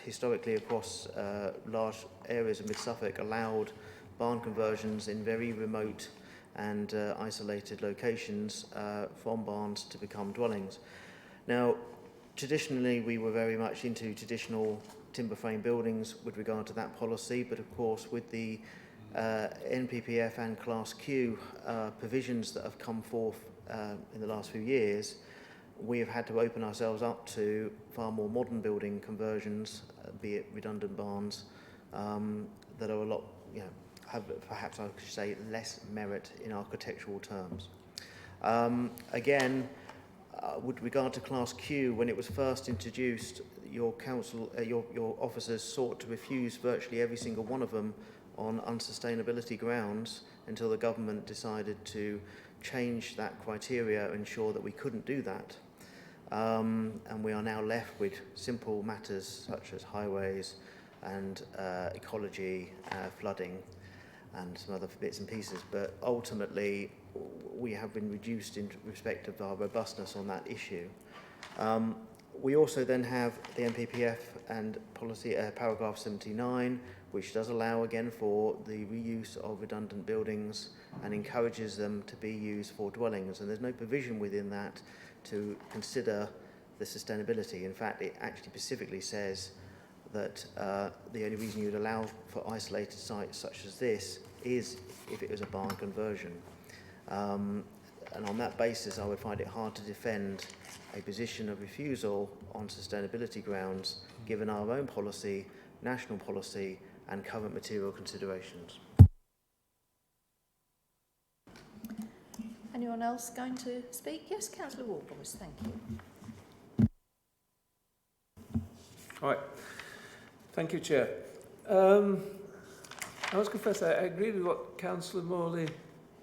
historically across large areas of mid-Suffolk allowed barn conversions in very remote and isolated locations from barns to become dwellings. Now, traditionally, we were very much into traditional timber frame buildings with regard to that policy, but of course with the NPPF and Class Q provisions that have come forth in the last few years, we have had to open ourselves up to far more modern building conversions, be it redundant barns, that are a lot have perhaps I could say less merit in architectural terms. Again, with regard to Class Q, when it was first introduced, your council, your officers sought to refuse virtually every single one of them on unsustainability grounds until the government decided to change that criteria and ensure that we couldn't do that. And we are now left with simple matters such as highways and ecology, flooding, and some other bits and pieces. But ultimately, we have been reduced in respect of our robustness on that issue. We also then have the MPPF and policy paragraph 79, which does allow again for the reuse of redundant buildings and encourages them to be used for dwellings. And there's no provision within that to consider the sustainability. In fact, it actually specifically says that the only reason you'd allow for isolated sites such as this is if it was a barn conversion. And on that basis, I would find it hard to defend a position of refusal on sustainability grounds, given our own policy, national policy, and current material considerations. Anyone else going to speak? Yes, Councillor Warboys, thank you. All right. Thank you, Chair. I must confess I agree with what Councillor Morley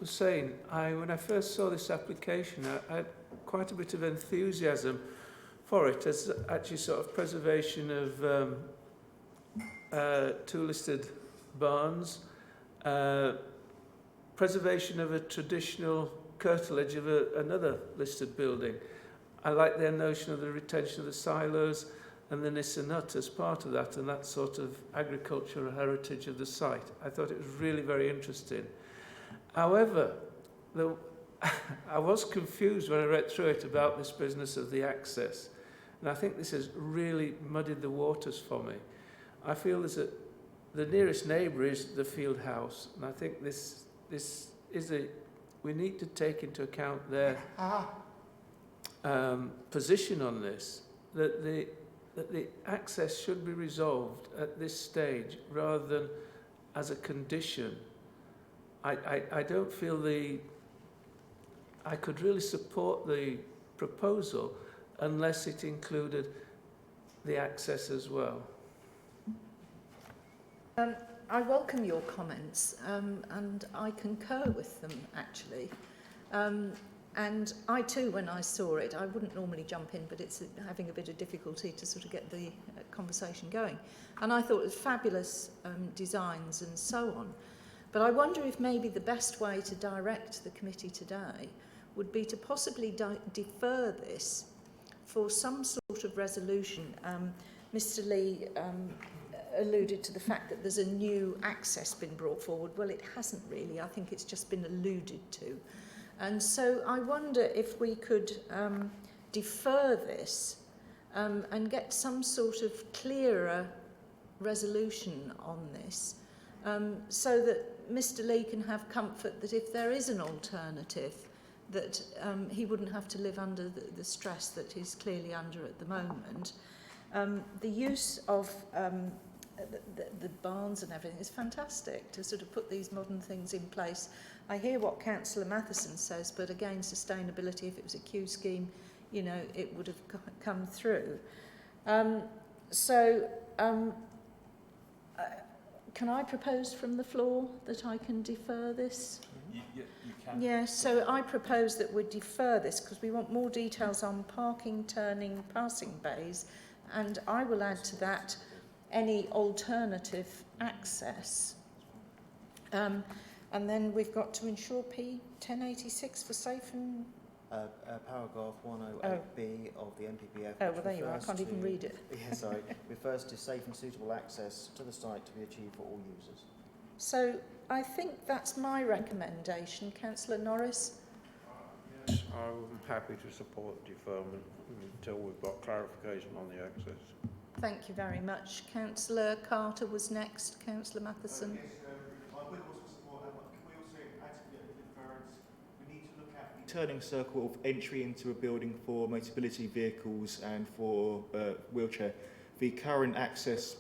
was saying. When I first saw this application, I had quite a bit of enthusiasm for it as actually sort of preservation of two listed barns, preservation of a traditional curtilage of another listed building. I like their notion of the retention of the silos and the Nissen hut as part of that, and that sort of agricultural heritage of the site. I thought it was really very interesting. However, I was confused when I read through it about this business of the access, and I think this has really muddied the waters for me. I feel that the nearest neighbour is the field house, and I think this is we need to take into account their position on this, that the access should be resolved at this stage rather than as a condition. I don't feel I could really support the proposal unless it included the access as well. I welcome your comments and I concur with them actually. And I too, when I saw it, I wouldn't normally jump in, but it's having a bit of difficulty to sort of get the conversation going. And I thought it was fabulous designs and so on. But I wonder if maybe the best way to direct the committee today would be to possibly defer this for some sort of resolution. Mr. Lee alluded to the fact that there's a new access been brought forward. Well, it hasn't really. I think it's just been alluded to. And so I wonder if we could defer this and get some sort of clearer resolution on this so that Mr. Lee can have comfort that if there is an alternative, that he wouldn't have to live under the stress that he's clearly under at the moment. The use of the barns and everything is fantastic to sort of put these modern things in place. I hear what Councillor Matheson says, but again, sustainability, if it was a Q scheme, you know, it would have come through. Can I propose from the floor that I can defer this? You can. Yeah, so I propose that we defer this because we want more details on parking, turning, passing bays, and I will add to that any alternative access. And then we've got to ensure P1086 for safe and... Paragraph 108B of the MPPF. Oh, well, there you are. I can't even read it. Yeah, sorry. Refers to safe and suitable access to the site to be achieved for all users. So I think that's my recommendation. Councillor Norris? Yes, I'm happy to support deferment until we've got clarification on the access. Thank you very much. Councillor Carter was next. Councillor Matheson? Yes, I would also support that, but can we also add to the deference? We need to look at the turning circle of entry into a building for mobility vehicles and for wheelchair the current access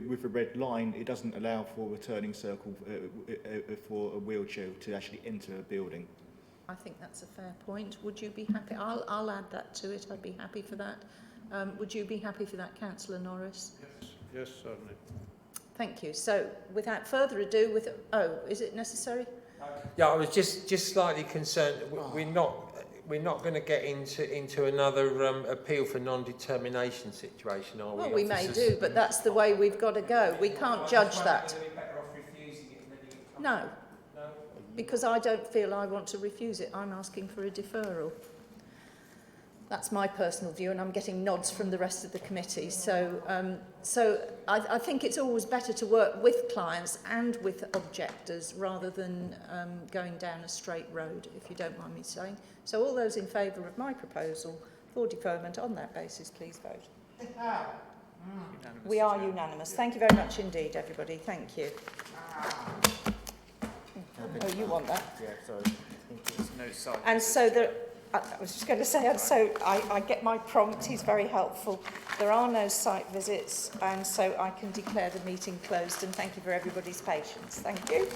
with a red line, it doesn't allow for a turning circle for a wheelchair to actually enter a building. I think that's a fair point. Would you be happy? I'll add that to it. I'd be happy for that. Would you be happy for that, Councillor Norris? Yes, yes, certainly. Thank you. So, without further ado, is it necessary? Yeah, I was just slightly concerned. We're not going to get into another appeal for non-determination situation, are we? Well, we may do, but that's the way we've got to go. We can't judge that. No, because I don't feel I want to refuse it. I'm asking for a deferral. That's my personal view, and I'm getting nods from the rest of the committee. So I think it's always better to work with clients and with objectors rather than going down a straight road, if you don't mind me saying. So all those in favour of my proposal for deferment on that basis, please vote. We are unanimous. Thank you very much indeed, everybody. Thank you. Oh, you want that? Yeah, sorry. And so I was just going to say, and so I get my prompt, he's very helpful. There are no site visits, and so I can declare the meeting closed, and thank you for everybody's patience. Thank you.